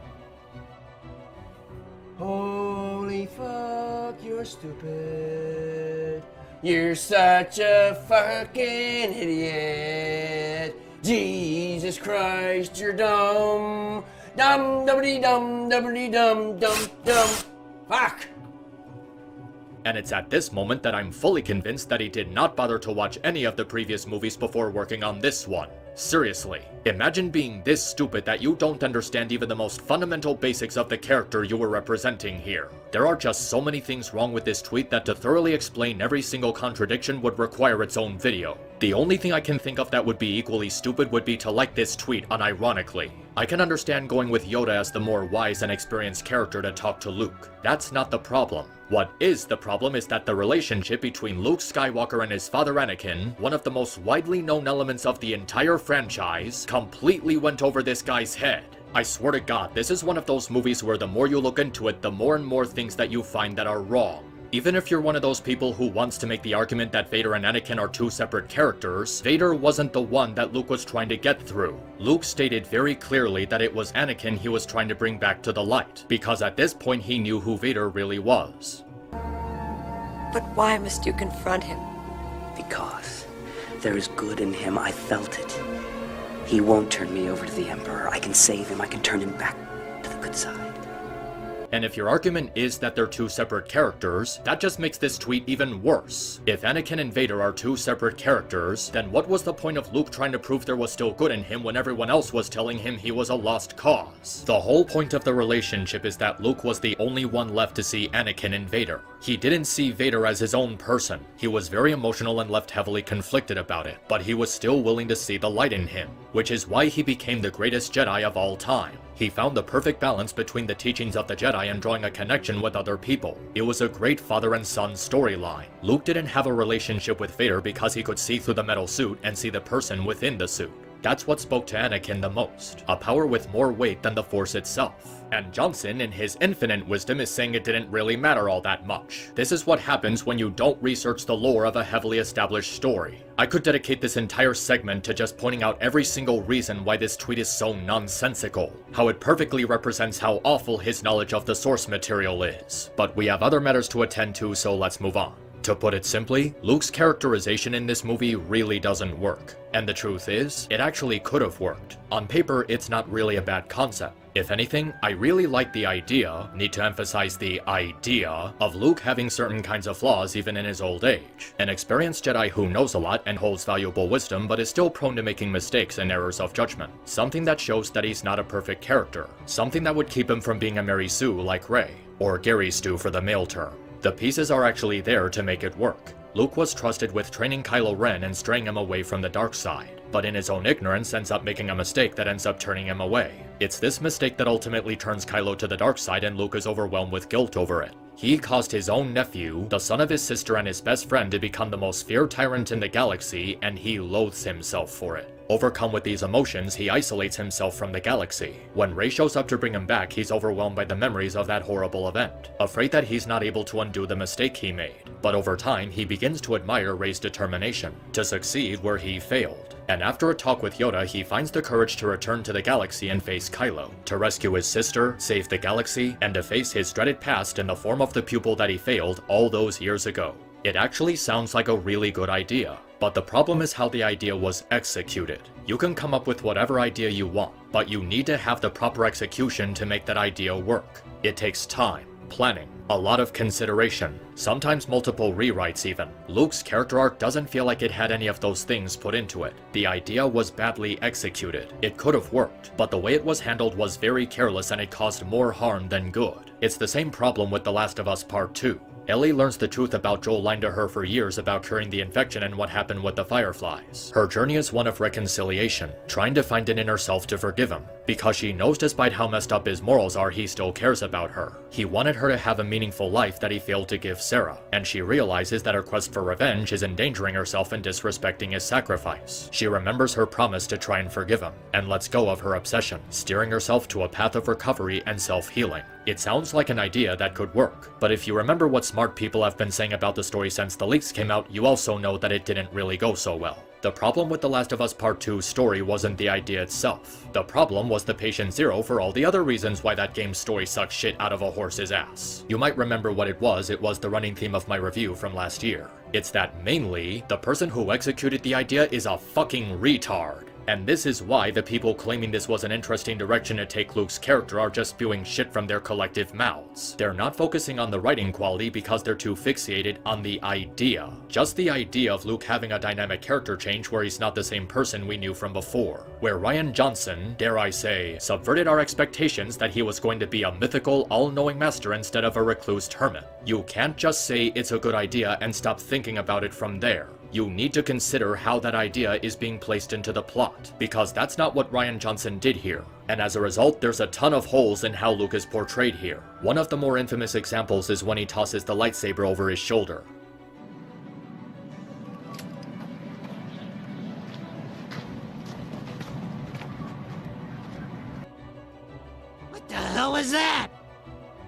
Holy fuck, you're stupid. You're such a fucking idiot. Jesus Christ, you're dumb. Dumb, dumbity dum, dumbity dum, dumb. Fuck! And it's at this moment that I'm fully convinced that he did not bother to watch any of the previous movies before working on this one. Seriously, imagine being this stupid that you don't understand even the most fundamental basics of the character you were representing here. There are just so many things wrong with this tweet that to thoroughly explain every single contradiction would require its own video. The only thing I can think of that would be equally stupid would be to like this tweet unironically. I can understand going with Yoda as the more wise and experienced character to talk to Luke. That's not the problem. What is the problem is that the relationship between Luke Skywalker and his father Anakin, one of the most widely known elements of the entire franchise, completely went over this guy's head. I swear to God, this is one of those movies where the more you look into it, the more and more things that you find that are wrong. Even if you're one of those people who wants to make the argument that Vader and Anakin are two separate characters, Vader wasn't the one that Luke was trying to get through. Luke stated very clearly that it was Anakin he was trying to bring back to the light, because at this point he knew who Vader really was. But why must you confront him? Because there is good in him. I felt it. He won't turn me over to the Emperor. I can save him. I can turn him back to the good side. And if your argument is that they're two separate characters, that just makes this tweet even worse. If Anakin and Vader are two separate characters, then what was the point of Luke trying to prove there was still good in him when everyone else was telling him he was a lost cause? The whole point of the relationship is that Luke was the only one left to see Anakin in Vader. He didn't see Vader as his own person. He was very emotional and left heavily conflicted about it, but he was still willing to see the light in him, which is why he became the greatest Jedi of all time. He found the perfect balance between the teachings of the Jedi and drawing a connection with other people. It was a great father and son storyline. Luke didn't have a relationship with Vader because he could see through the metal suit and see the person within the suit. That's what spoke to Anakin the most, a power with more weight than the Force itself. And Johnson, in his infinite wisdom, is saying it didn't really matter all that much. This is what happens when you don't research the lore of a heavily established story. I could dedicate this entire segment to just pointing out every single reason why this tweet is so nonsensical, how it perfectly represents how awful his knowledge of the source material is. But we have other matters to attend to, so let's move on. To put it simply, Luke's characterization in this movie really doesn't work. And the truth is, it actually could have worked. On paper, it's not really a bad concept. If anything, I really like the idea, need to emphasize the idea, of Luke having certain kinds of flaws even in his old age. An experienced Jedi who knows a lot and holds valuable wisdom but is still prone to making mistakes and errors of judgment. Something that shows that he's not a perfect character. Something that would keep him from being a Mary Sue like Rey, or Gary Stu for the male term. The pieces are actually there to make it work. Luke was trusted with training Kylo Ren and straying him away from the dark side, but in his own ignorance ends up making a mistake that ends up turning him away. It's this mistake that ultimately turns Kylo to the dark side and Luke is overwhelmed with guilt over it. He caused his own nephew, the son of his sister and his best friend, to become the most feared tyrant in the galaxy, and he loathes himself for it. Overcome with these emotions, he isolates himself from the galaxy. When Rey shows up to bring him back, he's overwhelmed by the memories of that horrible event, afraid that he's not able to undo the mistake he made. But over time, he begins to admire Rey's determination, to succeed where he failed. And after a talk with Yoda, he finds the courage to return to the galaxy and face Kylo, to rescue his sister, save the galaxy, and to face his dreaded past in the form of the pupil that he failed all those years ago. It actually sounds like a really good idea, but the problem is how the idea was executed. You can come up with whatever idea you want, but you need to have the proper execution to make that idea work. It takes time, planning, a lot of consideration, sometimes multiple rewrites even. Luke's character arc doesn't feel like it had any of those things put into it. The idea was badly executed. It could have worked, but the way it was handled was very careless and it caused more harm than good. It's the same problem with The Last of Us Part 2. Ellie learns the truth about Joel lying to her for years about curing the infection and what happened with the Fireflies. Her journey is one of reconciliation, trying to find an inner self to forgive him, because she knows despite how messed up his morals are, he still cares about her. He wanted her to have a meaningful life that he failed to give Sarah, and she realizes that her quest for revenge is endangering herself and disrespecting his sacrifice. She remembers her promise to try and forgive him, and lets go of her obsession, steering herself to a path of recovery and self-healing. It sounds like an idea that could work, but if you remember what smart people have been saying about the story since the leaks came out, you also know that it didn't really go so well. The problem with The Last of Us Part 2's story wasn't the idea itself. The problem was the patient zero for all the other reasons why that game's story sucks shit out of a horse's ass. You might remember what it was the running theme of my review from last year. It's that mainly, the person who executed the idea is a fucking retard. And this is why the people claiming this was an interesting direction to take Luke's character are just spewing shit from their collective mouths. They're not focusing on the writing quality because they're too fixated on the idea. Just the idea of Luke having a dynamic character change where he's not the same person we knew from before. Where Rian Johnson, dare I say, subverted our expectations that he was going to be a mythical, all-knowing master instead of a reclused hermit. You can't just say it's a good idea and stop thinking about it from there. You need to consider how that idea is being placed into the plot, because that's not what Rian Johnson did here. And as a result, there's a ton of holes in how Luke is portrayed here. One of the more infamous examples is when he tosses the lightsaber over his shoulder. What the hell was that?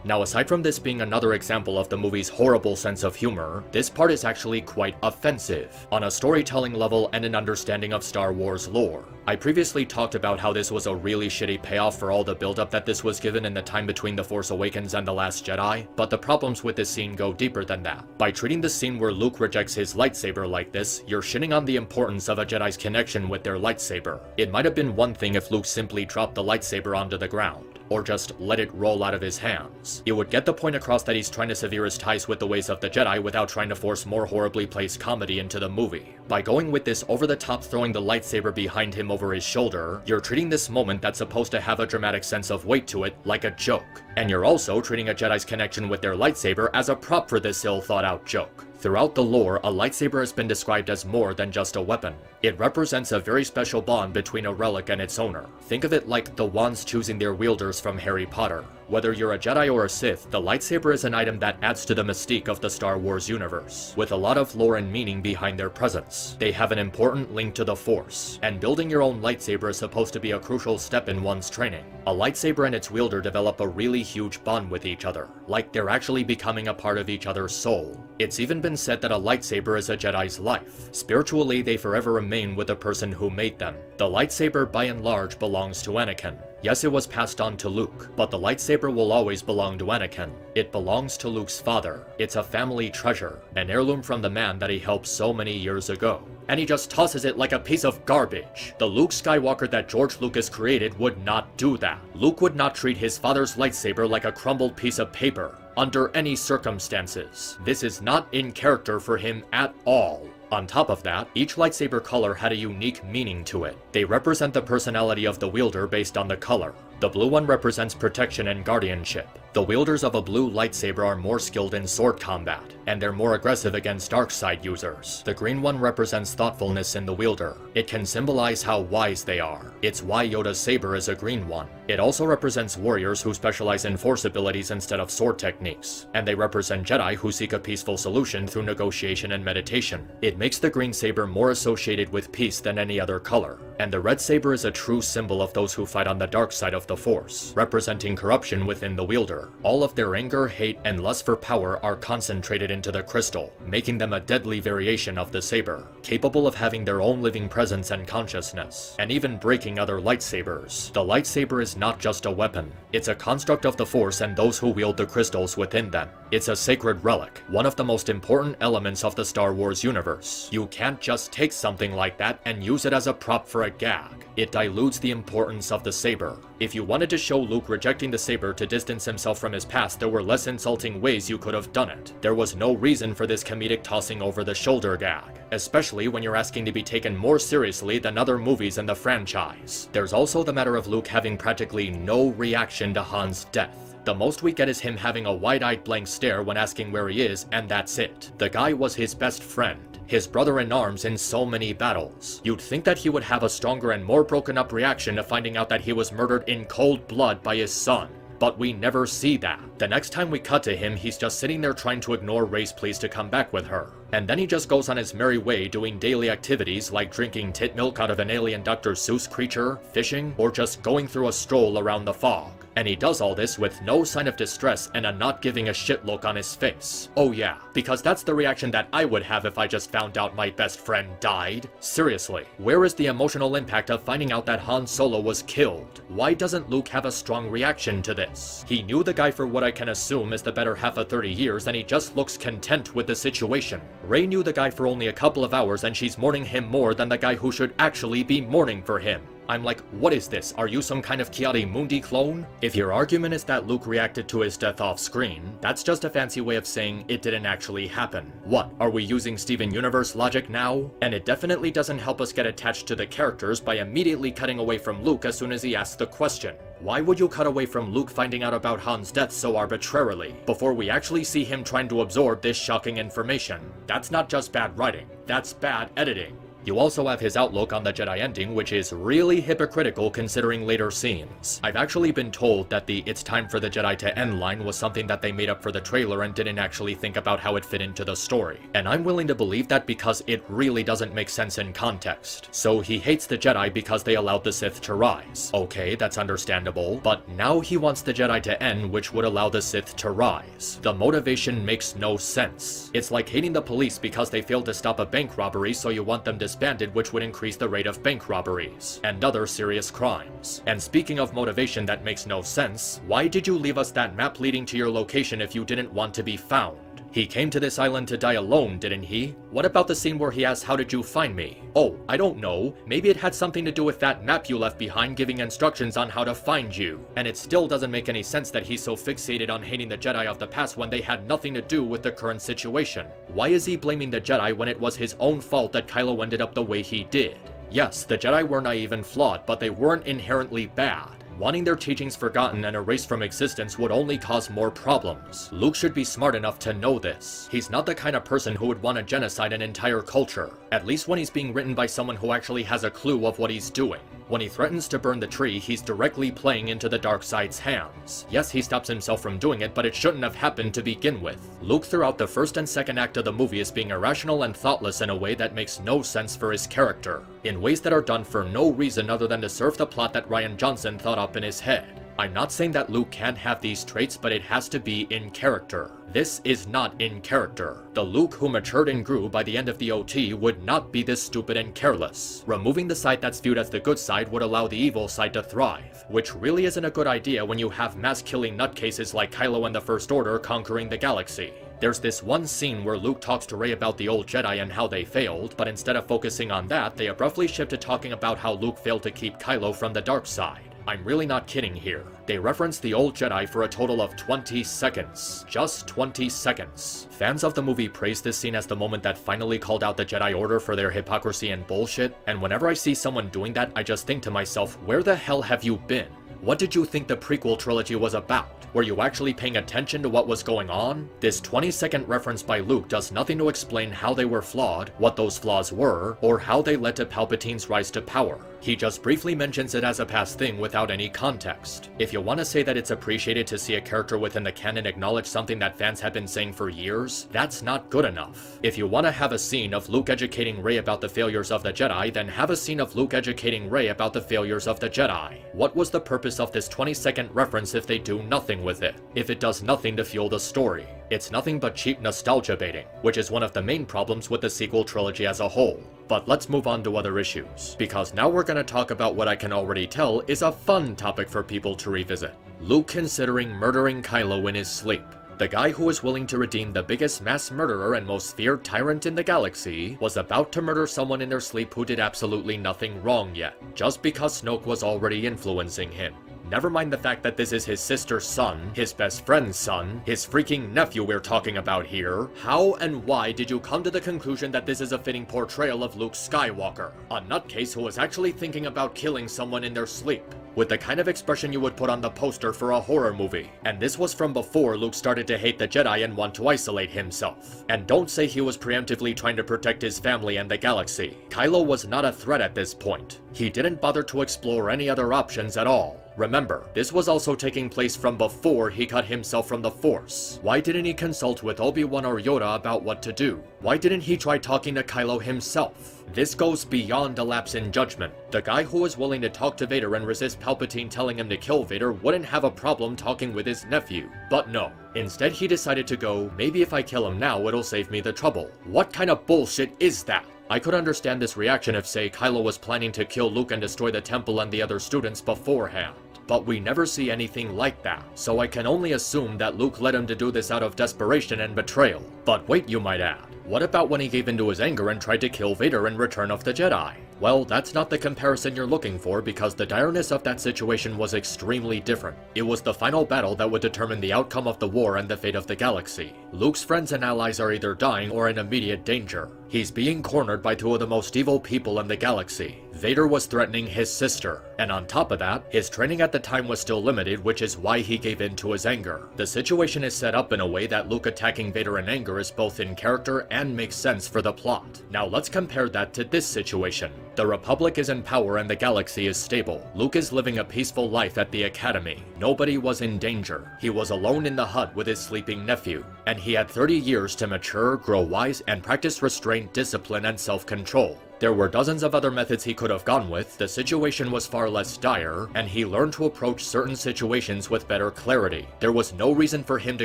Now, aside from this being another example of the movie's horrible sense of humor, this part is actually quite offensive, on a storytelling level and an understanding of Star Wars lore. I previously talked about how this was a really shitty payoff for all the build-up that this was given in the time between The Force Awakens and The Last Jedi, but the problems with this scene go deeper than that. By treating the scene where Luke rejects his lightsaber like this, you're shitting on the importance of a Jedi's connection with their lightsaber. It might have been one thing if Luke simply dropped the lightsaber onto the ground, or just let it roll out of his hands. It would get the point across that he's trying to sever his ties with the ways of the Jedi without trying to force more horribly placed comedy into the movie. By going with this over-the-top throwing the lightsaber behind him over his shoulder, you're treating this moment that's supposed to have a dramatic sense of weight to it like a joke. And you're also treating a Jedi's connection with their lightsaber as a prop for this ill-thought-out joke. Throughout the lore, a lightsaber has been described as more than just a weapon. It represents a very special bond between a relic and its owner. Think of it like the wands choosing their wielders from Harry Potter. Whether you're a Jedi or a Sith, the lightsaber is an item that adds to the mystique of the Star Wars universe, with a lot of lore and meaning behind their presence. They have an important link to the Force, and building your own lightsaber is supposed to be a crucial step in one's training. A lightsaber and its wielder develop a really huge bond with each other, like they're actually becoming a part of each other's soul. It's even been said that a lightsaber is a Jedi's life. Spiritually, they forever remain with the person who made them. The lightsaber, by and large, belongs to Anakin. Yes, it was passed on to Luke, but the lightsaber will always belong to Anakin. It belongs to Luke's father. It's a family treasure, an heirloom from the man that he helped so many years ago. And he just tosses it like a piece of garbage. The Luke Skywalker that George Lucas created would not do that. Luke would not treat his father's lightsaber like a crumbled piece of paper, under any circumstances. This is not in character for him at all. On top of that, each lightsaber color had a unique meaning to it. They represent the personality of the wielder based on the color. The blue one represents protection and guardianship. The wielders of a blue lightsaber are more skilled in sword combat, and they're more aggressive against dark side users. The green one represents thoughtfulness in the wielder. It can symbolize how wise they are. It's why Yoda's saber is a green one. It also represents warriors who specialize in force abilities instead of sword techniques, and they represent Jedi who seek a peaceful solution through negotiation and meditation. It makes the green saber more associated with peace than any other color, and the red saber is a true symbol of those who fight on the dark side of the Force, representing corruption within the wielder. All of their anger, hate, and lust for power are concentrated in into the crystal, making them a deadly variation of the saber, capable of having their own living presence and consciousness, and even breaking other lightsabers. The lightsaber is not just a weapon, it's a construct of the Force and those who wield the crystals within them. It's a sacred relic, one of the most important elements of the Star Wars universe. You can't just take something like that and use it as a prop for a gag. It dilutes the importance of the saber. If you wanted to show Luke rejecting the saber to distance himself from his past, there were less insulting ways you could have done it. There was no reason for this comedic tossing over the shoulder gag, especially when you're asking to be taken more seriously than other movies in the franchise. There's also the matter of Luke having practically no reaction to Han's death. The most we get is him having a wide-eyed blank stare when asking where he is, and that's it. The guy was his best friend, his brother-in-arms in so many battles. You'd think that he would have a stronger and more broken-up reaction to finding out that he was murdered in cold blood by his son. But we never see that. The next time we cut to him, he's just sitting there trying to ignore Rey's pleas to come back with her. And then he just goes on his merry way doing daily activities like drinking tit milk out of an alien Dr. Seuss creature, fishing, or just going through a stroll around the fog. And he does all this with no sign of distress and a not giving a shit look on his face. Oh yeah, because that's the reaction that I would have if I just found out my best friend died. Seriously, where is the emotional impact of finding out that Han Solo was killed? Why doesn't Luke have a strong reaction to this? He knew the guy for what I can assume is the better half of 30 years and he just looks content with the situation. Rey knew the guy for only a couple of hours and she's mourning him more than the guy who should actually be mourning for him. I'm like, what is this? Are you some kind of Ki-Adi-Mundi clone? If your argument is that Luke reacted to his death off screen, that's just a fancy way of saying it didn't actually happen. What, are we using Steven Universe logic now? And it definitely doesn't help us get attached to the characters by immediately cutting away from Luke as soon as he asks the question. Why would you cut away from Luke finding out about Han's death so arbitrarily, before we actually see him trying to absorb this shocking information? That's not just bad writing, that's bad editing. You also have his outlook on the Jedi ending, which is really hypocritical considering later scenes. I've actually been told that the "it's time for the Jedi to end" line was something that they made up for the trailer and didn't actually think about how it fit into the story. And I'm willing to believe that because it really doesn't make sense in context. So he hates the Jedi because they allowed the Sith to rise. Okay, that's understandable, but now he wants the Jedi to end, which would allow the Sith to rise. The motivation makes no sense. It's like hating the police because they failed to stop a bank robbery, so you want them disbanded, which would increase the rate of bank robberies and other serious crimes. And speaking of motivation that makes no sense, why did you leave us that map leading to your location if you didn't want to be found? He came to this island to die alone, didn't he? What about the scene where he asks, "How did you find me?" Oh, I don't know. Maybe it had something to do with that map you left behind giving instructions on how to find you. And it still doesn't make any sense that he's so fixated on hating the Jedi of the past when they had nothing to do with the current situation. Why is he blaming the Jedi when it was his own fault that Kylo ended up the way he did? Yes, the Jedi were naive and flawed, but they weren't inherently bad. Wanting their teachings forgotten and erased from existence would only cause more problems. Luke should be smart enough to know this. He's not the kind of person who would want to genocide an entire culture, at least when he's being written by someone who actually has a clue of what he's doing. When he threatens to burn the tree, he's directly playing into the dark side's hands. Yes, he stops himself from doing it, but it shouldn't have happened to begin with. Luke throughout the first and second act of the movie is being irrational and thoughtless in a way that makes no sense for his character, in ways that are done for no reason other than to serve the plot that Rian Johnson thought up in his head. I'm not saying that Luke can't have these traits, but it has to be in character. This is not in character. The Luke who matured and grew by the end of the OT would not be this stupid and careless. Removing the side that's viewed as the good side would allow the evil side to thrive, which really isn't a good idea when you have mass-killing nutcases like Kylo and the First Order conquering the galaxy. There's this one scene where Luke talks to Rey about the old Jedi and how they failed, but instead of focusing on that, they abruptly shift to talking about how Luke failed to keep Kylo from the dark side. I'm really not kidding here. They reference the old Jedi for a total of 20 seconds. Just 20 seconds. Fans of the movie praised this scene as the moment that finally called out the Jedi Order for their hypocrisy and bullshit, and whenever I see someone doing that, I just think to myself, where the hell have you been? What did you think the prequel trilogy was about? Were you actually paying attention to what was going on? This 20-second reference by Luke does nothing to explain how they were flawed, what those flaws were, or how they led to Palpatine's rise to power. He just briefly mentions it as a past thing without any context. If you want to say that it's appreciated to see a character within the canon acknowledge something that fans have been saying for years, that's not good enough. If you want to have a scene of Luke educating Rey about the failures of the Jedi, then have a scene of Luke educating Rey about the failures of the Jedi. What was the purpose purpose of this 20-second reference if they do nothing with it? If it does nothing to fuel the story? It's nothing but cheap nostalgia baiting, which is one of the main problems with the sequel trilogy as a whole. But let's move on to other issues, because now we're gonna talk about what I can already tell is a fun topic for people to revisit. Luke considering murdering Kylo in his sleep. The guy who was willing to redeem the biggest mass murderer and most feared tyrant in the galaxy was about to murder someone in their sleep who did absolutely nothing wrong yet, just because Snoke was already influencing him. Never mind the fact that this is his sister's son, his best friend's son, his freaking nephew we're talking about here. How and why did you come to the conclusion that this is a fitting portrayal of Luke Skywalker? A nutcase who was actually thinking about killing someone in their sleep, with the kind of expression you would put on the poster for a horror movie. And this was from before Luke started to hate the Jedi and want to isolate himself. And don't say he was preemptively trying to protect his family and the galaxy. Kylo was not a threat at this point. He didn't bother to explore any other options at all. Remember, this was also taking place from before he cut himself from the Force. Why didn't he consult with Obi-Wan or Yoda about what to do? Why didn't he try talking to Kylo himself? This goes beyond a lapse in judgment. The guy who was willing to talk to Vader and resist Palpatine telling him to kill Vader wouldn't have a problem talking with his nephew. But no. Instead he decided to go, maybe if I kill him now it'll save me the trouble. What kind of bullshit is that? I could understand this reaction if, say, Kylo was planning to kill Luke and destroy the temple and the other students beforehand. But we never see anything like that, so I can only assume that Luke led him to do this out of desperation and betrayal. But wait, you might add, what about when he gave into his anger and tried to kill Vader in Return of the Jedi? Well, that's not the comparison you're looking for because the direness of that situation was extremely different. It was the final battle that would determine the outcome of the war and the fate of the galaxy. Luke's friends and allies are either dying or in immediate danger. He's being cornered by two of the most evil people in the galaxy. Vader was threatening his sister, and on top of that, his training at the time was still limited, which is why he gave in to his anger. The situation is set up in a way that Luke attacking Vader in anger is both in character and makes sense for the plot. Now let's compare that to this situation. The Republic is in power and the galaxy is stable. Luke is living a peaceful life at the Academy. Nobody was in danger. He was alone in the hut with his sleeping nephew, and he had 30 years to mature, grow wise, and practice restraint, discipline, and self-control. There were dozens of other methods he could have gone with, the situation was far less dire, and he learned to approach certain situations with better clarity. There was no reason for him to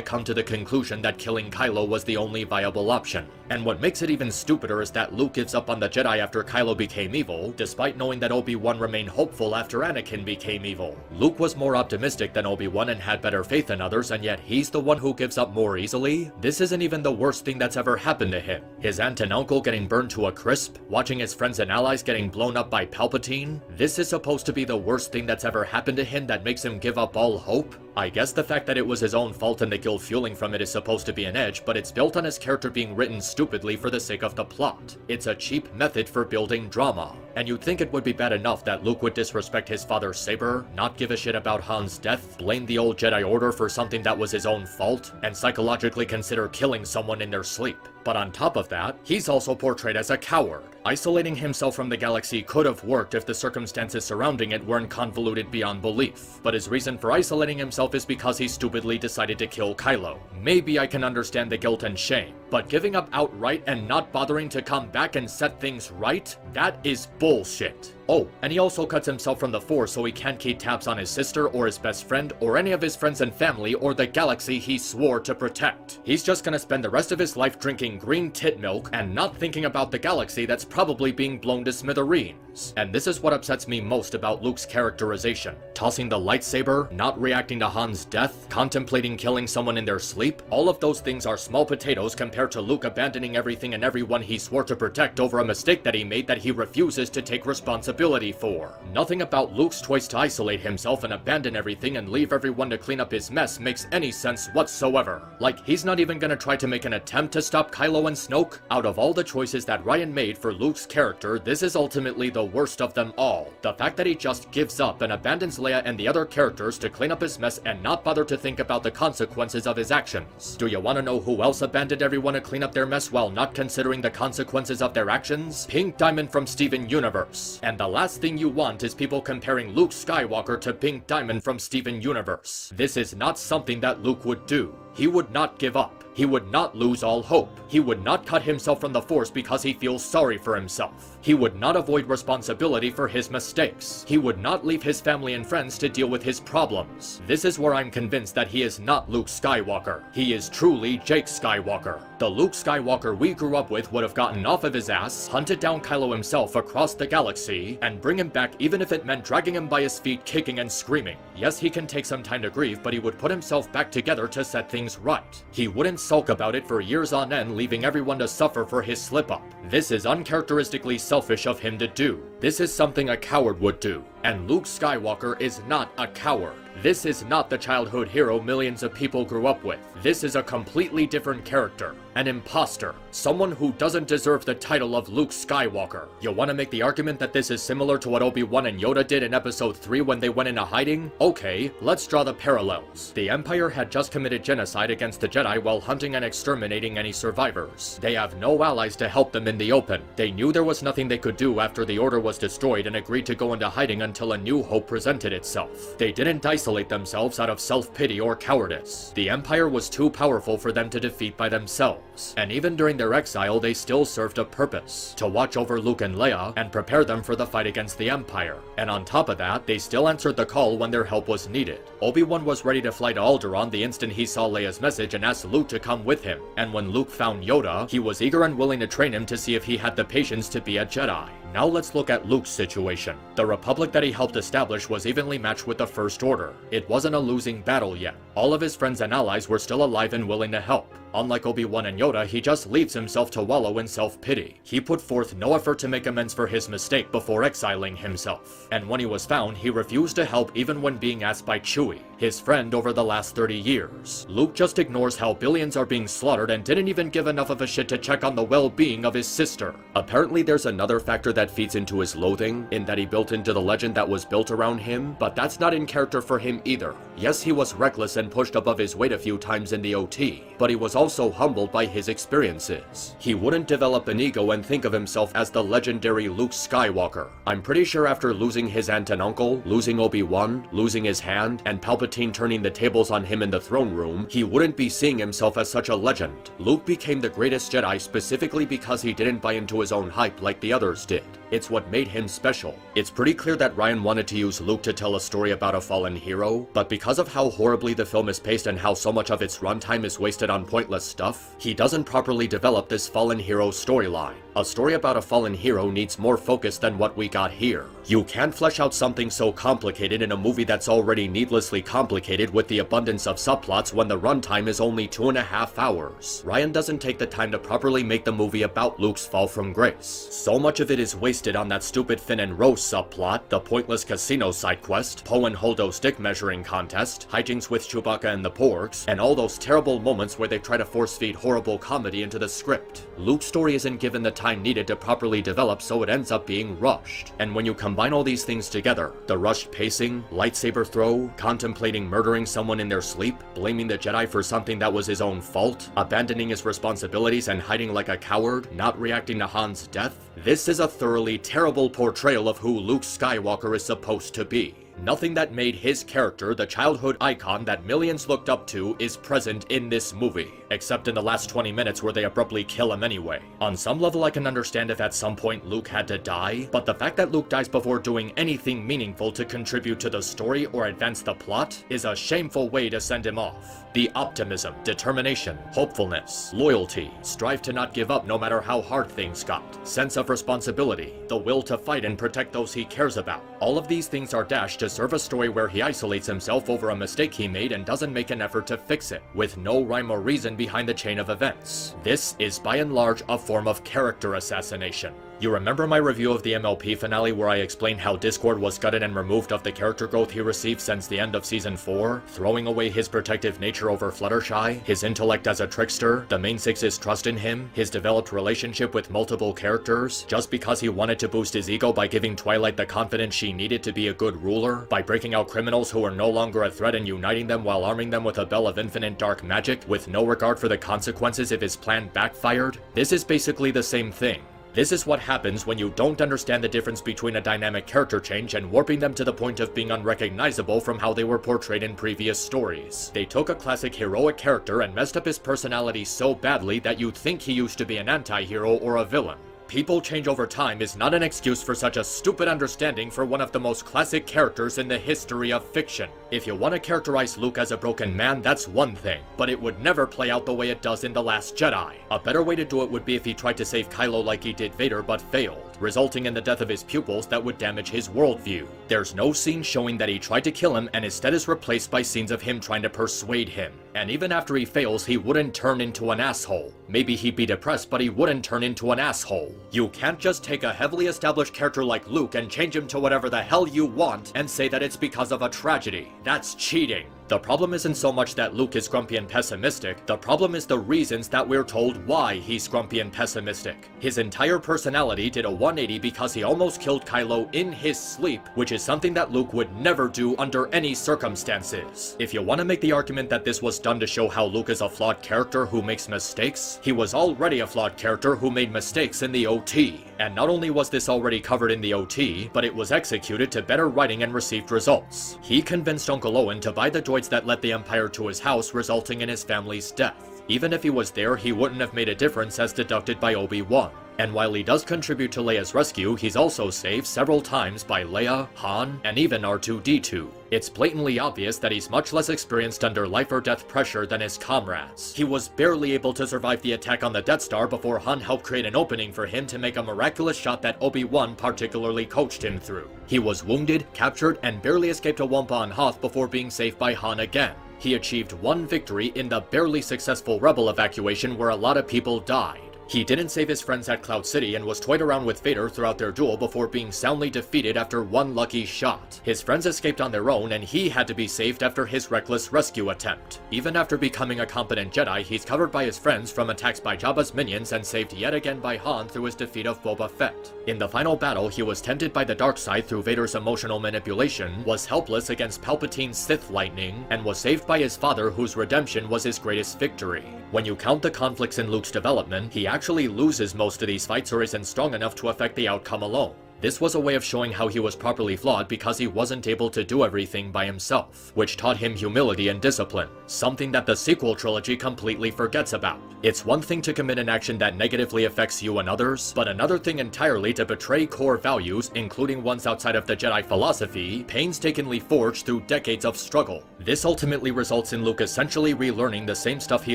come to the conclusion that killing Kylo was the only viable option. And what makes it even stupider is that Luke gives up on the Jedi after Kylo became evil, despite knowing that Obi-Wan remained hopeful after Anakin became evil. Luke was more optimistic than Obi-Wan and had better faith than others, and yet he's the one who gives up more easily? This isn't even the worst thing that's ever happened to him. His aunt and uncle getting burned to a crisp, watching his friends and allies getting blown up by Palpatine? This is supposed to be the worst thing that's ever happened to him that makes him give up all hope? I guess the fact that it was his own fault and the guilt fueling from it is supposed to be an edge, but it's built on his character being written stupidly for the sake of the plot. It's a cheap method for building drama. And you'd think it would be bad enough that Luke would disrespect his father's saber, not give a shit about Han's death, blame the old Jedi Order for something that was his own fault, and psychologically consider killing someone in their sleep. But on top of that, he's also portrayed as a coward. Isolating himself from the galaxy could have worked if the circumstances surrounding it weren't convoluted beyond belief. But his reason for isolating himself is because he stupidly decided to kill Kylo. Maybe I can understand the guilt and shame, but giving up outright and not bothering to come back and set things right? That is bullshit. Oh, and he also cuts himself from the Force so he can't keep tabs on his sister or his best friend or any of his friends and family or the galaxy he swore to protect. He's just gonna spend the rest of his life drinking green tit milk and not thinking about the galaxy that's probably being blown to smithereens. And this is what upsets me most about Luke's characterization. Tossing the lightsaber, not reacting to Han's death, contemplating killing someone in their sleep, all of those things are small potatoes compared to Luke abandoning everything and everyone he swore to protect over a mistake that he made that he refuses to take responsibility for. Nothing about Luke's choice to isolate himself and abandon everything and leave everyone to clean up his mess makes any sense whatsoever. Like, he's not even gonna try to make an attempt to stop Kylo and Snoke? Out of all the choices that Ryan made for Luke's character, this is ultimately the worst of them all. The fact that he just gives up and abandons Leia and the other characters to clean up his mess and not bother to think about the consequences of his actions. Do you want to know who else abandoned everyone to clean up their mess while not considering the consequences of their actions? Pink Diamond from Steven Universe. And the last thing you want is people comparing Luke Skywalker to Pink Diamond from Steven Universe. This is not something that Luke would do. He would not give up. He would not lose all hope. He would not cut himself from the Force because he feels sorry for himself. He would not avoid responsibility for his mistakes. He would not leave his family and friends to deal with his problems. This is where I'm convinced that he is not Luke Skywalker. He is truly Jake Skywalker. The Luke Skywalker we grew up with would have gotten off of his ass, hunted down Kylo himself across the galaxy, and bring him back even if it meant dragging him by his feet kicking and screaming. Yes, he can take some time to grieve, but he would put himself back together to set things right. He wouldn't sulk about it for years on end, leaving everyone to suffer for his slip-up. This is uncharacteristically selfish of him to do. This is something a coward would do. And Luke Skywalker is not a coward. This is not the childhood hero millions of people grew up with. This is a completely different character. An imposter. Someone who doesn't deserve the title of Luke Skywalker. You want to make the argument that this is similar to what Obi-Wan and Yoda did in Episode 3 when they went into hiding? Okay, let's draw the parallels. The Empire had just committed genocide against the Jedi while hunting and exterminating any survivors. They have no allies to help them in the open. They knew there was nothing they could do after the Order was destroyed and agreed to go into hiding until a new hope presented itself. They didn't isolate themselves out of self-pity or cowardice. The Empire was too powerful for them to defeat by themselves. And even during their exile, they still served a purpose. To watch over Luke and Leia and prepare them for the fight against the Empire. And on top of that, they still answered the call when their help was needed. Obi-Wan was ready to fly to Alderaan the instant he saw Leia's message and asked Luke to come with him. And when Luke found Yoda, he was eager and willing to train him to see if he had the patience to be a Jedi. Now let's look at Luke's situation. The Republic that he helped establish was evenly matched with the First Order. It wasn't a losing battle yet. All of his friends and allies were still alive and willing to help. Unlike Obi-Wan and Yoda, he just leaves himself to wallow in self-pity. He put forth no effort to make amends for his mistake before exiling himself. And when he was found, he refused to help even when being asked by Chewie, his friend over the last 30 years. Luke just ignores how billions are being slaughtered and didn't even give enough of a shit to check on the well-being of his sister. Apparently there's another factor that feeds into his loathing, in that he built into the legend that was built around him, but that's not in character for him either. Yes, he was reckless and pushed above his weight a few times in the OT, but he was also humbled by his experiences. He wouldn't develop an ego and think of himself as the legendary Luke Skywalker. I'm pretty sure after losing his aunt and uncle, losing Obi-Wan, losing his hand, and Palpatine turning the tables on him in the throne room, he wouldn't be seeing himself as such a legend. Luke became the greatest Jedi specifically because he didn't buy into his own hype like the others did. It's what made him special. It's pretty clear that Ryan wanted to use Luke to tell a story about a fallen hero, but because of how horribly the film is paced and how so much of its runtime is wasted on pointless stuff, he doesn't properly develop this fallen hero storyline. A story about a fallen hero needs more focus than what we got here. You can't flesh out something so complicated in a movie that's already needlessly complicated with the abundance of subplots when the runtime is only 2.5 hours. Ryan doesn't take the time to properly make the movie about Luke's fall from grace. So much of it is wasted on that stupid Finn and Rose subplot, the pointless casino side quest, Poe and Holdo stick measuring contest, hijinks with Chewbacca and the Porgs, and all those terrible moments where they try to force-feed horrible comedy into the script. Luke's story isn't given the time needed to properly develop, so it ends up being rushed. And when you combine all these things together, the rushed pacing, lightsaber throw, contemplating murdering someone in their sleep, blaming the Jedi for something that was his own fault, abandoning his responsibilities and hiding like a coward, not reacting to Han's death, this is a thoroughly terrible portrayal of who Luke Skywalker is supposed to be. Nothing that made his character the childhood icon that millions looked up to is present in this movie, except in the last 20 minutes where they abruptly kill him anyway. On some level I can understand if at some point Luke had to die, but the fact that Luke dies before doing anything meaningful to contribute to the story or advance the plot is a shameful way to send him off. The optimism, determination, hopefulness, loyalty, strive to not give up no matter how hard things got, sense of responsibility, the will to fight and protect those he cares about. All of these things are dashed to serve a story where he isolates himself over a mistake he made and doesn't make an effort to fix it, with no rhyme or reason behind the chain of events. This is by and large a form of character assassination. You remember my review of the MLP finale where I explained how Discord was gutted and removed of the character growth he received since the end of Season 4, throwing away his protective nature over Fluttershy, his intellect as a trickster, the main six's trust in him, his developed relationship with multiple characters, just because he wanted to boost his ego by giving Twilight the confidence she needed to be a good ruler, by breaking out criminals who were no longer a threat and uniting them while arming them with a bell of infinite dark magic, with no regard for the consequences if his plan backfired? This is basically the same thing. This is what happens when you don't understand the difference between a dynamic character change and warping them to the point of being unrecognizable from how they were portrayed in previous stories. They took a classic heroic character and messed up his personality so badly that you'd think he used to be an anti-hero or a villain. People change over time is not an excuse for such a stupid understanding for one of the most classic characters in the history of fiction. If you want to characterize Luke as a broken man, that's one thing, but it would never play out the way it does in The Last Jedi. A better way to do it would be if he tried to save Kylo like he did Vader but failed, resulting in the death of his pupils that would damage his worldview. There's no scene showing that he tried to kill him and instead is replaced by scenes of him trying to persuade him. And even after he fails, he wouldn't turn into an asshole. Maybe he'd be depressed, but he wouldn't turn into an asshole. You can't just take a heavily established character like Luke and change him to whatever the hell you want and say that it's because of a tragedy. That's cheating. The problem isn't so much that Luke is grumpy and pessimistic, the problem is the reasons that we're told why he's grumpy and pessimistic. His entire personality did a 180 because he almost killed Kylo in his sleep, which is something that Luke would never do under any circumstances. If you want to make the argument that this was done to show how Luke is a flawed character who makes mistakes, he was already a flawed character who made mistakes in the OT. And not only was this already covered in the OT, but it was executed to better writing and received results. He convinced Uncle Owen to buy the droids that led the Empire to his house, resulting in his family's death. Even if he was there, he wouldn't have made a difference as deducted by Obi-Wan. And while he does contribute to Leia's rescue, he's also saved several times by Leia, Han, and even R2-D2. It's blatantly obvious that he's much less experienced under life or death pressure than his comrades. He was barely able to survive the attack on the Death Star before Han helped create an opening for him to make a miraculous shot that Obi-Wan particularly coached him through. He was wounded, captured, and barely escaped a Wampa on Hoth before being saved by Han again. He achieved one victory in the barely successful Rebel evacuation where a lot of people died. He didn't save his friends at Cloud City and was toyed around with Vader throughout their duel before being soundly defeated after one lucky shot. His friends escaped on their own and he had to be saved after his reckless rescue attempt. Even after becoming a competent Jedi, he's covered by his friends from attacks by Jabba's minions and saved yet again by Han through his defeat of Boba Fett. In the final battle, he was tempted by the dark side through Vader's emotional manipulation, was helpless against Palpatine's Sith lightning, and was saved by his father whose redemption was his greatest victory. When you count the conflicts in Luke's development, he actually loses most of these fights or isn't strong enough to affect the outcome alone. This was a way of showing how he was properly flawed because he wasn't able to do everything by himself, which taught him humility and discipline, something that the sequel trilogy completely forgets about. It's one thing to commit an action that negatively affects you and others, but another thing entirely to betray core values, including ones outside of the Jedi philosophy, painstakingly forged through decades of struggle. This ultimately results in Luke essentially relearning the same stuff he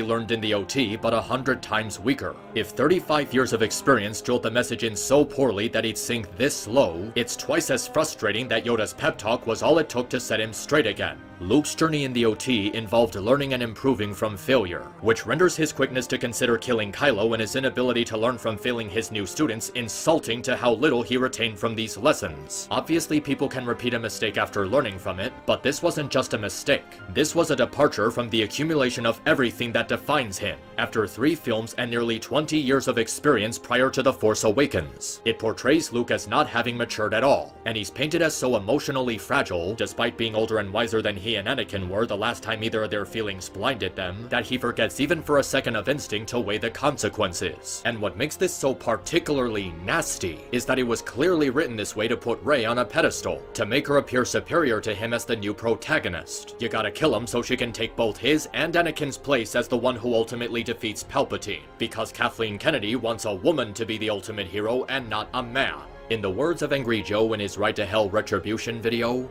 learned in the OT, but 100 times weaker. If 35 years of experience drilled the message in so poorly that he'd sink this slow, it's twice as frustrating that Yoda's pep talk was all it took to set him straight again. Luke's journey in the OT involved learning and improving from failure, which renders his quickness to consider killing Kylo and his inability to learn from failing his new students insulting to how little he retained from these lessons. Obviously, people can repeat a mistake after learning from it, but this wasn't just a mistake. This was a departure from the accumulation of everything that defines him. After 3 films and nearly 20 years of experience prior to The Force Awakens, it portrays Luke as not having matured at all, and he's painted as so emotionally fragile, despite being older and wiser than he and Anakin were the last time either of their feelings blinded them, that he forgets even for a second of instinct to weigh the consequences. And what makes this so particularly nasty is that it was clearly written this way to put Rey on a pedestal, to make her appear superior to him as the new protagonist. You gotta kill him so she can take both his and Anakin's place as the one who ultimately defeats Palpatine, because Kathleen Kennedy wants a woman to be the ultimate hero and not a man. In the words of Angry Joe in his Ride to Hell Retribution video,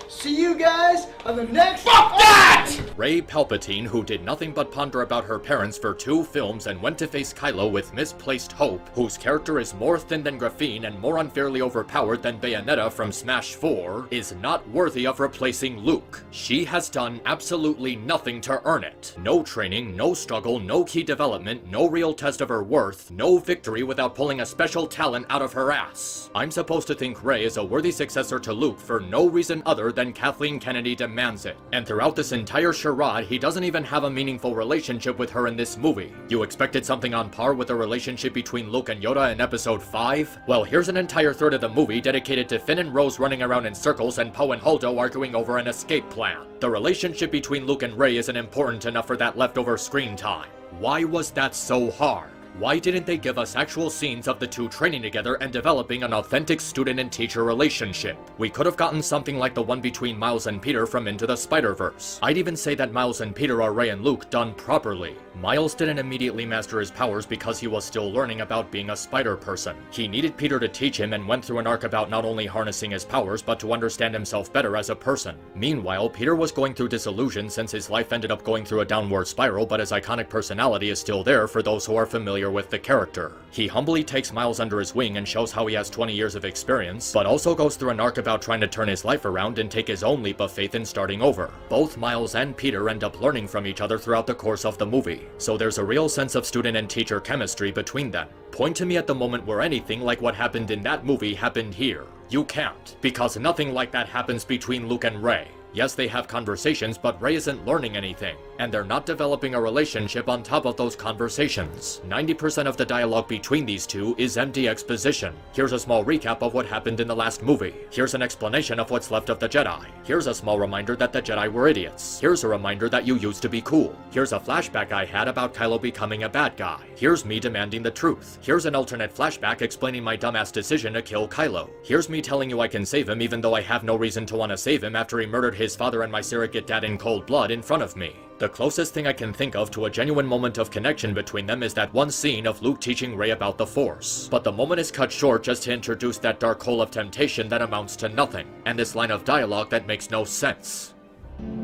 "See you guys on the next— Fuck that! Rey Palpatine, who did nothing but ponder about her parents for 2 films and went to face Kylo with misplaced hope, whose character is more thin than graphene and more unfairly overpowered than Bayonetta from Smash 4, is not worthy of replacing Luke. She has done absolutely nothing to earn it. No training, no struggle, no key development, no real test of her worth, no victory without pulling a special talent out of her ass. I'm supposed to think Rey is a worthy successor to Luke for no reason other than Kathleen Kennedy demands it. And throughout this entire charade, he doesn't even have a meaningful relationship with her in this movie. You expected something on par with the relationship between Luke and Yoda in Episode 5? Well, here's an entire third of the movie dedicated to Finn and Rose running around in circles and Poe and Holdo arguing over an escape plan. The relationship between Luke and Rey isn't important enough for that leftover screen time. Why was that so hard? Why didn't they give us actual scenes of the two training together and developing an authentic student and teacher relationship? We could have gotten something like the one between Miles and Peter from Into the Spider-Verse. I'd even say that Miles and Peter are Rey and Luke done properly. Miles didn't immediately master his powers because he was still learning about being a spider person. He needed Peter to teach him and went through an arc about not only harnessing his powers but to understand himself better as a person. Meanwhile, Peter was going through disillusion since his life ended up going through a downward spiral, but his iconic personality is still there for those who are familiar with the character. He humbly takes Miles under his wing and shows how he has 20 years of experience, but also goes through an arc about trying to turn his life around and take his own leap of faith in starting over. Both Miles and Peter end up learning from each other throughout the course of the movie, so there's a real sense of student and teacher chemistry between them. Point to me at the moment where anything like what happened in that movie happened here. You can't, because nothing like that happens between Luke and Rey. Yes, they have conversations, but Rey isn't learning anything, and they're not developing a relationship on top of those conversations. 90% of the dialogue between these two is empty exposition. Here's a small recap of what happened in the last movie. Here's an explanation of what's left of the Jedi. Here's a small reminder that the Jedi were idiots. Here's a reminder that you used to be cool. Here's a flashback I had about Kylo becoming a bad guy. Here's me demanding the truth. Here's an alternate flashback explaining my dumbass decision to kill Kylo. Here's me telling you I can save him even though I have no reason to want to save him after he murdered his father and my surrogate dad in cold blood in front of me. The closest thing I can think of to a genuine moment of connection between them is that one scene of Luke teaching Rey about the Force. But the moment is cut short just to introduce that dark hole of temptation that amounts to nothing, and this line of dialogue that makes no sense.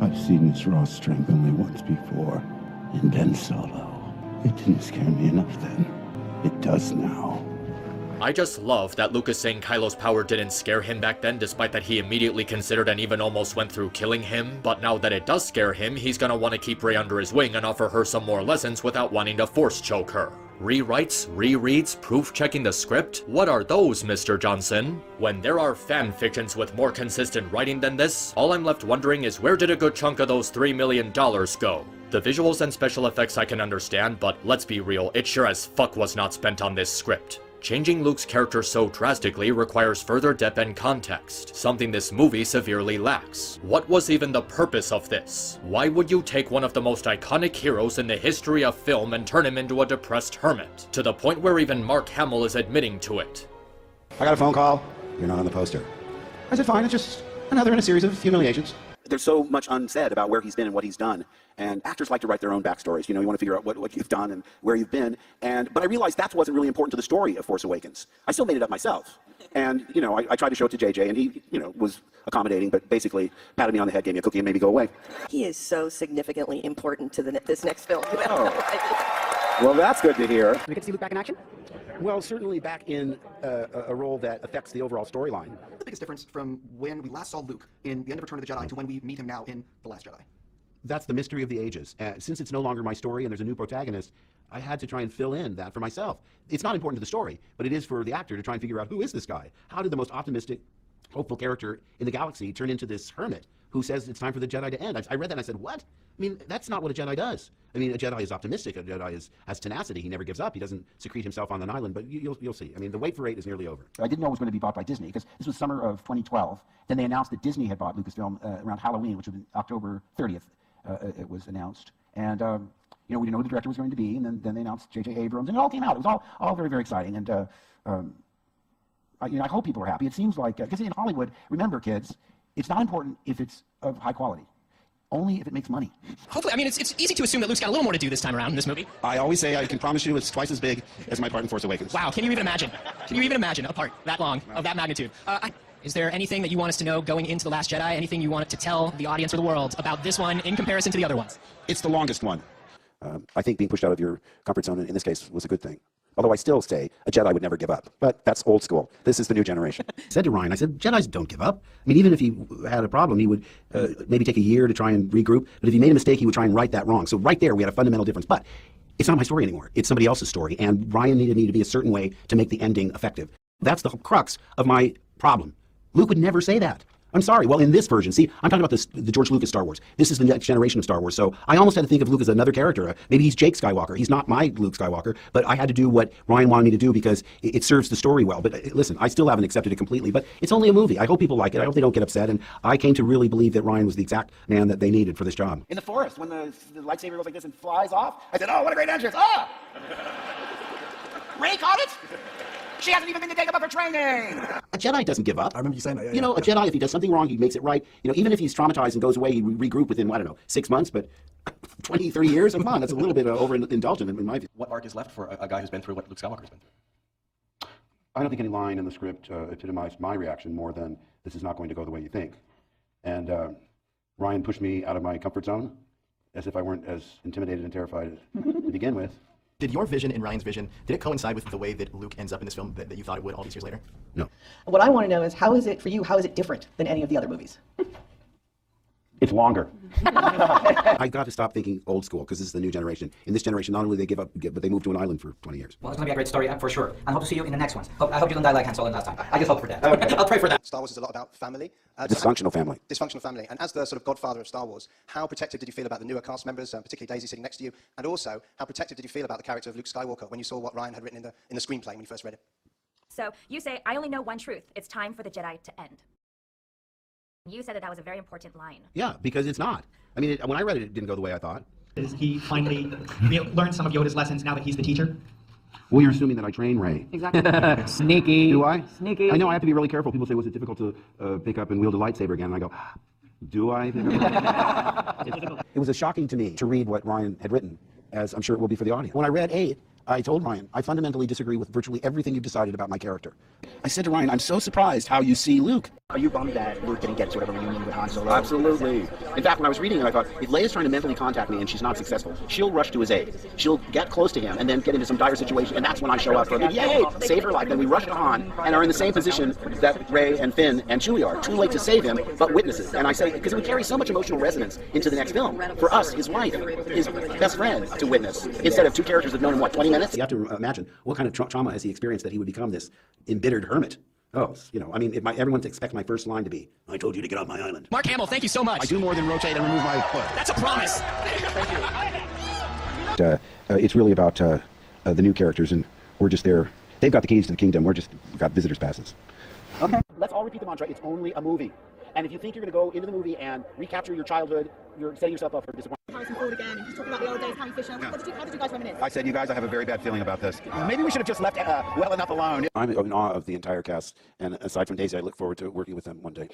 I've seen this raw strength only once before, and then Solo. It didn't scare me enough then. It does now. I just love that Luke is saying Kylo's power didn't scare him back then, despite that he immediately considered and even almost went through killing him, but now that it does scare him, he's gonna want to keep Rey under his wing and offer her some more lessons without wanting to force choke her. Rewrites, rereads, proof-checking the script? What are those, Mr. Johnson? When there are fan fictions with more consistent writing than this, all I'm left wondering is where did a good chunk of those $3 million go? The visuals and special effects I can understand, but let's be real, it sure as fuck was not spent on this script. Changing Luke's character so drastically requires further depth and context, something this movie severely lacks. What was even the purpose of this? Why would you take one of the most iconic heroes in the history of film and turn him into a depressed hermit? To the point where even Mark Hamill is admitting to it. I got a phone call. You're not on the poster. I said, fine, it's just another in a series of humiliations. There's so much unsaid about where he's been and what he's done. And actors like to write their own backstories. You know, you want to figure out what you've done and where you've been. But I realized that wasn't really important to the story of Force Awakens. I still made it up myself. And, you know, I tried to show it to JJ, and he, you know, was accommodating, but basically patted me on the head, gave me a cookie, and made me go away. He is so significantly important to this next film. Well, that's good to hear. We get to see Luke back in action? Well, certainly back in a role that affects the overall storyline. The biggest difference from when we last saw Luke in The End of Return of the Jedi to when we meet him now in The Last Jedi. That's the mystery of the ages. Since it's no longer my story and there's a new protagonist, I had to try and fill in that for myself. It's not important to the story, but it is for the actor to try and figure out who is this guy? How did the most optimistic, hopeful character in the galaxy turn into this hermit who says it's time for the Jedi to end? I read that and I said, what? I mean, that's not what a Jedi does. I mean, a Jedi is optimistic. A Jedi has tenacity. He never gives up. He doesn't secrete himself on an island, but you'll see. I mean, the wait for 8 is nearly over. I didn't know it was going to be bought by Disney because this was summer of 2012. Then they announced that Disney had bought Lucasfilm around Halloween, which was October 30th. It was announced. And, you know, we didn't know who the director was going to be. And then they announced J.J. Abrams, and it all came out. It was all very, very exciting. And, you know, I hope people are happy. It seems like, because in Hollywood, remember, kids, it's not important if it's of high quality. Only if it makes money. Hopefully, I mean, it's easy to assume that Luke's got a little more to do this time around in this movie. I always say I can promise you it's twice as big as my part in Force Awakens. Wow, can you even imagine? Can you even imagine a part that long, of that magnitude? Is there anything that you want us to know going into The Last Jedi? Anything you want to tell the audience or the world about this one in comparison to the other ones? It's the longest one. I think being pushed out of your comfort zone in this case was a good thing. Although I still say a Jedi would never give up. But that's old school. This is the new generation. I said to Ryan, I said, Jedis don't give up. I mean, even if he had a problem, he would maybe take a year to try and regroup. But if he made a mistake, he would try and right that wrong. So right there, we had a fundamental difference. But it's not my story anymore. It's somebody else's story. And Ryan needed me to be a certain way to make the ending effective. That's the crux of my problem. Luke would never say that. I'm sorry. Well, in this version, see, I'm talking about the George Lucas Star Wars. This is the next generation of Star Wars. So I almost had to think of Luke as another character. Maybe he's Jake Skywalker. He's not my Luke Skywalker, but I had to do what Ryan wanted me to do because it serves the story well. But listen, I still haven't accepted it completely, but it's only a movie. I hope people like it. I hope they don't get upset. And I came to really believe that Ryan was the exact man that they needed for this job. In the forest, when the lightsaber goes like this and flies off, I said, oh, what a great entrance. Ah! Rey caught it? She hasn't even been to Dagobah for training! A Jedi doesn't give up. I remember you saying that, yeah. You know, a Jedi, if he does something wrong, he makes it right. You know, even if he's traumatized and goes away, he regroup within, I don't know, 6 months, but 20, 30 years? Come on, that's a little bit overindulgent in my view. What arc is left for a guy who's been through what Luke Skywalker's been through? I don't think any line in the script epitomized my reaction more than, this is not going to go the way you think. And Ryan pushed me out of my comfort zone, as if I weren't as intimidated and terrified to begin with. Did your vision and Ryan's vision, did it coincide with the way that Luke ends up in this film that you thought it would all these years later? No. What I want to know is, how is it for you, how is it different than any of the other movies? It's longer. I got to stop thinking old school, because this is the new generation. In this generation, not only they give up, but they move to an island for 20 years. Well, it's going to be a great story, for sure. And hope to see you in the next ones. I hope you don't die like Han Solo last time. I just hope for that. Okay. I'll pray for that. Star Wars is a lot about family. Dysfunctional family. Dysfunctional family. And as the sort of godfather of Star Wars, how protective did you feel about the newer cast members, particularly Daisy sitting next to you? And also, how protective did you feel about the character of Luke Skywalker when you saw what Ryan had written in the screenplay when you first read it? So, you say, I only know one truth. It's time for the Jedi to end. You said that was a very important line. Yeah, because it's not. I mean, when I read it, it didn't go the way I thought. He finally learned some of Yoda's lessons now that he's the teacher. Well, you're assuming that I train Rey. Exactly. Sneaky. Do I? Sneaky. I know I have to be really careful. People say, was it difficult to pick up and wield a lightsaber again? And I go, do I? It was shocking to me to read what Ryan had written, as I'm sure it will be for the audience. When I read 8, I told Ryan, I fundamentally disagree with virtually everything you've decided about my character. I said to Ryan, I'm so surprised how you see Luke. Are you bummed that Luke didn't get to whatever reunion with Han Solo? Absolutely. In fact, when I was reading it, I thought, if Leia's trying to mentally contact me and she's not successful, she'll rush to his aid. She'll get close to him and then get into some dire situation, and that's when I show up for, yay, save her life. Then we rush to Han and are in the same position that Rey and Finn and Chewie are. Too late to save him, but witnesses. And I say, because it would carry so much emotional resonance into the next film. For us, his wife, his best friend, to witness, instead of 2 characters that have known him, what, 20 minutes? You have to imagine, what kind of trauma has he experienced that he would become this embittered hermit? Oh, you know, I mean, everyone expects my first line to be, I told you to get off my island. Mark Hamill, thank you so much. I do more than rotate and remove my foot. That's a promise. Thank you. It's really about the new characters, and we're just there. They've got the keys to the kingdom. We've got visitors' passes. Okay, let's all repeat the mantra. It's only a movie. And if you think you're going to go into the movie and recapture your childhood, you're setting yourself up for disappointment. Harrison Ford again, and he's talking about the old days, Carrie Fisher. Yeah. How did you guys reminisce? I said, you guys, I have a very bad feeling about this. Maybe we should have just left well enough alone. I'm in awe of the entire cast, and aside from Daisy, I look forward to working with them one day.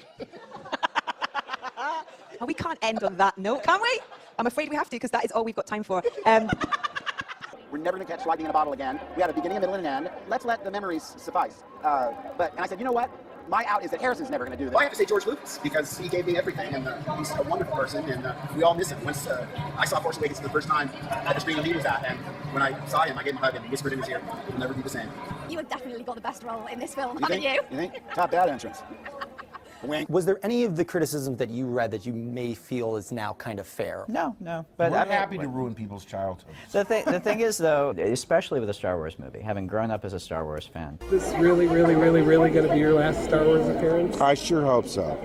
Oh, we can't end on that note, can we? I'm afraid we have to, because that is all we've got time for. We're never going to catch lightning in a bottle again. We had a beginning, a middle, and an end. Let's let the memories suffice. And I said, you know what? My out is that Harrison's never going to do this. Well, I have to say George Lucas, because he gave me everything, and he's a wonderful person, and we all miss him. Once I saw Force Awakens for the first time at the screen that he was at, and when I saw him, I gave him a hug and whispered in his ear, "You'll never be the same." You have definitely got the best role in this film, haven't you? You think? Top bad entrance. Was there any of the criticism that you read that you may feel is now kind of fair? No. But I'm happy to ruin people's childhoods. The thing is, though, especially with a Star Wars movie, having grown up as a Star Wars fan. Is this really going to be your last Star Wars appearance? I sure hope so.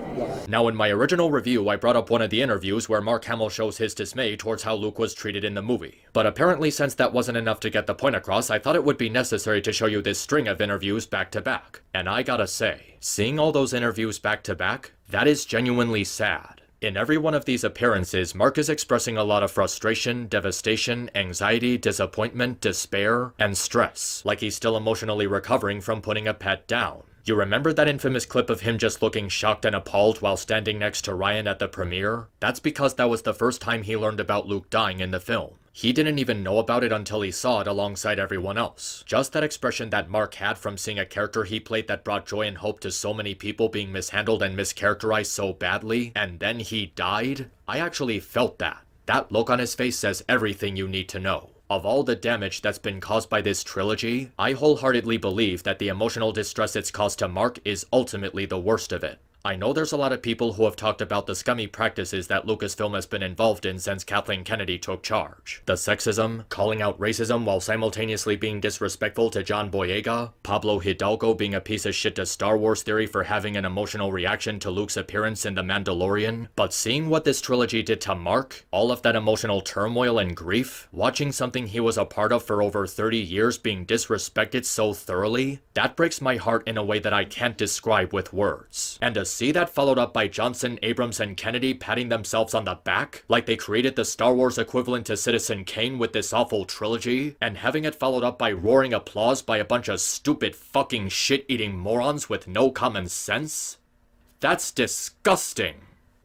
Now, in my original review, I brought up one of the interviews where Mark Hamill shows his dismay towards how Luke was treated in the movie. But apparently, since that wasn't enough to get the point across, I thought it would be necessary to show you this string of interviews back to back. And I gotta say, seeing all those interviews back to back, that is genuinely sad. In every one of these appearances, Mark is expressing a lot of frustration, devastation, anxiety, disappointment, despair, and stress, like he's still emotionally recovering from putting a pet down. You remember that infamous clip of him just looking shocked and appalled while standing next to Ryan at the premiere? That's because that was the first time he learned about Luke dying in the film. He didn't even know about it until he saw it alongside everyone else. Just that expression that Mark had from seeing a character he played that brought joy and hope to so many people being mishandled and mischaracterized so badly, and then he died? I actually felt that. That look on his face says everything you need to know. Of all the damage that's been caused by this trilogy, I wholeheartedly believe that the emotional distress it's caused to Mark is ultimately the worst of it. I know there's a lot of people who have talked about the scummy practices that Lucasfilm has been involved in since Kathleen Kennedy took charge. The sexism, calling out racism while simultaneously being disrespectful to John Boyega, Pablo Hidalgo being a piece of shit to Star Wars theory for having an emotional reaction to Luke's appearance in The Mandalorian. But seeing what this trilogy did to Mark, all of that emotional turmoil and grief, watching something he was a part of for over 30 years being disrespected so thoroughly, that breaks my heart in a way that I can't describe with words. And see that followed up by Johnson, Abrams, and Kennedy patting themselves on the back, like they created the Star Wars equivalent to Citizen Kane with this awful trilogy, and having it followed up by roaring applause by a bunch of stupid fucking shit-eating morons with no common sense? That's disgusting.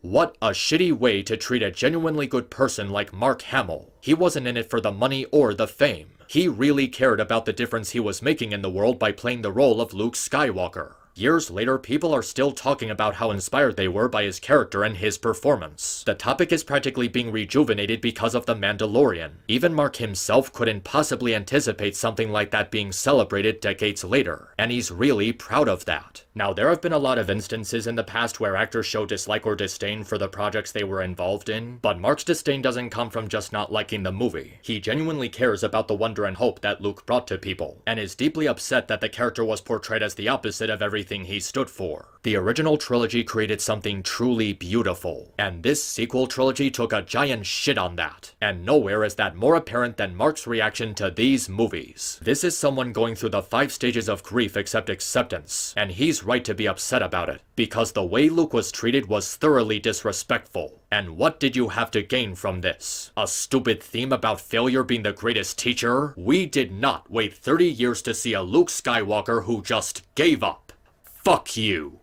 What a shitty way to treat a genuinely good person like Mark Hamill. He wasn't in it for the money or the fame. He really cared about the difference he was making in the world by playing the role of Luke Skywalker. Years later, people are still talking about how inspired they were by his character and his performance. The topic is practically being rejuvenated because of The Mandalorian. Even Mark himself couldn't possibly anticipate something like that being celebrated decades later, and he's really proud of that. Now, there have been a lot of instances in the past where actors show dislike or disdain for the projects they were involved in, but Mark's disdain doesn't come from just not liking the movie. He genuinely cares about the wonder and hope that Luke brought to people, and is deeply upset that the character was portrayed as the opposite of everything he stood for. The original trilogy created something truly beautiful, and this sequel trilogy took a giant shit on that, and nowhere is that more apparent than Mark's reaction to these movies. This is someone going through the 5 stages of grief except acceptance, and he's right to be upset about it, because the way Luke was treated was thoroughly disrespectful. And what did you have to gain from this? A stupid theme about failure being the greatest teacher? We did not wait 30 years to see a Luke Skywalker who just gave up. Fuck you.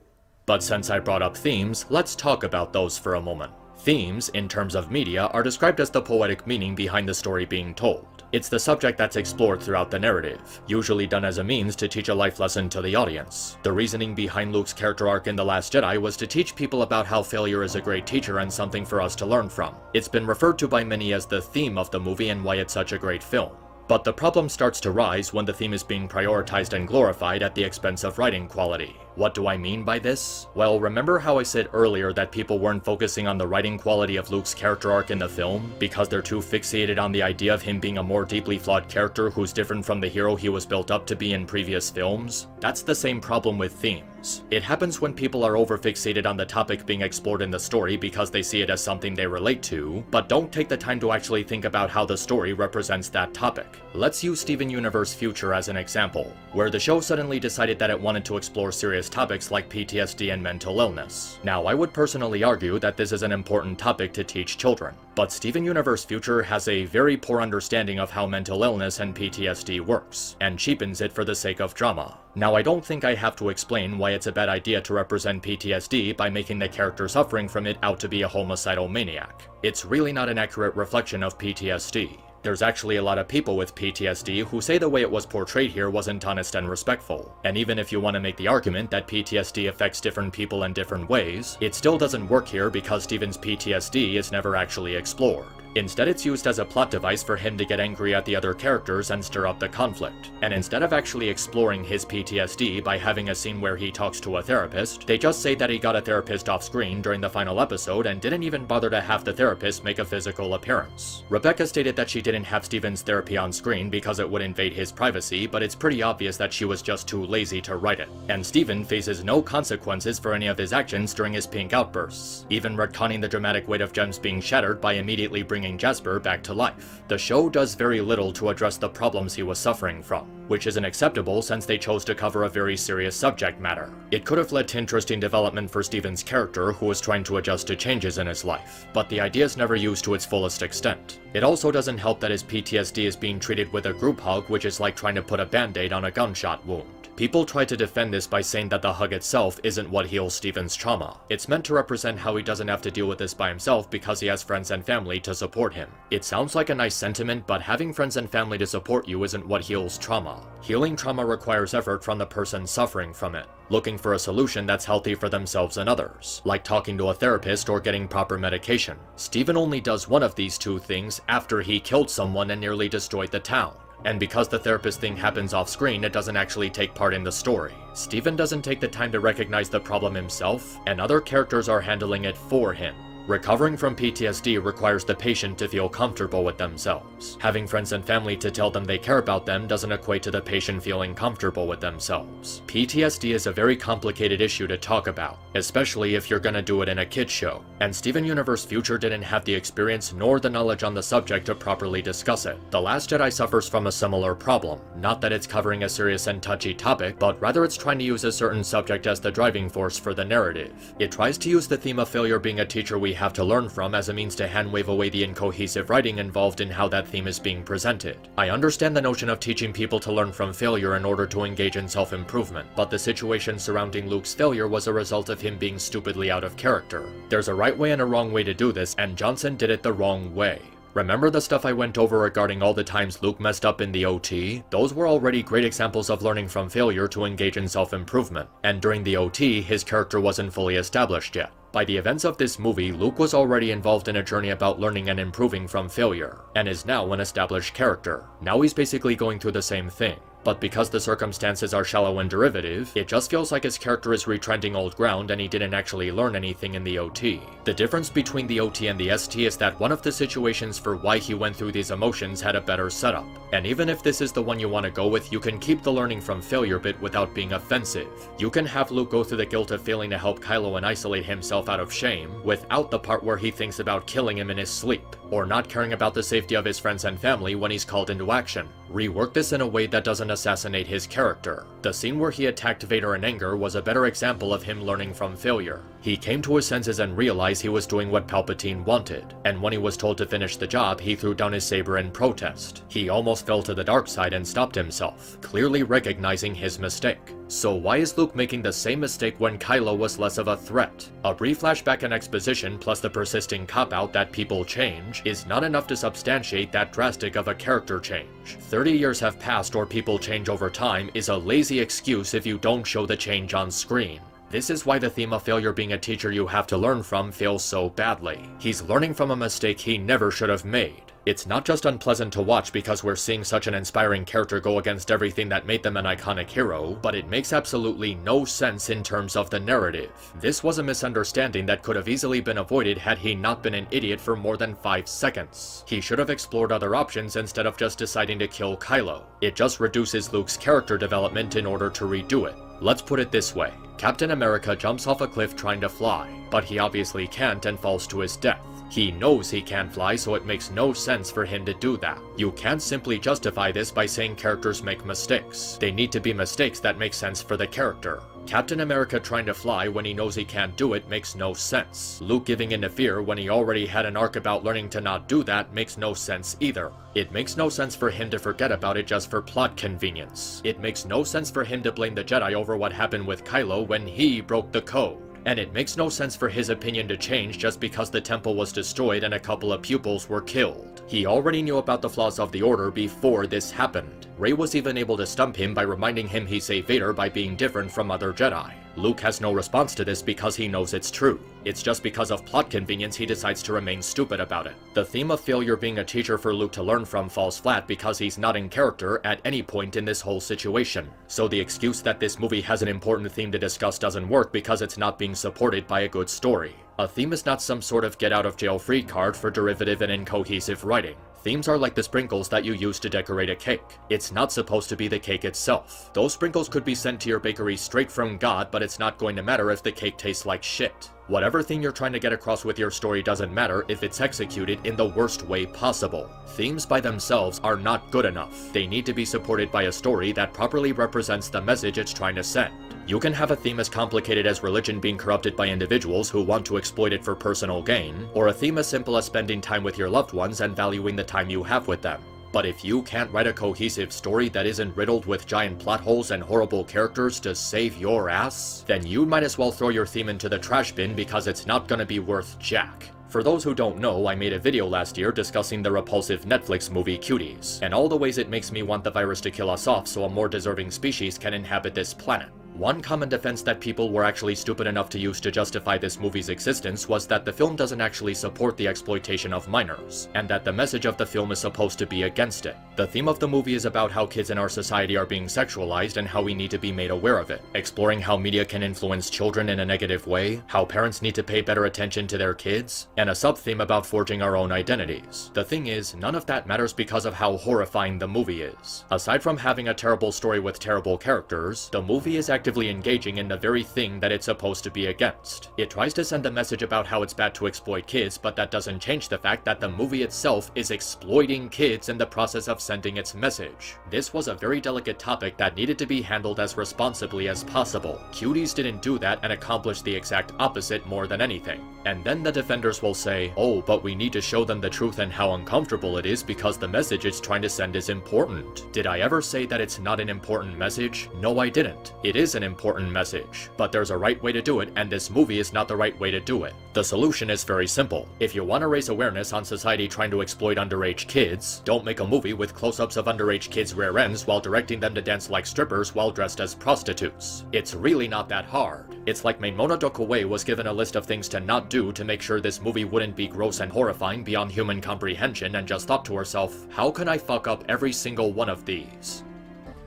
But since I brought up themes, let's talk about those for a moment. Themes, in terms of media, are described as the poetic meaning behind the story being told. It's the subject that's explored throughout the narrative, usually done as a means to teach a life lesson to the audience. The reasoning behind Luke's character arc in The Last Jedi was to teach people about how failure is a great teacher and something for us to learn from. It's been referred to by many as the theme of the movie and why it's such a great film. But the problem starts to rise when the theme is being prioritized and glorified at the expense of writing quality. What do I mean by this? Well, remember how I said earlier that people weren't focusing on the writing quality of Luke's character arc in the film because they're too fixated on the idea of him being a more deeply flawed character who's different from the hero he was built up to be in previous films? That's the same problem with themes. It happens when people are over-fixated on the topic being explored in the story because they see it as something they relate to, but don't take the time to actually think about how the story represents that topic. Let's use Steven Universe Future as an example, where the show suddenly decided that it wanted to explore serious topics like PTSD and mental illness. Now, I would personally argue that this is an important topic to teach children, but Steven Universe Future has a very poor understanding of how mental illness and PTSD works, and cheapens it for the sake of drama. Now, I don't think I have to explain why it's a bad idea to represent PTSD by making the character suffering from it out to be a homicidal maniac. It's really not an accurate reflection of PTSD. There's actually a lot of people with PTSD who say the way it was portrayed here wasn't honest and respectful. And even if you want to make the argument that PTSD affects different people in different ways, it still doesn't work here because Steven's PTSD is never actually explored. Instead, it's used as a plot device for him to get angry at the other characters and stir up the conflict. And instead of actually exploring his PTSD by having a scene where he talks to a therapist, they just say that he got a therapist off screen during the final episode and didn't even bother to have the therapist make a physical appearance. Rebecca stated that she didn't have Steven's therapy on screen because it would invade his privacy, but it's pretty obvious that she was just too lazy to write it. And Steven faces no consequences for any of his actions during his pink outbursts, even retconning the dramatic weight of gems being shattered by immediately bringing Jasper back to life. The show does very little to address the problems he was suffering from, which isn't acceptable since they chose to cover a very serious subject matter. It could have led to interesting development for Steven's character, who was trying to adjust to changes in his life, but the idea is never used to its fullest extent. It also doesn't help that his PTSD is being treated with a group hug, which is like trying to put a band-aid on a gunshot wound. People try to defend this by saying that the hug itself isn't what heals Steven's trauma. It's meant to represent how he doesn't have to deal with this by himself because he has friends and family to support him. It sounds like a nice sentiment, but having friends and family to support you isn't what heals trauma. Healing trauma requires effort from the person suffering from it, looking for a solution that's healthy for themselves and others, like talking to a therapist or getting proper medication. Steven only does one of these two things after he killed someone and nearly destroyed the town. And because the therapist thing happens off screen, it doesn't actually take part in the story. Steven doesn't take the time to recognize the problem himself, and other characters are handling it for him. Recovering from PTSD requires the patient to feel comfortable with themselves. Having friends and family to tell them they care about them doesn't equate to the patient feeling comfortable with themselves. PTSD is a very complicated issue to talk about, especially if you're gonna do it in a kid's show, and Steven Universe Future didn't have the experience nor the knowledge on the subject to properly discuss it. The Last Jedi suffers from a similar problem, not that it's covering a serious and touchy topic, but rather it's trying to use a certain subject as the driving force for the narrative. It tries to use the theme of failure being a teacher we have to learn from as a means to hand-wave away the incohesive writing involved in how that theme is being presented. I understand the notion of teaching people to learn from failure in order to engage in self-improvement, but the situation surrounding Luke's failure was a result of him being stupidly out of character. There's a right way and a wrong way to do this, and Johnson did it the wrong way. Remember the stuff I went over regarding all the times Luke messed up in the OT? Those were already great examples of learning from failure to engage in self-improvement, and during the OT, his character wasn't fully established yet. By the events of this movie, Luke was already involved in a journey about learning and improving from failure, and is now an established character. Now he's basically going through the same thing. But because the circumstances are shallow and derivative, it just feels like his character is retreading old ground and he didn't actually learn anything in the OT. The difference between the OT and the ST is that one of the situations for why he went through these emotions had a better setup. And even if this is the one you want to go with, you can keep the learning from failure bit without being offensive. You can have Luke go through the guilt of failing to help Kylo and isolate himself out of shame, without the part where he thinks about killing him in his sleep, or not caring about the safety of his friends and family when he's called into action. Rework this in a way that doesn't assassinate his character. The scene where he attacked Vader in anger was a better example of him learning from failure. He came to his senses and realized he was doing what Palpatine wanted, and when he was told to finish the job, he threw down his saber in protest. He almost fell to the dark side and stopped himself, clearly recognizing his mistake. So why is Luke making the same mistake when Kylo was less of a threat? A brief flashback and exposition plus the persisting cop-out that people change is not enough to substantiate that drastic of a character change. 30 years have passed or people change over time is a lazy excuse if you don't show the change on screen. This is why the theme of failure being a teacher you have to learn from fails so badly. He's learning from a mistake he never should have made. It's not just unpleasant to watch because we're seeing such an inspiring character go against everything that made them an iconic hero, but it makes absolutely no sense in terms of the narrative. This was a misunderstanding that could have easily been avoided had he not been an idiot for more than 5 seconds. He should have explored other options instead of just deciding to kill Kylo. It just reduces Luke's character development in order to redo it. Let's put it this way. Captain America jumps off a cliff trying to fly, but he obviously can't and falls to his death. He knows he can't fly, so it makes no sense for him to do that. You can't simply justify this by saying characters make mistakes. They need to be mistakes that make sense for the character. Captain America trying to fly when he knows he can't do it makes no sense. Luke giving in to fear when he already had an arc about learning to not do that makes no sense either. It makes no sense for him to forget about it just for plot convenience. It makes no sense for him to blame the Jedi over what happened with Kylo when he broke the code. And it makes no sense for his opinion to change just because the temple was destroyed and a couple of pupils were killed. He already knew about the flaws of the Order before this happened. Rey was even able to stump him by reminding him he saved Vader by being different from other Jedi. Luke has no response to this because he knows it's true. It's just because of plot convenience he decides to remain stupid about it. The theme of failure being a teacher for Luke to learn from falls flat because he's not in character at any point in this whole situation. So the excuse that this movie has an important theme to discuss doesn't work because it's not being supported by a good story. A theme is not some sort of get-out-of-jail-free card for derivative and incohesive writing. Themes are like the sprinkles that you use to decorate a cake. It's not supposed to be the cake itself. Those sprinkles could be sent to your bakery straight from God, but it's not going to matter if the cake tastes like shit. Whatever thing you're trying to get across with your story doesn't matter if it's executed in the worst way possible. Themes by themselves are not good enough. They need to be supported by a story that properly represents the message it's trying to send. You can have a theme as complicated as religion being corrupted by individuals who want to exploit it for personal gain, or a theme as simple as spending time with your loved ones and valuing the time you have with them. But if you can't write a cohesive story that isn't riddled with giant plot holes and horrible characters to save your ass, then you might as well throw your theme into the trash bin because it's not gonna be worth jack. For those who don't know, I made a video last year discussing the repulsive Netflix movie Cuties, and all the ways it makes me want the virus to kill us off so a more deserving species can inhabit this planet. One common defense that people were actually stupid enough to use to justify this movie's existence was that the film doesn't actually support the exploitation of minors, and that the message of the film is supposed to be against it. The The theme of the movie is about how kids in our society are being sexualized and how we need to be made aware of it, exploring how media can influence children in a negative way, how parents need to pay better attention to their kids, and a sub-theme about forging our own identities. The thing is, none of that matters because of how horrifying the movie is. Aside from having a terrible story with terrible characters, the movie is actively engaging in the very thing that it's supposed to be against. It tries to send a message about how it's bad to exploit kids, but that doesn't change the fact that the movie itself is exploiting kids in the process of sending its message. This was a very delicate topic that needed to be handled as responsibly as possible. Cuties didn't do that and accomplished the exact opposite more than anything. And then the defenders will say, oh, but we need to show them the truth and how uncomfortable it is because the message it's trying to send is important. Did I ever say that it's not an important message? No, I didn't. It is an important message, but there's a right way to do it, and this movie is not the right way to do it. The solution is very simple. If you want to raise awareness on society trying to exploit underage kids, don't make a movie with close-ups of underage kids' rear ends while directing them to dance like strippers while dressed as prostitutes. It's really not that hard. It's like Maimona Dokoway was given a list of things to not do to make sure this movie wouldn't be gross and horrifying beyond human comprehension, and just thought to herself, how can I fuck up every single one of these?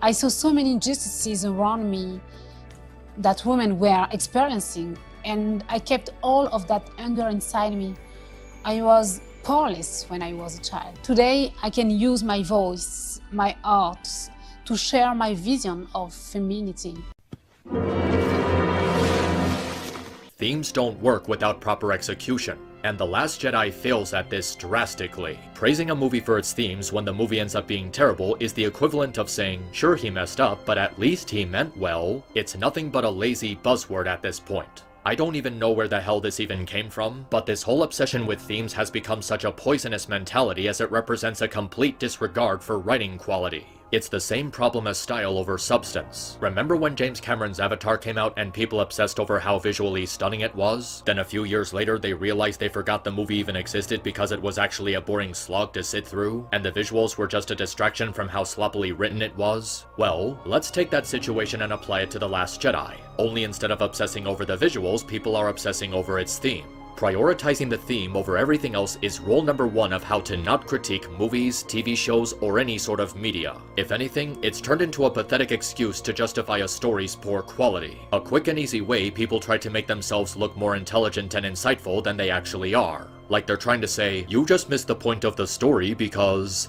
I saw so many injustices around me that women were experiencing, and I kept all of that anger inside me. I was powerless when I was a child. Today, I can use my voice, my art, to share my vision of femininity. Themes don't work without proper execution, and The Last Jedi fails at this drastically. Praising a movie for its themes when the movie ends up being terrible is the equivalent of saying, sure he messed up, but at least he meant well. It's nothing but a lazy buzzword at this point. I don't even know where the hell this even came from, but this whole obsession with themes has become such a poisonous mentality as it represents a complete disregard for writing quality. It's the same problem as style over substance. Remember when James Cameron's Avatar came out and people obsessed over how visually stunning it was? Then a few years later they realized they forgot the movie even existed because it was actually a boring slog to sit through, and the visuals were just a distraction from how sloppily written it was? Well, let's take that situation and apply it to The Last Jedi. Only instead of obsessing over the visuals, people are obsessing over its theme. Prioritizing the theme over everything else is rule number one of how to not critique movies, TV shows, or any sort of media. If anything, it's turned into a pathetic excuse to justify a story's poor quality. A quick and easy way people try to make themselves look more intelligent and insightful than they actually are. Like they're trying to say, you just missed the point of the story because...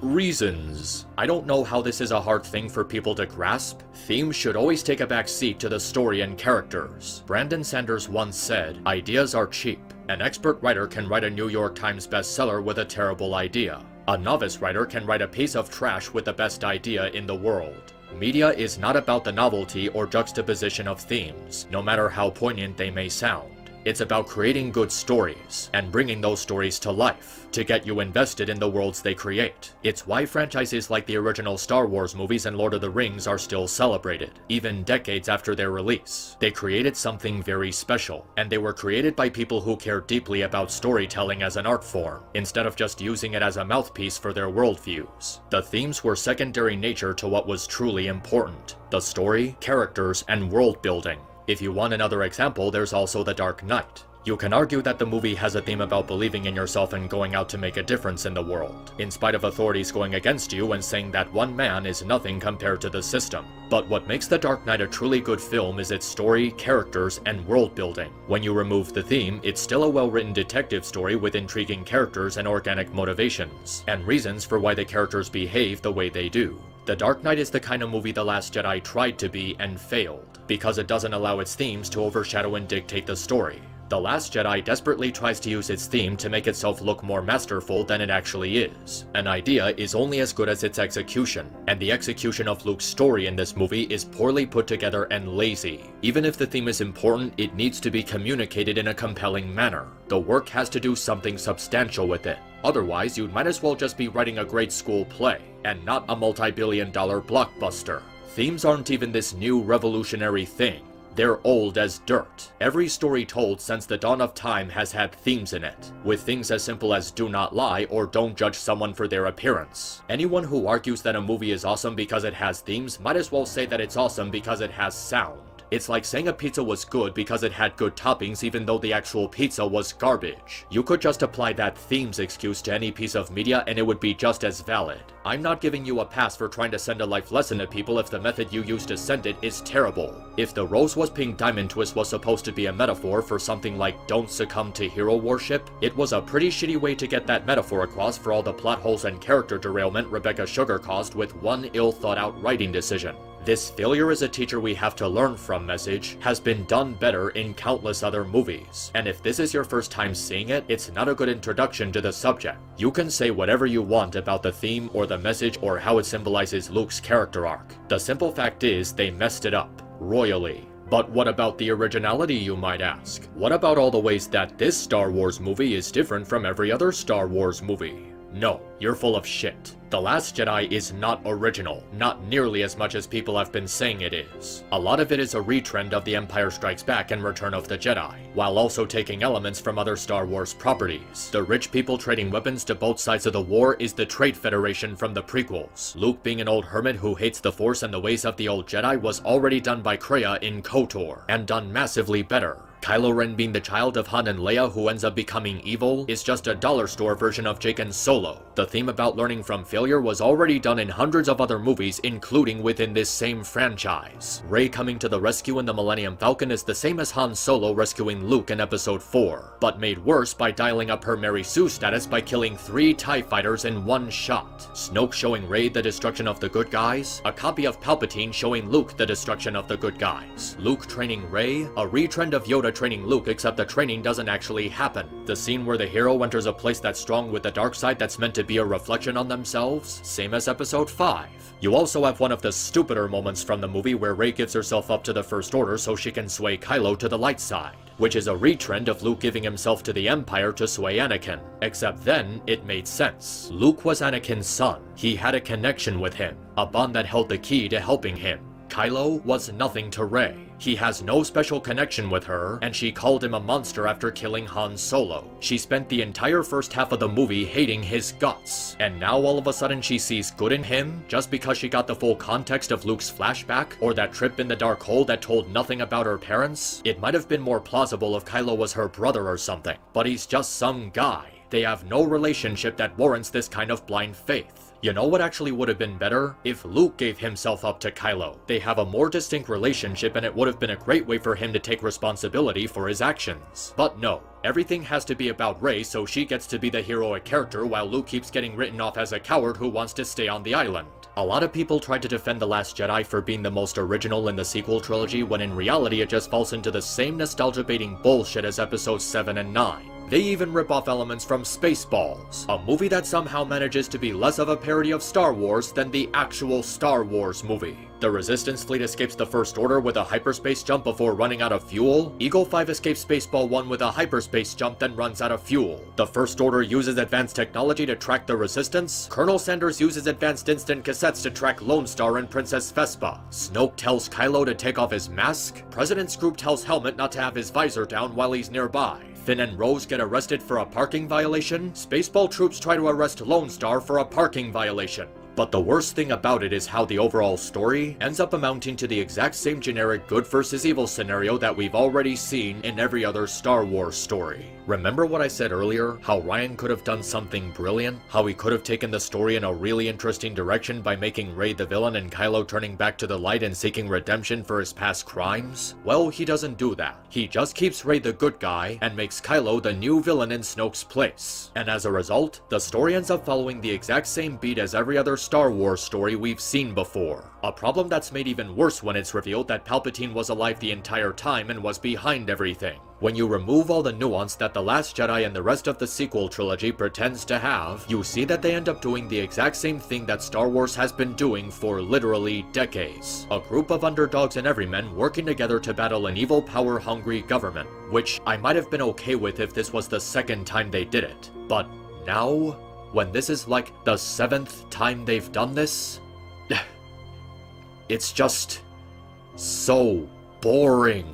reasons. I don't know how this is a hard thing for people to grasp. Themes should always take a back seat to the story and characters. Brandon Sanders once said, ideas are cheap. An expert writer can write a New York Times bestseller with a terrible idea. A novice writer can write a piece of trash with the best idea in the world. Media is not about the novelty or juxtaposition of themes, no matter how poignant they may sound. It's about creating good stories, and bringing those stories to life, to get you invested in the worlds they create. It's why franchises like the original Star Wars movies and Lord of the Rings are still celebrated, even decades after their release. They created something very special, and they were created by people who care deeply about storytelling as an art form, instead of just using it as a mouthpiece for their worldviews. The themes were secondary nature to what was truly important: the story, characters, and world building. If you want another example, there's also The Dark Knight. You can argue that the movie has a theme about believing in yourself and going out to make a difference in the world, in spite of authorities going against you and saying that one man is nothing compared to the system. But what makes The Dark Knight a truly good film is its story, characters, and world building. When you remove the theme, it's still a well-written detective story with intriguing characters and organic motivations, and reasons for why the characters behave the way they do. The Dark Knight is the kind of movie The Last Jedi tried to be and failed, because it doesn't allow its themes to overshadow and dictate the story. The Last Jedi desperately tries to use its theme to make itself look more masterful than it actually is. An idea is only as good as its execution, and the execution of Luke's story in this movie is poorly put together and lazy. Even if the theme is important, it needs to be communicated in a compelling manner. The work has to do something substantial with it. Otherwise, you might as well just be writing a grade school play, and not a multi-billion-dollar blockbuster. Themes aren't even this new revolutionary thing. They're old as dirt. Every story told since the dawn of time has had themes in it, with things as simple as do not lie or don't judge someone for their appearance. Anyone who argues that a movie is awesome because it has themes might as well say that it's awesome because it has sound. It's like saying a pizza was good because it had good toppings even though the actual pizza was garbage. You could just apply that themes excuse to any piece of media and it would be just as valid. I'm not giving you a pass for trying to send a life lesson to people if the method you use to send it is terrible. If the rose was pink diamond twist was supposed to be a metaphor for something like don't succumb to hero worship, it was a pretty shitty way to get that metaphor across for all the plot holes and character derailment Rebecca Sugar caused with one ill-thought-out writing decision. This failure is a teacher we have to learn from message has been done better in countless other movies. And if this is your first time seeing it, it's not a good introduction to the subject. You can say whatever you want about the theme or the message or how it symbolizes Luke's character arc. The simple fact is they messed it up, royally. But what about the originality, you might ask? What about all the ways that this Star Wars movie is different from every other Star Wars movie? No, you're full of shit. The Last Jedi is not original, not nearly as much as people have been saying it is. A lot of it is a retrend of The Empire Strikes Back and Return of the Jedi, while also taking elements from other Star Wars properties. The rich people trading weapons to both sides of the war is the Trade Federation from the prequels. Luke being an old hermit who hates the Force and the ways of the old Jedi was already done by Kreia in KOTOR, and done massively better. Kylo Ren being the child of Han and Leia who ends up becoming evil is just a dollar store version of Jake and Solo. The theme about learning from failure was already done in hundreds of other movies, including within this same franchise. Rey coming to the rescue in the Millennium Falcon is the same as Han Solo rescuing Luke in Episode 4, but made worse by dialing up her Mary Sue status by killing 3 TIE fighters in one shot. Snoke showing Rey the destruction of the good guys, a copy of Palpatine showing Luke the destruction of the good guys. Luke training Rey, a retrend of Yoda training Luke, except the training doesn't actually happen. The scene where the hero enters a place that's strong with the dark side that's meant to be a reflection on themselves, same as Episode 5. You also have one of the stupider moments from the movie where Rey gives herself up to the First Order so she can sway Kylo to the light side, which is a retrend of Luke giving himself to the Empire to sway Anakin. Except then, it made sense. Luke was Anakin's son. He had a connection with him, a bond that held the key to helping him. Kylo was nothing to Rey. He has no special connection with her, and she called him a monster after killing Han Solo. She spent the entire first half of the movie hating his guts, and now all of a sudden she sees good in him just because she got the full context of Luke's flashback, or that trip in the dark hole that told nothing about her parents. It might have been more plausible if Kylo was her brother or something, but he's just some guy. They have no relationship that warrants this kind of blind faith. You know what actually would have been better? If Luke gave himself up to Kylo. They have a more distinct relationship and it would have been a great way for him to take responsibility for his actions. But no. Everything has to be about Rey, so she gets to be the heroic character while Luke keeps getting written off as a coward who wants to stay on the island. A lot of people try to defend The Last Jedi for being the most original in the sequel trilogy, when in reality it just falls into the same nostalgia-baiting bullshit as Episodes 7 and 9. They even rip off elements from Spaceballs, a movie that somehow manages to be less of a parody of Star Wars than the actual Star Wars movie. The Resistance fleet escapes the First Order with a hyperspace jump before running out of fuel. Eagle 5 escapes Spaceball 1 with a hyperspace jump, then runs out of fuel. The First Order uses advanced technology to track the Resistance. Colonel Sanders uses advanced instant cassettes to track Lone Star and Princess Vespa. Snoke tells Kylo to take off his mask. President Scroop tells Helmet not to have his visor down while he's nearby. Finn and Rose get arrested for a parking violation. Spaceball troops try to arrest Lone Star for a parking violation. But the worst thing about it is how the overall story ends up amounting to the exact same generic good versus evil scenario that we've already seen in every other Star Wars story. Remember what I said earlier? How Ryan could have done something brilliant? How he could have taken the story in a really interesting direction by making Rey the villain and Kylo turning back to the light and seeking redemption for his past crimes? Well, he doesn't do that. He just keeps Rey the good guy and makes Kylo the new villain in Snoke's place. And as a result, the story ends up following the exact same beat as every other Star Wars story we've seen before. A problem that's made even worse when it's revealed that Palpatine was alive the entire time and was behind everything. When you remove all the nuance that The Last Jedi and the rest of the sequel trilogy pretends to have, you see that they end up doing the exact same thing that Star Wars has been doing for literally decades. A group of underdogs and everymen working together to battle an evil, power-hungry government, which I might have been okay with if this was the second time they did it. But now, when this is like the 7th time they've done this, it's just so boring.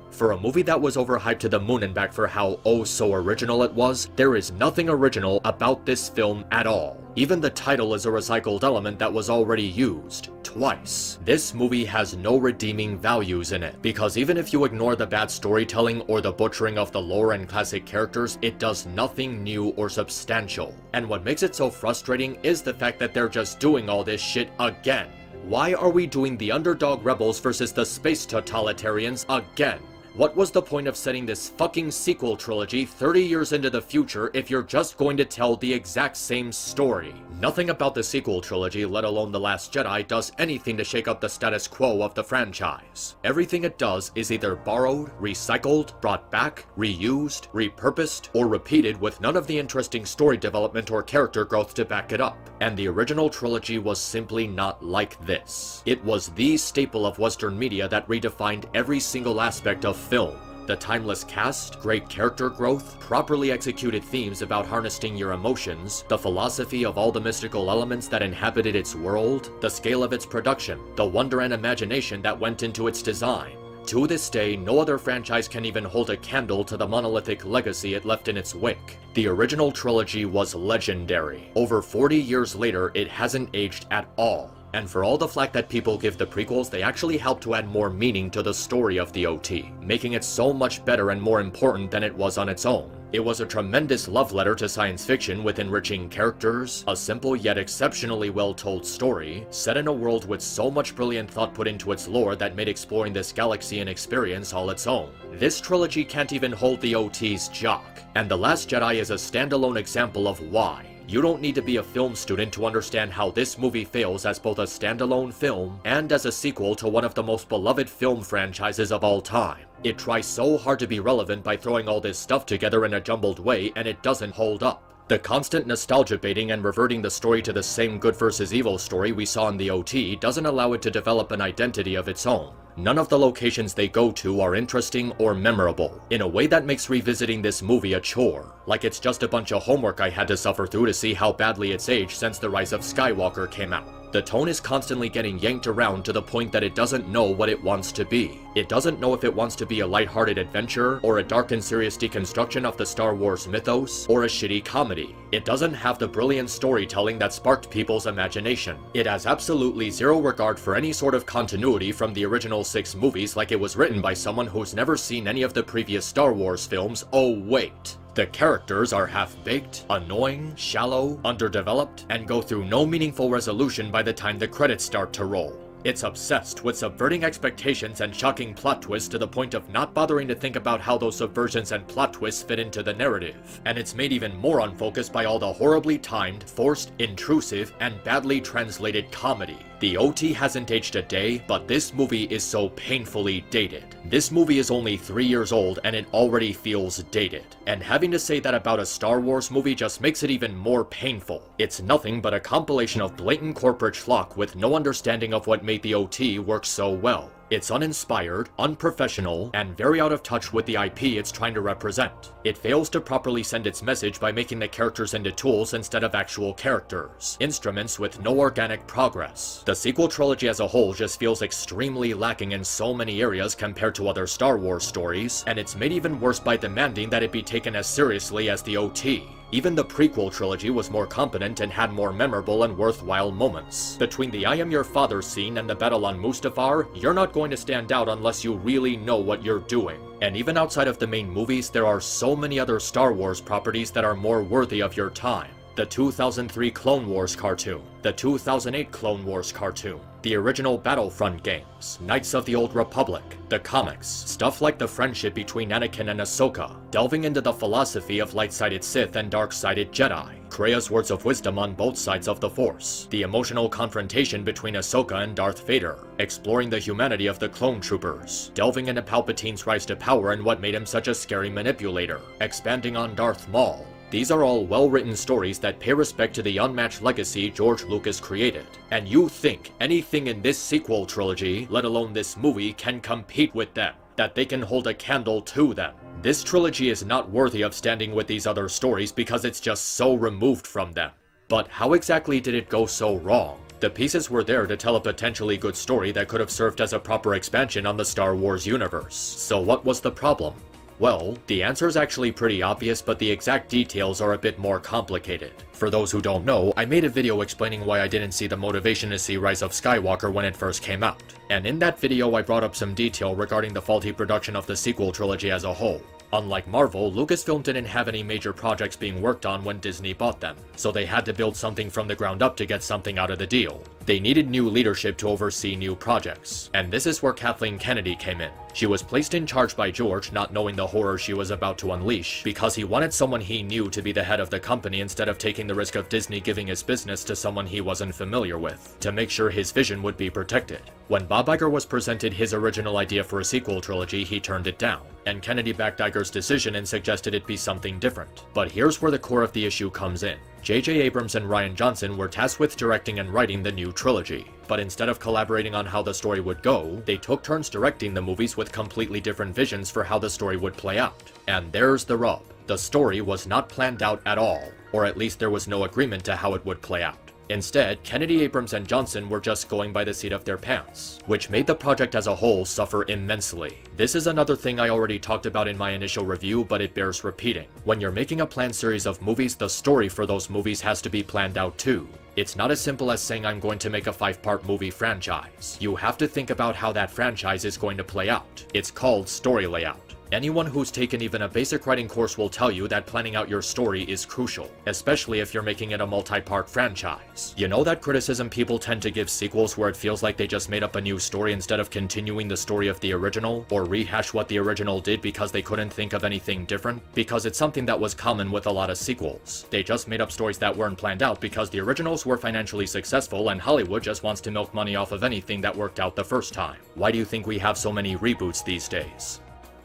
For a movie that was overhyped to the moon and back for how oh so original it was, there is nothing original about this film at all. Even the title is a recycled element that was already used twice. This movie has no redeeming values in it, because even if you ignore the bad storytelling or the butchering of the lore and classic characters, it does nothing new or substantial. And what makes it so frustrating is the fact that they're just doing all this shit again. Why are we doing the underdog rebels versus the space totalitarians again? What was the point of setting this fucking sequel trilogy 30 years into the future if you're just going to tell the exact same story? Nothing about the sequel trilogy, let alone The Last Jedi, does anything to shake up the status quo of the franchise. Everything it does is either borrowed, recycled, brought back, reused, repurposed, or repeated with none of the interesting story development or character growth to back it up. And the original trilogy was simply not like this. It was the staple of Western media that redefined every single aspect of film. The timeless cast, great character growth, properly executed themes about harnessing your emotions, the philosophy of all the mystical elements that inhabited its world, the scale of its production, the wonder and imagination that went into its design. To this day, no other franchise can even hold a candle to the monolithic legacy it left in its wake. The original trilogy was legendary. Over 40 years later, it hasn't aged at all. And for all the flack that people give the prequels, they actually help to add more meaning to the story of the OT, making it so much better and more important than it was on its own. It was a tremendous love letter to science fiction with enriching characters, a simple yet exceptionally well-told story, set in a world with so much brilliant thought put into its lore that made exploring this galaxy an experience all its own. This trilogy can't even hold the OT's jock, and The Last Jedi is a standalone example of why. You don't need to be a film student to understand how this movie fails as both a standalone film and as a sequel to one of the most beloved film franchises of all time. It tries so hard to be relevant by throwing all this stuff together in a jumbled way, and it doesn't hold up. The constant nostalgia baiting and reverting the story to the same good versus evil story we saw in the OT doesn't allow it to develop an identity of its own. None of the locations they go to are interesting or memorable, in a way that makes revisiting this movie a chore, like it's just a bunch of homework I had to suffer through to see how badly it's aged since The Rise of Skywalker came out. The tone is constantly getting yanked around to the point that it doesn't know what it wants to be. It doesn't know if it wants to be a lighthearted adventure, or a dark and serious deconstruction of the Star Wars mythos, or a shitty comedy. It doesn't have the brilliant storytelling that sparked people's imagination. It has absolutely zero regard for any sort of continuity from the original 6 movies, like it was written by someone who's never seen any of the previous Star Wars films. Oh wait. The characters are half-baked, annoying, shallow, underdeveloped, and go through no meaningful resolution by the time the credits start to roll. It's obsessed with subverting expectations and shocking plot twists to the point of not bothering to think about how those subversions and plot twists fit into the narrative. And it's made even more unfocused by all the horribly timed, forced, intrusive, and badly translated comedy. The OT hasn't aged a day, but this movie is so painfully dated. This movie is only 3 years old and it already feels dated. And having to say that about a Star Wars movie just makes it even more painful. It's nothing but a compilation of blatant corporate schlock with no understanding of what made the OT work so well. It's uninspired, unprofessional, and very out of touch with the IP it's trying to represent. It fails to properly send its message by making the characters into tools instead of actual characters, instruments with no organic progress. The sequel trilogy as a whole just feels extremely lacking in so many areas compared to other Star Wars stories, and it's made even worse by demanding that it be taken as seriously as the OT. Even the prequel trilogy was more competent and had more memorable and worthwhile moments. Between the I am your father scene and the battle on Mustafar, you're not going to stand out unless you really know what you're doing. And even outside of the main movies, there are so many other Star Wars properties that are more worthy of your time. The 2003 Clone Wars cartoon, the 2008 Clone Wars cartoon, the original Battlefront games, Knights of the Old Republic, the comics, stuff like the friendship between Anakin and Ahsoka, delving into the philosophy of light-sided Sith and dark-sided Jedi, Krea's words of wisdom on both sides of the Force, the emotional confrontation between Ahsoka and Darth Vader, exploring the humanity of the clone troopers, delving into Palpatine's rise to power and what made him such a scary manipulator, expanding on Darth Maul. These are all well-written stories that pay respect to the unmatched legacy George Lucas created. And you think anything in this sequel trilogy, let alone this movie, can compete with them? That they can hold a candle to them? This trilogy is not worthy of standing with these other stories because it's just so removed from them. But how exactly did it go so wrong? The pieces were there to tell a potentially good story that could have served as a proper expansion on the Star Wars universe. So what was the problem? Well, the answer is actually pretty obvious, but the exact details are a bit more complicated. For those who don't know, I made a video explaining why I didn't see the motivation to see Rise of Skywalker when it first came out. And in that video I brought up some detail regarding the faulty production of the sequel trilogy as a whole. Unlike Marvel, Lucasfilm didn't have any major projects being worked on when Disney bought them, so they had to build something from the ground up to get something out of the deal. They needed new leadership to oversee new projects, and this is where Kathleen Kennedy came in. She was placed in charge by George, not knowing the horror she was about to unleash, because he wanted someone he knew to be the head of the company instead of taking the risk of Disney giving his business to someone he wasn't familiar with, to make sure his vision would be protected. When Bob Iger was presented his original idea for a sequel trilogy, he turned it down, and Kennedy backed Iger's decision and suggested it be something different. But here's where the core of the issue comes in. J.J. Abrams and Rian Johnson were tasked with directing and writing the new trilogy, but instead of collaborating on how the story would go, they took turns directing the movies with completely different visions for how the story would play out. And there's the rub. The story was not planned out at all, or at least there was no agreement to how it would play out. Instead, Kennedy, Abrams, and Johnson were just going by the seat of their pants, which made the project as a whole suffer immensely. This is another thing I already talked about in my initial review, but it bears repeating. When you're making a planned series of movies, the story for those movies has to be planned out too. It's not as simple as saying I'm going to make a 5-part movie franchise. You have to think about how that franchise is going to play out. It's called story layout. Anyone who's taken even a basic writing course will tell you that planning out your story is crucial, especially if you're making it a multi-part franchise. You know that criticism people tend to give sequels where it feels like they just made up a new story instead of continuing the story of the original, or rehash what the original did because they couldn't think of anything different? Because it's something that was common with a lot of sequels. They just made up stories that weren't planned out because the originals were financially successful and Hollywood just wants to milk money off of anything that worked out the first time. Why do you think we have so many reboots these days?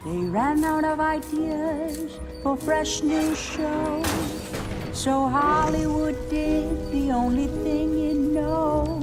They ran out of ideas for fresh new shows, so Hollywood did the only thing it knows.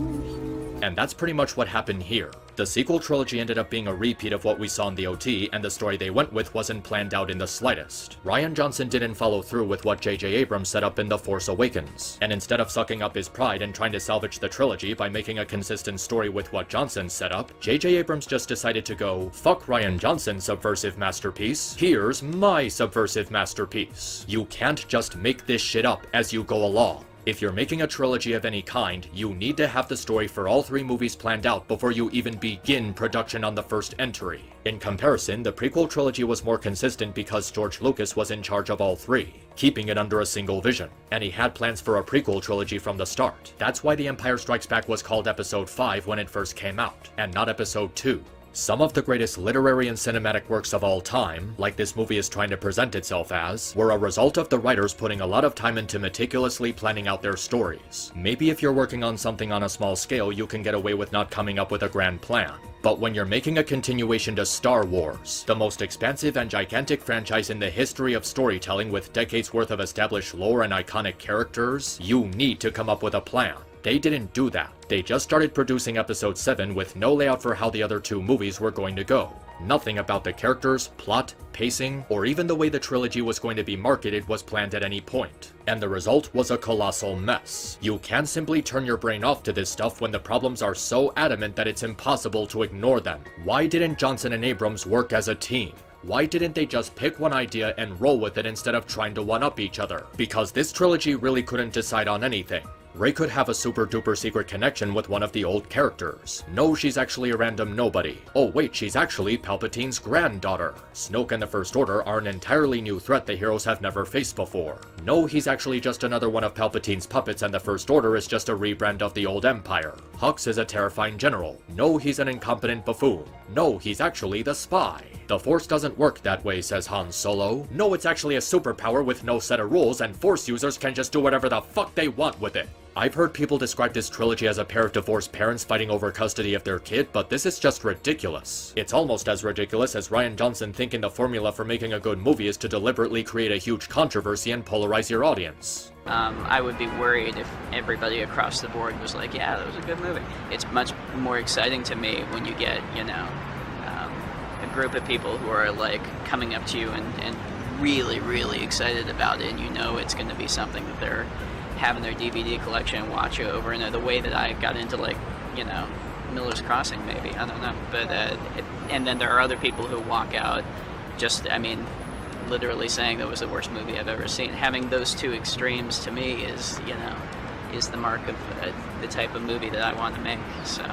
And that's pretty much what happened here. The sequel trilogy ended up being a repeat of what we saw in the OT, and the story they went with wasn't planned out in the slightest. Rian Johnson didn't follow through with what J.J. Abrams set up in The Force Awakens, and instead of sucking up his pride and trying to salvage the trilogy by making a consistent story with what Johnson set up, J.J. Abrams just decided to go, fuck Rian Johnson's subversive masterpiece, here's my subversive masterpiece. You can't just make this shit up as you go along. If you're making a trilogy of any kind, you need to have the story for all 3 movies planned out before you even begin production on the first entry. In comparison, the prequel trilogy was more consistent because George Lucas was in charge of all 3, keeping it under a single vision, and he had plans for a prequel trilogy from the start. That's why The Empire Strikes Back was called Episode 5 when it first came out, and not Episode 2. Some of the greatest literary and cinematic works of all time, like this movie is trying to present itself as, were a result of the writers putting a lot of time into meticulously planning out their stories. Maybe if you're working on something on a small scale, you can get away with not coming up with a grand plan. But when you're making a continuation to Star Wars, the most expansive and gigantic franchise in the history of storytelling with decades worth of established lore and iconic characters, you need to come up with a plan. They didn't do that. They just started producing Episode 7 with no layout for how the other 2 movies were going to go. Nothing about the characters, plot, pacing, or even the way the trilogy was going to be marketed was planned at any point. And the result was a colossal mess. You can't simply turn your brain off to this stuff when the problems are so adamant that it's impossible to ignore them. Why didn't Johnson and Abrams work as a team? Why didn't they just pick one idea and roll with it instead of trying to one-up each other? Because this trilogy really couldn't decide on anything. Rey could have a super duper secret connection with one of the old characters. No, she's actually a random nobody. Oh wait, she's actually Palpatine's granddaughter. Snoke and the First Order are an entirely new threat the heroes have never faced before. No, he's actually just another one of Palpatine's puppets and the First Order is just a rebrand of the old Empire. Hux is a terrifying general. No, he's an incompetent buffoon. No, he's actually the spy. The Force doesn't work that way, says Han Solo. No, it's actually a superpower with no set of rules and Force users can just do whatever the fuck they want with it. I've heard people describe this trilogy as a pair of divorced parents fighting over custody of their kid, but this is just ridiculous. It's almost as ridiculous as Rian Johnson thinking the formula for making a good movie is to deliberately create a huge controversy and polarize your audience. I would be worried if everybody across the board was like, yeah, that was a good movie. It's much more exciting to me when you get, you know, a group of people who are like coming up to you and really, really excited about it, and you know it's going to be something that they're having their DVD collection and watch over, and the way that I got into, like, you know, Miller's Crossing, maybe, I don't know, but and then there are other people who walk out just, I mean, literally saying that was the worst movie I've ever seen. Having those two extremes to me is, you know, is the mark of the type of movie that I want to make, so...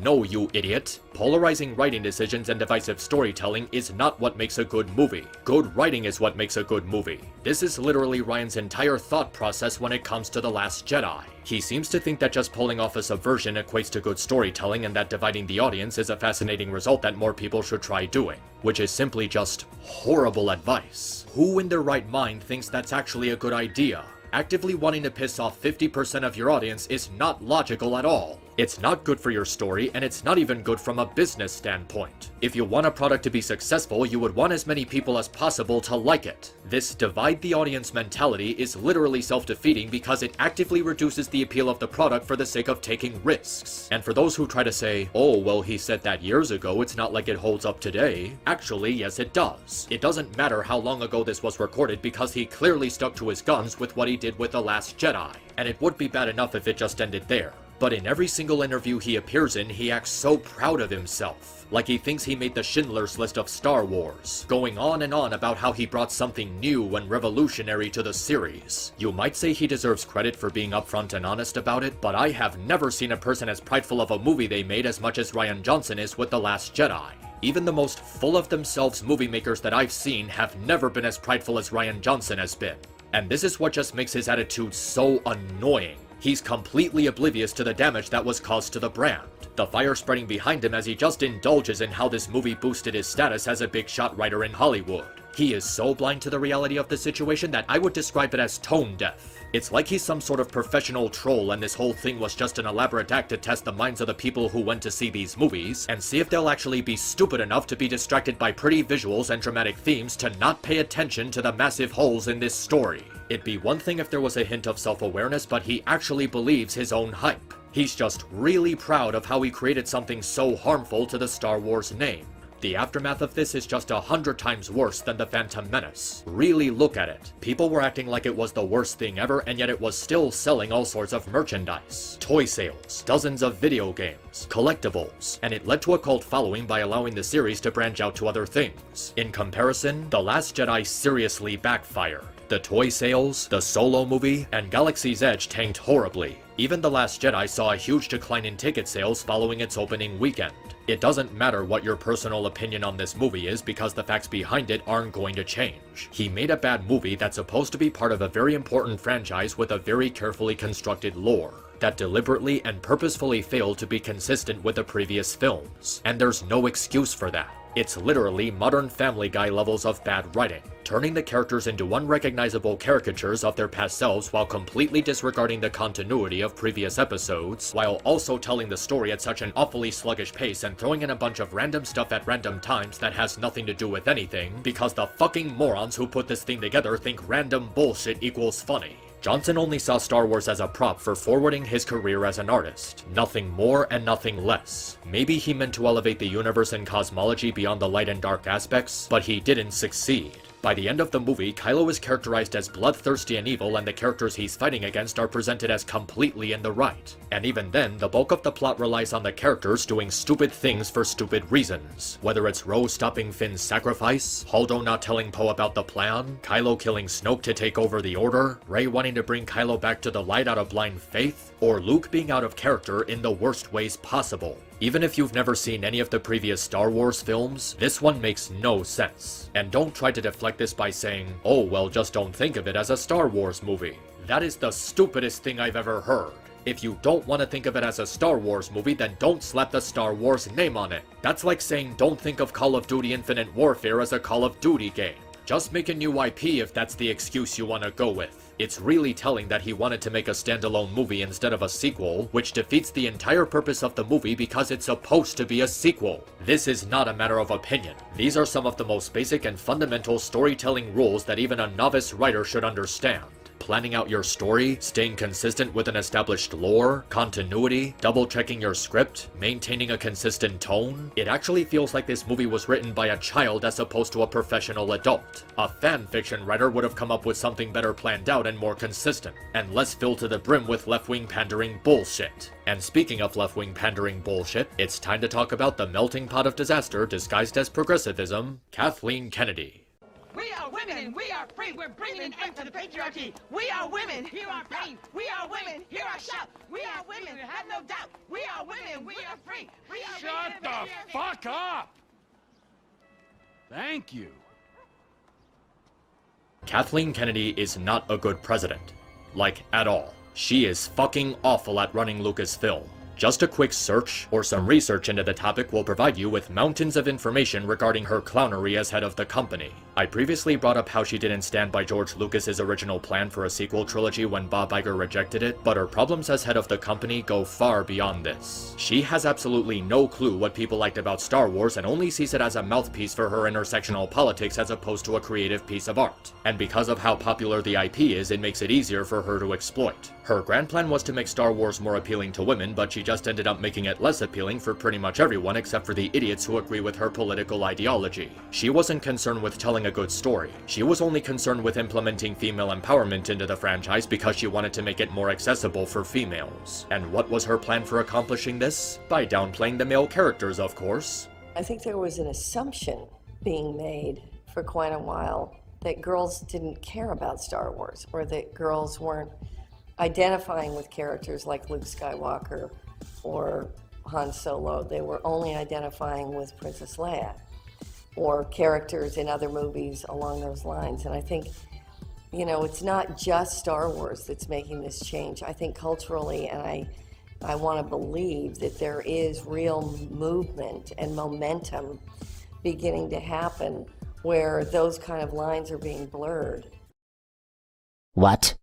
No, you idiot. Polarizing writing decisions and divisive storytelling is not what makes a good movie. Good writing is what makes a good movie. This is literally Ryan's entire thought process when it comes to The Last Jedi. He seems to think that just pulling off a subversion equates to good storytelling and that dividing the audience is a fascinating result that more people should try doing, which is simply just horrible advice. Who in their right mind thinks that's actually a good idea? Actively wanting to piss off 50% of your audience is not logical at all. It's not good for your story, and it's not even good from a business standpoint. If you want a product to be successful, you would want as many people as possible to like it. This divide the audience mentality is literally self-defeating because it actively reduces the appeal of the product for the sake of taking risks. And for those who try to say, oh, well, he said that years ago, it's not like it holds up today. Actually, yes, it does. It doesn't matter how long ago this was recorded because he clearly stuck to his guns with what he did with The Last Jedi. And it would be bad enough if it just ended there. But in every single interview he appears in, he acts so proud of himself. Like he thinks he made the Schindler's List of Star Wars, going on and on about how he brought something new and revolutionary to the series. You might say he deserves credit for being upfront and honest about it, but I have never seen a person as prideful of a movie they made as much as Rian Johnson is with The Last Jedi. Even the most full of themselves movie makers that I've seen have never been as prideful as Rian Johnson has been. And this is what just makes his attitude so annoying. He's completely oblivious to the damage that was caused to the brand. The fire spreading behind him as he just indulges in how this movie boosted his status as a big shot writer in Hollywood. He is so blind to the reality of the situation that I would describe it as tone deaf. It's like he's some sort of professional troll and this whole thing was just an elaborate act to test the minds of the people who went to see these movies and see if they'll actually be stupid enough to be distracted by pretty visuals and dramatic themes to not pay attention to the massive holes in this story. It'd be one thing if there was a hint of self-awareness, but he actually believes his own hype. He's just really proud of how he created something so harmful to the Star Wars name. The aftermath of this is just 100 times worse than The Phantom Menace. Really look at it. People were acting like it was the worst thing ever, and yet it was still selling all sorts of merchandise. Toy sales, dozens of video games, collectibles, and it led to a cult following by allowing the series to branch out to other things. In comparison, The Last Jedi seriously backfired. The toy sales, the Solo movie, and Galaxy's Edge tanked horribly. Even The Last Jedi saw a huge decline in ticket sales following its opening weekend. It doesn't matter what your personal opinion on this movie is because the facts behind it aren't going to change. He made a bad movie that's supposed to be part of a very important franchise with a very carefully constructed lore that deliberately and purposefully failed to be consistent with the previous films. And there's no excuse for that. It's literally modern Family Guy levels of bad writing, turning the characters into unrecognizable caricatures of their past selves while completely disregarding the continuity of previous episodes, while also telling the story at such an awfully sluggish pace and throwing in a bunch of random stuff at random times that has nothing to do with anything, because the fucking morons who put this thing together think random bullshit equals funny. Johnson only saw Star Wars as a prop for forwarding his career as an artist. Nothing more and nothing less. Maybe he meant to elevate the universe and cosmology beyond the light and dark aspects, but he didn't succeed. By the end of the movie, Kylo is characterized as bloodthirsty and evil, and the characters he's fighting against are presented as completely in the right. And even then, the bulk of the plot relies on the characters doing stupid things for stupid reasons. Whether it's Rose stopping Finn's sacrifice, Holdo not telling Poe about the plan, Kylo killing Snoke to take over the Order, Rey wanting to bring Kylo back to the light out of blind faith, or Luke being out of character in the worst ways possible. Even if you've never seen any of the previous Star Wars films, this one makes no sense. And don't try to deflect this by saying, oh well, just don't think of it as a Star Wars movie. That is the stupidest thing I've ever heard. If you don't want to think of it as a Star Wars movie, then don't slap the Star Wars name on it. That's like saying don't think of Call of Duty Infinite Warfare as a Call of Duty game. Just make a new IP if that's the excuse you want to go with. It's really telling that he wanted to make a standalone movie instead of a sequel, which defeats the entire purpose of the movie because it's supposed to be a sequel. This is not a matter of opinion. These are some of the most basic and fundamental storytelling rules that even a novice writer should understand. planning out your story, staying consistent with an established lore, continuity, double-checking your script, maintaining a consistent tone. It actually feels like this movie was written by a child as opposed to a professional adult. A fan fiction writer would have come up with something better planned out and more consistent, and less filled to the brim with left-wing pandering bullshit. And speaking of left-wing pandering bullshit, it's time to talk about the melting pot of disaster disguised as progressivism, Kathleen Kennedy. We are women and we are free. We're bringing an end to the patriarchy. We are women. Hear our pain. We are women. Hear our shout. We are women. Have no doubt. We are women. We are free. We are Shut the fuck up! Thank you. Kathleen Kennedy is not a good president. Like, at all. She is fucking awful at running Lucasfilm. Just a quick search or some research into the topic will provide you with mountains of information regarding her clownery as head of the company. I previously brought up how she didn't stand by George Lucas's original plan for a sequel trilogy when Bob Iger rejected it, but her problems as head of the company go far beyond this. She has absolutely no clue what people liked about Star Wars and only sees it as a mouthpiece for her intersectional politics as opposed to a creative piece of art. And because of how popular the IP is, it makes it easier for her to exploit. Her grand plan was to make Star Wars more appealing to women, but she just ended up making it less appealing for pretty much everyone except for the idiots who agree with her political ideology. She wasn't concerned with telling a good story. She was only concerned with implementing female empowerment into the franchise because she wanted to make it more accessible for females. And what was her plan for accomplishing this? By downplaying the male characters, of course. I think there was an assumption being made for quite a while that girls didn't care about Star Wars, or that girls weren't identifying with characters like Luke Skywalker or Han Solo. They were only identifying with Princess Leia or characters in other movies along those lines. And I think, you know, it's not just Star Wars that's making this change. I think culturally, and I want to believe that there is real movement and momentum beginning to happen where those kind of lines are being blurred. What?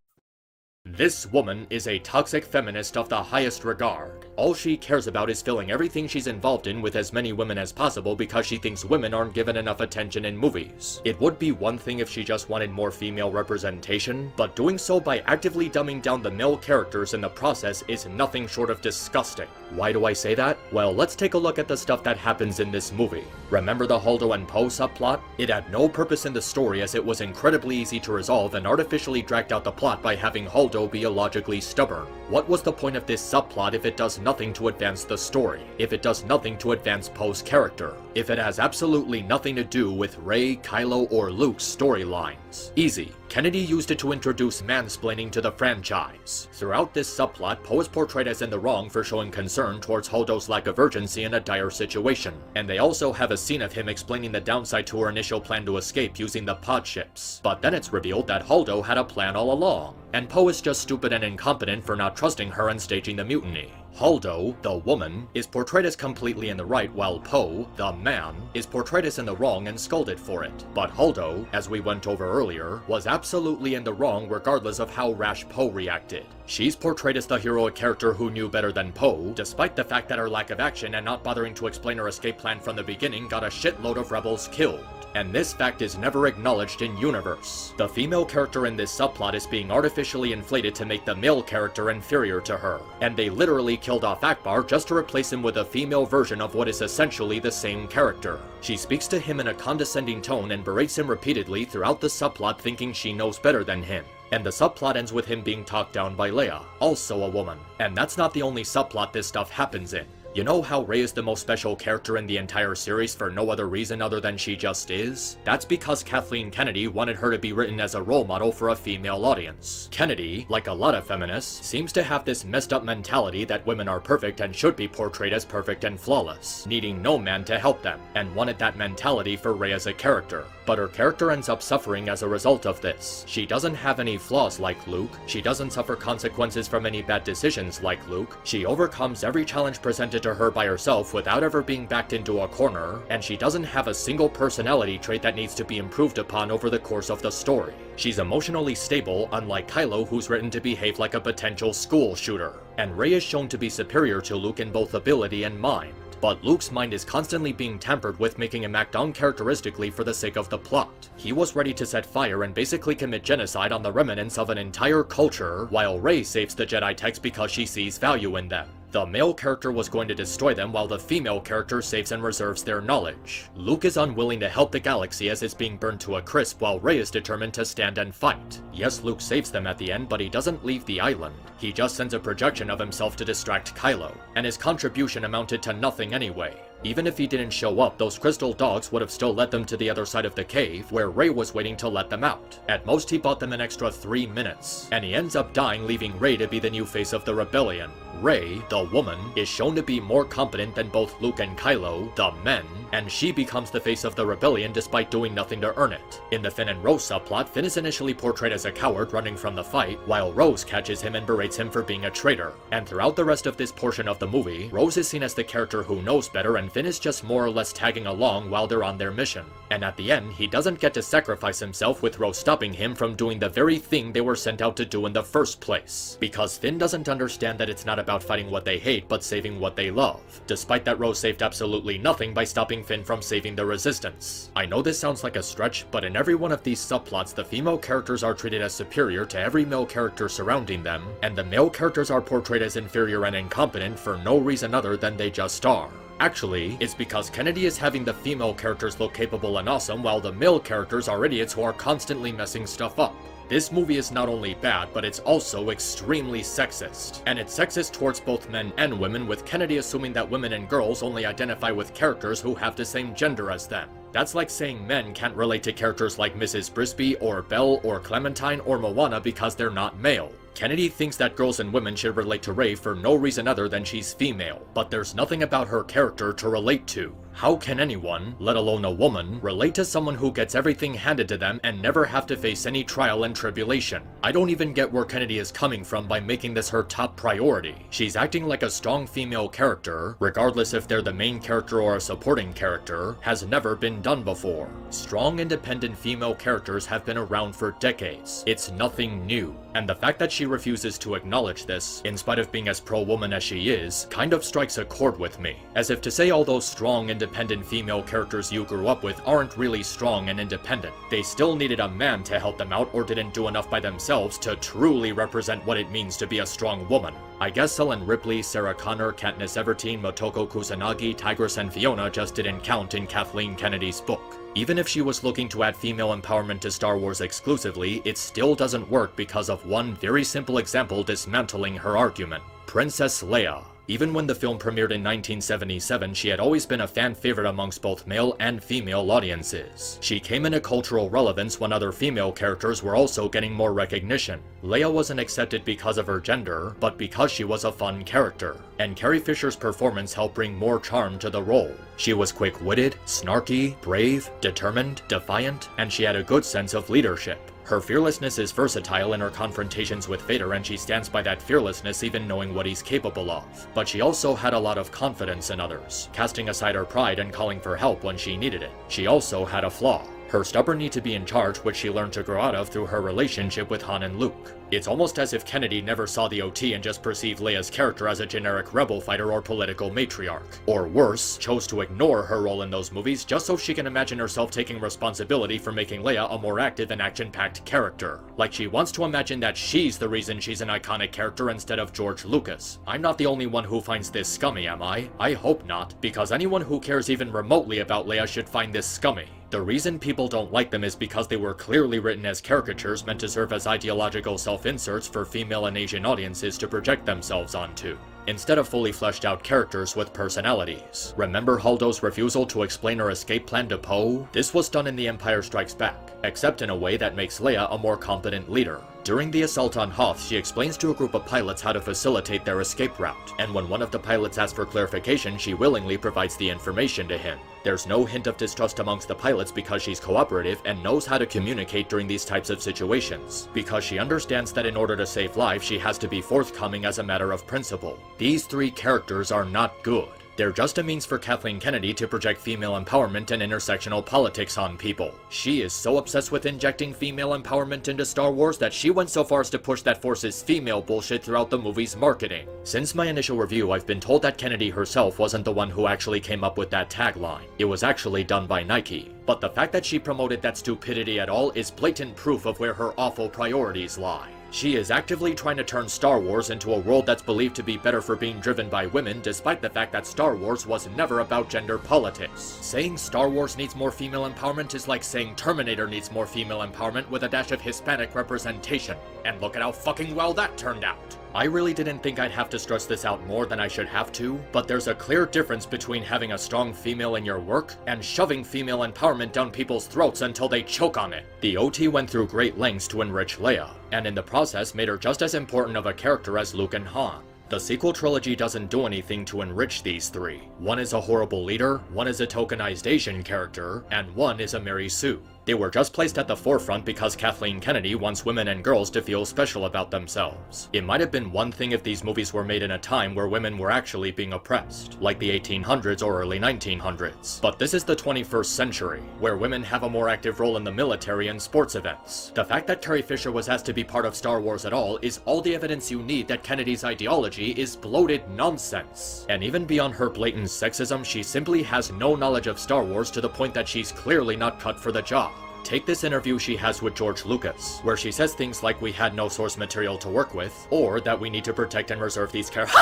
This woman is a toxic feminist of the highest regard. All she cares about is filling everything she's involved in with as many women as possible because she thinks women aren't given enough attention in movies. It would be one thing if she just wanted more female representation, but doing so by actively dumbing down the male characters in the process is nothing short of disgusting. Why do I say that? Well, let's take a look at the stuff that happens in this movie. Remember the Holdo and Poe subplot? It had no purpose in the story as it was incredibly easy to resolve and artificially dragged out the plot by having Holdo be illogically stubborn. What was the point of this subplot if it does nothing to advance the story? If it does nothing to advance Poe's character? If it has absolutely nothing to do with Rey, Kylo, or Luke's storylines? Easy. Kennedy used it to introduce mansplaining to the franchise. Throughout this subplot, Poe is portrayed as in the wrong for showing concern towards Holdo's lack of urgency in a dire situation. And they also have a scene of him explaining the downside to her initial plan to escape using the pod ships. But then it's revealed that Holdo had a plan all along, and Poe is just stupid and incompetent for not trusting her and staging the mutiny. Holdo, the woman, is portrayed as completely in the right, while Poe, the man, is portrayed as in the wrong and scolded for it. But Holdo, as we went over earlier, was absolutely in the wrong regardless of how rash Poe reacted. She's portrayed as the heroic character who knew better than Poe, despite the fact that her lack of action and not bothering to explain her escape plan from the beginning got a shitload of rebels killed. And this fact is never acknowledged in universe. The female character in this subplot is being artificially inflated to make the male character inferior to her, and they literally killed off Akbar just to replace him with a female version of what is essentially the same character. She speaks to him in a condescending tone and berates him repeatedly throughout the subplot, thinking she knows better than him. And the subplot ends with him being talked down by Leia, also a woman. And that's not the only subplot this stuff happens in. You know how Rey is the most special character in the entire series for no other reason other than she just is? That's because Kathleen Kennedy wanted her to be written as a role model for a female audience. Kennedy, like a lot of feminists, seems to have this messed up mentality that women are perfect and should be portrayed as perfect and flawless, needing no man to help them, and wanted that mentality for Rey as a character. But her character ends up suffering as a result of this. She doesn't have any flaws like Luke, she doesn't suffer consequences from any bad decisions like Luke, she overcomes every challenge presented to her by herself without ever being backed into a corner, and she doesn't have a single personality trait that needs to be improved upon over the course of the story. She's emotionally stable, unlike Kylo, who's written to behave like a potential school shooter. And Rey is shown to be superior to Luke in both ability and mind. but Luke's mind is constantly being tampered with, making him act uncharacteristically for the sake of the plot. He was ready to set fire and basically commit genocide on the remnants of an entire culture, while Rey saves the Jedi texts because she sees value in them. The male character was going to destroy them while the female character saves and reserves their knowledge. Luke is unwilling to help the galaxy as it's being burned to a crisp, while Rey is determined to stand and fight. Yes, Luke saves them at the end, but he doesn't leave the island. He just sends a projection of himself to distract Kylo, and his contribution amounted to nothing anyway. Even if he didn't show up, those crystal dogs would have still led them to the other side of the cave, where Rey was waiting to let them out. At most, he bought them an extra 3 minutes, and he ends up dying, leaving Rey to be the new face of the rebellion. Rey, the woman, is shown to be more competent than both Luke and Kylo, the men, and she becomes the face of the rebellion despite doing nothing to earn it. In the Finn and Rose subplot, Finn is initially portrayed as a coward running from the fight, while Rose catches him and berates him for being a traitor. And throughout the rest of this portion of the movie, Rose is seen as the character who knows better, and Finn is just more or less tagging along while they're on their mission. And at the end, he doesn't get to sacrifice himself, with Rose stopping him from doing the very thing they were sent out to do in the first place. Because Finn doesn't understand that it's not about fighting what they hate, but saving what they love. Despite that, Rose saved absolutely nothing by stopping Finn from saving the Resistance. I know this sounds like a stretch, but in every one of these subplots, the female characters are treated as superior to every male character surrounding them, and the male characters are portrayed as inferior and incompetent for no reason other than they just are. Actually, it's because Kennedy is having the female characters look capable and awesome, while the male characters are idiots who are constantly messing stuff up. This movie is not only bad, but it's also extremely sexist. And it's sexist towards both men and women, with Kennedy assuming that women and girls only identify with characters who have the same gender as them. That's like saying men can't relate to characters like Mrs. Brisby or Belle or Clementine or Moana because they're not male. Kennedy thinks that girls and women should relate to Rey for no reason other than she's female, but there's nothing about her character to relate to. How can anyone, let alone a woman, relate to someone who gets everything handed to them and never have to face any trial and tribulation? I don't even get where Kennedy is coming from by making this her top priority. She's acting like a strong female character, regardless if they're the main character or a supporting character, has never been done before. Strong, independent female characters have been around for decades. It's nothing new. And the fact that she refuses to acknowledge this, in spite of being as pro-woman as she is, kind of strikes a chord with me. As if to say all those strong, independent female characters you grew up with aren't really strong and independent. They still needed a man to help them out, or didn't do enough by themselves to truly represent what it means to be a strong woman. I guess Ellen Ripley, Sarah Connor, Katniss Everdeen, Motoko Kusanagi, Tigress, and Fiona just didn't count in Kathleen Kennedy's book. Even if she was looking to add female empowerment to Star Wars exclusively, it still doesn't work because of one very simple example dismantling her argument. Princess Leia. Even when the film premiered in 1977, she had always been a fan favorite amongst both male and female audiences. She came into cultural relevance when other female characters were also getting more recognition. Leia wasn't accepted because of her gender, but because she was a fun character. And Carrie Fisher's performance helped bring more charm to the role. She was quick-witted, snarky, brave, determined, defiant, and she had a good sense of leadership. Her fearlessness is versatile in her confrontations with Vader, and she stands by that fearlessness even knowing what he's capable of. But she also had a lot of confidence in others, casting aside her pride and calling for help when she needed it. She also had a flaw. Her stubborn need to be in charge, which she learned to grow out of through her relationship with Han and Luke. It's almost as if Kennedy never saw the OT and just perceived Leia's character as a generic rebel fighter or political matriarch. Or worse, chose to ignore her role in those movies just so she can imagine herself taking responsibility for making Leia a more active and action-packed character. Like she wants to imagine that she's the reason she's an iconic character instead of George Lucas. I'm not the only one who finds this scummy, am I? I hope not, because anyone who cares even remotely about Leia should find this scummy. The reason people don't like them is because they were clearly written as caricatures meant to serve as ideological self-inserts for female and Asian audiences to project themselves onto, instead of fully fleshed out characters with personalities. Remember Holdo's refusal to explain her escape plan to Poe? This was done in The Empire Strikes Back, except in a way that makes Leia a more competent leader. During the assault on Hoth, she explains to a group of pilots how to facilitate their escape route, and when one of the pilots asks for clarification, she willingly provides the information to him. There's no hint of distrust amongst the pilots because she's cooperative and knows how to communicate during these types of situations, because she understands that in order to save lives, she has to be forthcoming as a matter of principle. These three characters are not good. They're just a means for Kathleen Kennedy to project female empowerment and intersectional politics on people. She is so obsessed with injecting female empowerment into Star Wars that she went so far as to push that forces female bullshit throughout the movie's marketing. Since my initial review, I've been told that Kennedy herself wasn't the one who actually came up with that tagline. It was actually done by Nike. But the fact that she promoted that stupidity at all is blatant proof of where her awful priorities lie. She is actively trying to turn Star Wars into a world that's believed to be better for being driven by women, despite the fact that Star Wars was never about gender politics. Saying Star Wars needs more female empowerment is like saying Terminator needs more female empowerment with a dash of Hispanic representation. And look at how fucking well that turned out. I really didn't think I'd have to stress this out more than I should have to, but there's a clear difference between having a strong female in your work and shoving female empowerment down people's throats until they choke on it. The OT went through great lengths to enrich Leia, and in the process made her just as important of a character as Luke and Han. The sequel trilogy doesn't do anything to enrich these three. One is a horrible leader, one is a tokenized Asian character, and one is a Mary Sue. They were just placed at the forefront because Kathleen Kennedy wants women and girls to feel special about themselves. It might have been one thing if these movies were made in a time where women were actually being oppressed, like the 1800s or early 1900s. But this is the 21st century, where women have a more active role in the military and sports events. The fact that Carrie Fisher was asked to be part of Star Wars at all is all the evidence you need that Kennedy's ideology is bloated nonsense. And even beyond her blatant sexism, she simply has no knowledge of Star Wars to the point that she's clearly not cut for the job. Take this interview she has with George Lucas, where she says things like we had no source material to work with, or that we need to protect and reserve these characters.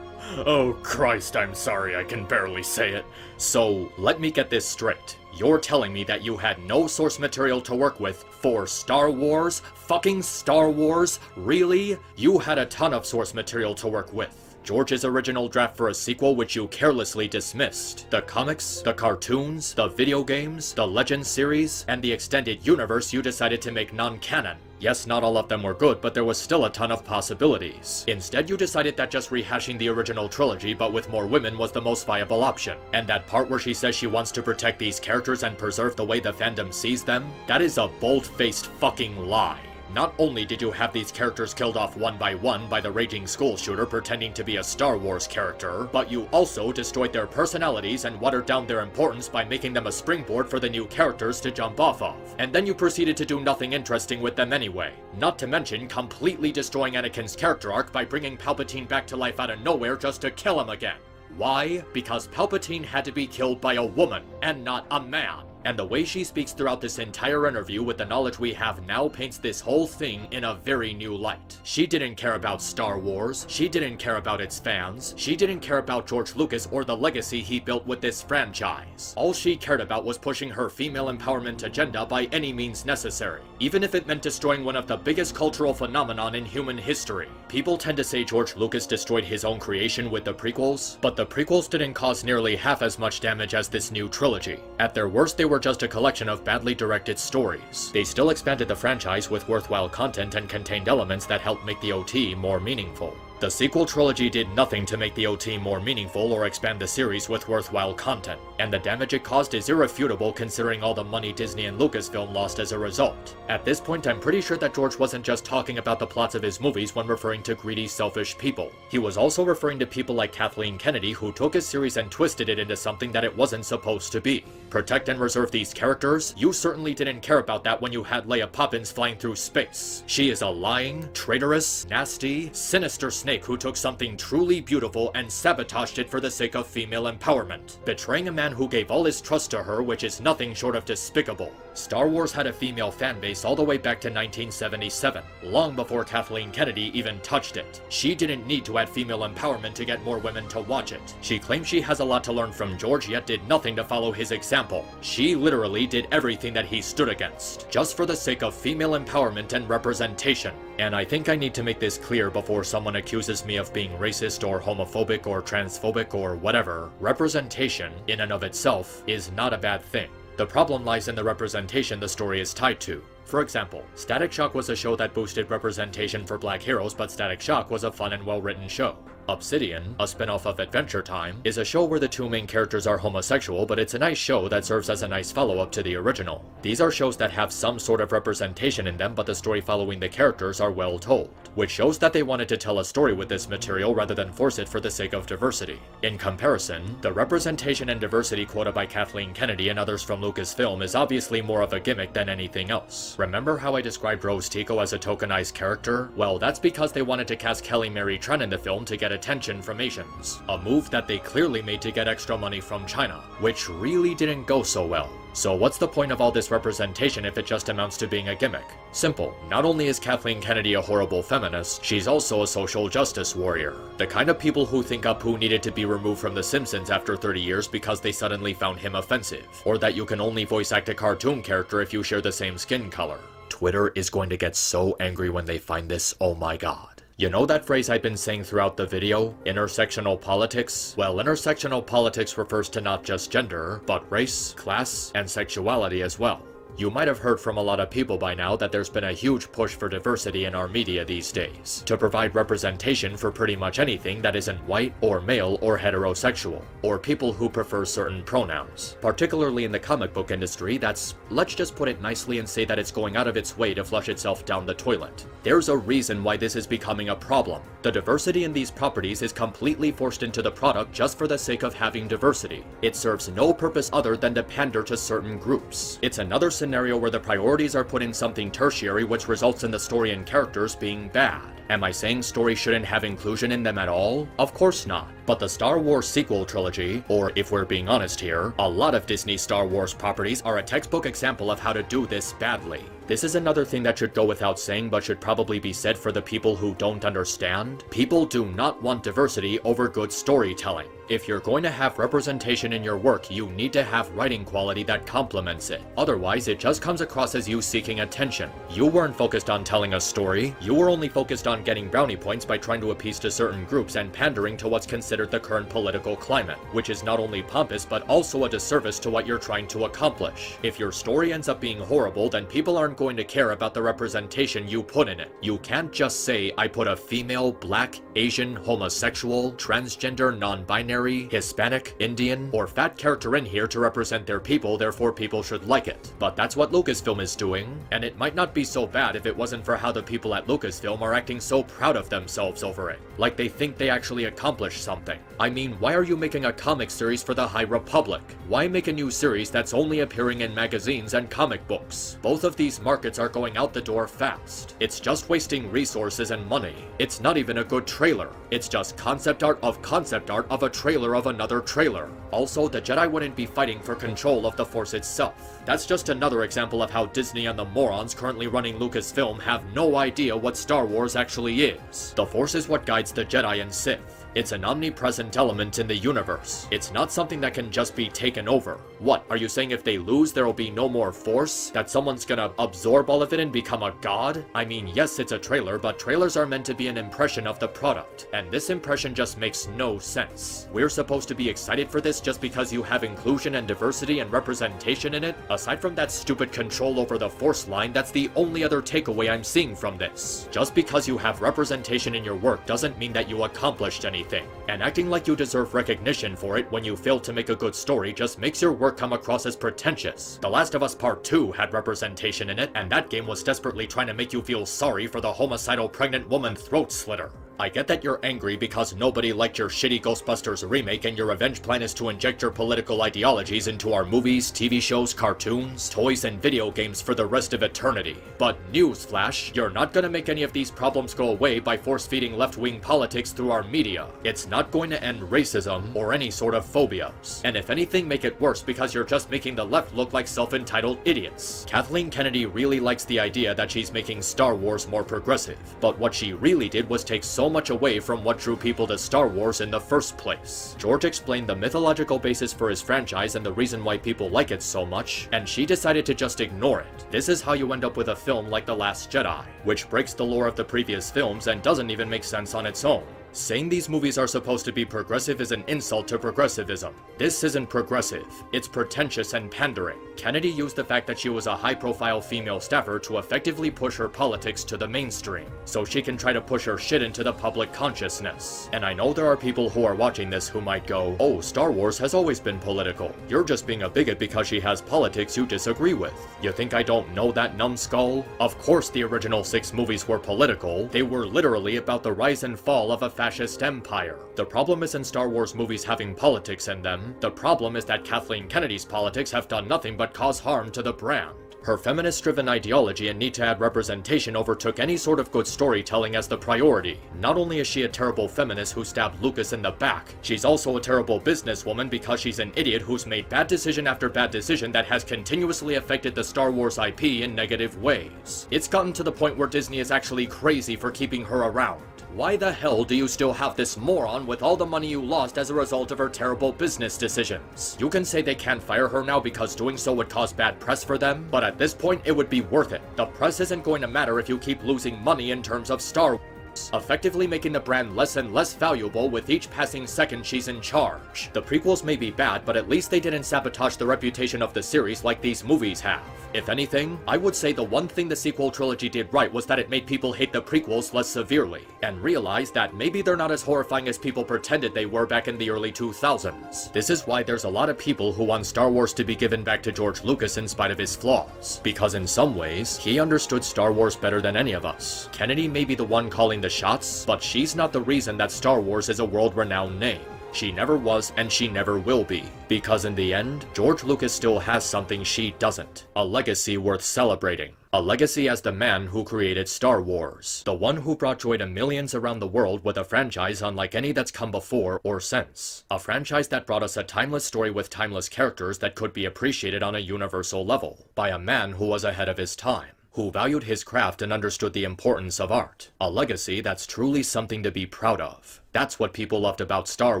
Oh Christ, I'm sorry, I can barely say it. So, let me get this straight. You're telling me that you had no source material to work with for Star Wars? Fucking Star Wars? Really? You had a ton of source material to work with. George's original draft for a sequel which you carelessly dismissed. The comics, the cartoons, the video games, the Legends series, and the extended universe you decided to make non-canon. Yes, not all of them were good, but there was still a ton of possibilities. Instead, you decided that just rehashing the original trilogy but with more women was the most viable option. And that part where she says she wants to protect these characters and preserve the way the fandom sees them? That is a bold-faced fucking lie. Not only did you have these characters killed off one by the raging school shooter pretending to be a Star Wars character, but you also destroyed their personalities and watered down their importance by making them a springboard for the new characters to jump off of. And then you proceeded to do nothing interesting with them anyway. Not to mention completely destroying Anakin's character arc by bringing Palpatine back to life out of nowhere just to kill him again. Why? Because Palpatine had to be killed by a woman, and not a man. And the way she speaks throughout this entire interview with the knowledge we have now paints this whole thing in a very new light. She didn't care about Star Wars, she didn't care about its fans, she didn't care about George Lucas or the legacy he built with this franchise. All she cared about was pushing her female empowerment agenda by any means necessary, even if it meant destroying one of the biggest cultural phenomenon in human history. People tend to say George Lucas destroyed his own creation with the prequels, but the prequels didn't cause nearly half as much damage as this new trilogy. At their worst, they were just a collection of badly directed stories. They still expanded the franchise with worthwhile content and contained elements that helped make the OT more meaningful. The sequel trilogy did nothing to make the OT more meaningful or expand the series with worthwhile content, and the damage it caused is irrefutable considering all the money Disney and Lucasfilm lost as a result. At this point, I'm pretty sure that George wasn't just talking about the plots of his movies when referring to greedy, selfish people. He was also referring to people like Kathleen Kennedy who took his series and twisted it into something that it wasn't supposed to be. Protect and reserve these characters? You certainly didn't care about that when you had Leia Poppins flying through space. She is a lying, traitorous, nasty, sinister snake who took something truly beautiful and sabotaged it for the sake of female empowerment, betraying a man who gave all his trust to her, which is nothing short of despicable. Star Wars had a female fan base all the way back to 1977, long before Kathleen Kennedy even touched it. She didn't need to add female empowerment to get more women to watch it. She claims she has a lot to learn from George, yet did nothing to follow his example. She literally did everything that he stood against, just for the sake of female empowerment and representation. And I think I need to make this clear before someone accuses me of being racist or homophobic or transphobic or whatever. Representation, in and of itself, is not a bad thing. The problem lies in the representation the story is tied to. For example, Static Shock was a show that boosted representation for black heroes, but Static Shock was a fun and well-written show. Obsidian, a spin-off of Adventure Time, is a show where the two main characters are homosexual, but it's a nice show that serves as a nice follow-up to the original. These are shows that have some sort of representation in them, but the story following the characters are well told, which shows that they wanted to tell a story with this material rather than force it for the sake of diversity. In comparison, the representation and diversity quota by Kathleen Kennedy and others from Lucasfilm is obviously more of a gimmick than anything else. Remember how I described Rose Tico as a tokenized character? Well, that's because they wanted to cast Kelly Mary Tran in the film to get attention from Asians, a move that they clearly made to get extra money from China, which really didn't go so well. So what's the point of all this representation if it just amounts to being a gimmick? Simple. Not only is Kathleen Kennedy a horrible feminist, she's also a social justice warrior. The kind of people who think Apu needed to be removed from The Simpsons after 30 years because they suddenly found him offensive, or that you can only voice act a cartoon character if you share the same skin color. Twitter is going to get so angry when they find this, oh my god. You know that phrase I've been saying throughout the video? Intersectional politics? Well, intersectional politics refers to not just gender, but race, class, and sexuality as well. You might have heard from a lot of people by now that there's been a huge push for diversity in our media these days, to provide representation for pretty much anything that isn't white, or male, or heterosexual, or people who prefer certain pronouns. Particularly in the comic book industry, that's, let's just put it nicely and say that it's going out of its way to flush itself down the toilet. There's a reason why this is becoming a problem. The diversity in these properties is completely forced into the product just for the sake of having diversity. It serves no purpose other than to pander to certain groups. It's another scenario where the priorities are put in something tertiary, which results in the story and characters being bad. Am I saying stories shouldn't have inclusion in them at all? Of course not. But the Star Wars sequel trilogy, or if we're being honest here, a lot of Disney Star Wars properties are a textbook example of how to do this badly. This is another thing that should go without saying but should probably be said for the people who don't understand. People do not want diversity over good storytelling. If you're going to have representation in your work, you need to have writing quality that complements it. Otherwise, it just comes across as you seeking attention. You weren't focused on telling a story, you were only focused on getting brownie points by trying to appease to certain groups and pandering to what's considered the current political climate, which is not only pompous but also a disservice to what you're trying to accomplish. If your story ends up being horrible, then people aren't going to care about the representation you put in it. You can't just say, I put a female, black, Asian, homosexual, transgender, non-binary, Hispanic, Indian, or fat character in here to represent their people, therefore people should like it. But that's what Lucasfilm is doing, and it might not be so bad if it wasn't for how the people at Lucasfilm are acting so proud of themselves over it. Like they think they actually accomplished something. I mean, why are you making a comic series for the High Republic? Why make a new series that's only appearing in magazines and comic books? Both of these markets are going out the door fast. It's just wasting resources and money. It's not even a good trailer. It's just concept art of a trailer of another trailer. Also, the Jedi wouldn't be fighting for control of the Force itself. That's just another example of how Disney and the morons currently running Lucasfilm have no idea what Star Wars actually is. The Force is what guides the Jedi and Sith. It's an omnipresent element in the universe. It's not something that can just be taken over. What, are you saying if they lose there will be no more Force? That someone's gonna absorb all of it and become a god? I mean, yes, it's a trailer, but trailers are meant to be an impression of the product, and this impression just makes no sense. We're supposed to be excited for this just because you have inclusion and diversity and representation in it? Aside from that stupid control over the Force line, that's the only other takeaway I'm seeing from this. Just because you have representation in your work doesn't mean that you accomplished anything. And acting like you deserve recognition for it when you fail to make a good story just makes your work come across as pretentious. The Last of Us Part 2 had representation in it, and that game was desperately trying to make you feel sorry for the homicidal pregnant woman throat slitter. I get that you're angry because nobody liked your shitty Ghostbusters remake and your revenge plan is to inject your political ideologies into our movies, TV shows, cartoons, toys, and video games for the rest of eternity. But newsflash, you're not gonna make any of these problems go away by force-feeding left-wing politics through our media. It's not going to end racism or any sort of phobias. And if anything, make it worse because you're just making the left look like self-entitled idiots. Kathleen Kennedy really likes the idea that she's making Star Wars more progressive, but what she really did was take so much away from what drew people to Star Wars in the first place. George explained the mythological basis for his franchise and the reason why people like it so much, and she decided to just ignore it. This is how you end up with a film like The Last Jedi, which breaks the lore of the previous films and doesn't even make sense on its own. Saying these movies are supposed to be progressive is an insult to progressivism. This isn't progressive. It's pretentious and pandering. Kennedy used the fact that she was a high-profile female staffer to effectively push her politics to the mainstream, so she can try to push her shit into the public consciousness. And I know there are people who are watching this who might go, oh, Star Wars has always been political. You're just being a bigot because she has politics you disagree with. You think I don't know that, numbskull? Of course the original 6 movies were political. They were literally about the rise and fall of a fascist empire. The problem isn't Star Wars movies having politics in them. The problem is that Kathleen Kennedy's politics have done nothing but cause harm to the brand. Her feminist-driven ideology and need to add representation overtook any sort of good storytelling as the priority. Not only is she a terrible feminist who stabbed Lucas in the back, she's also a terrible businesswoman because she's an idiot who's made bad decision after bad decision that has continuously affected the Star Wars IP in negative ways. It's gotten to the point where Disney is actually crazy for keeping her around. Why the hell do you still have this moron with all the money you lost as a result of her terrible business decisions? You can say they can't fire her now because doing so would cause bad press for them, but at this point it would be worth it. The press isn't going to matter if you keep losing money in terms of Star Wars, effectively making the brand less and less valuable with each passing second she's in charge. The prequels may be bad, but at least they didn't sabotage the reputation of the series like these movies have. If anything, I would say the one thing the sequel trilogy did right was that it made people hate the prequels less severely, and realize that maybe they're not as horrifying as people pretended they were back in the early 2000s. This is why there's a lot of people who want Star Wars to be given back to George Lucas in spite of his flaws, because in some ways, he understood Star Wars better than any of us. Kennedy may be the one calling the shots, but she's not the reason that Star Wars is a world-renowned name. She never was, and she never will be. Because in the end, George Lucas still has something she doesn't. A legacy worth celebrating. A legacy as the man who created Star Wars. The one who brought joy to millions around the world with a franchise unlike any that's come before or since. A franchise that brought us a timeless story with timeless characters that could be appreciated on a universal level. By a man who was ahead of his time. Who valued his craft and understood the importance of art. A legacy that's truly something to be proud of. That's what people loved about Star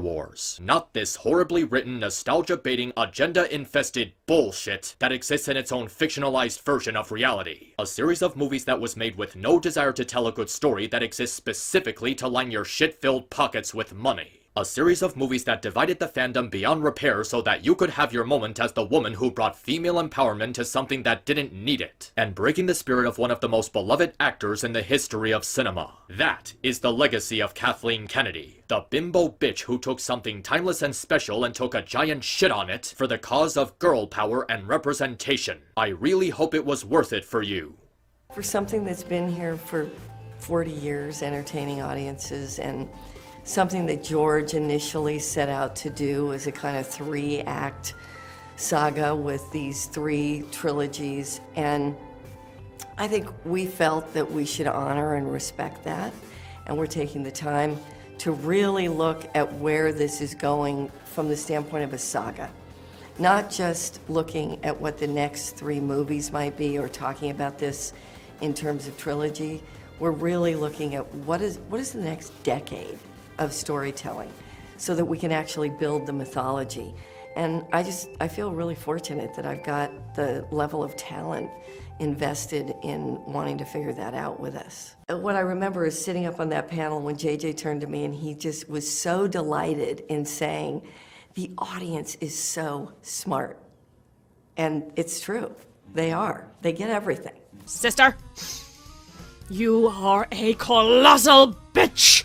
Wars. Not this horribly written, nostalgia-baiting, agenda-infested bullshit that exists in its own fictionalized version of reality. A series of movies that was made with no desire to tell a good story that exists specifically to line your shit-filled pockets with money. A series of movies that divided the fandom beyond repair so that you could have your moment as the woman who brought female empowerment to something that didn't need it, and breaking the spirit of one of the most beloved actors in the history of cinema. That is the legacy of Kathleen Kennedy, the bimbo bitch who took something timeless and special and took a giant shit on it for the cause of girl power and representation. I really hope it was worth it for you. For something that's been here for 40 years, entertaining audiences, and something that George initially set out to do as a kind of 3-act saga with these 3 trilogies. And I think we felt that we should honor and respect that. And we're taking the time to really look at where this is going from the standpoint of a saga. Not just looking at what the next 3 movies might be or talking about this in terms of trilogy. We're really looking at what is the next decade of storytelling so that we can actually build the mythology. And I feel really fortunate that I've got the level of talent invested in wanting to figure that out with us. What I remember is sitting up on that panel when JJ turned to me and he just was so delighted in saying, the audience is so smart. And it's true, they are. They get everything. Sister, you are a colossal bitch!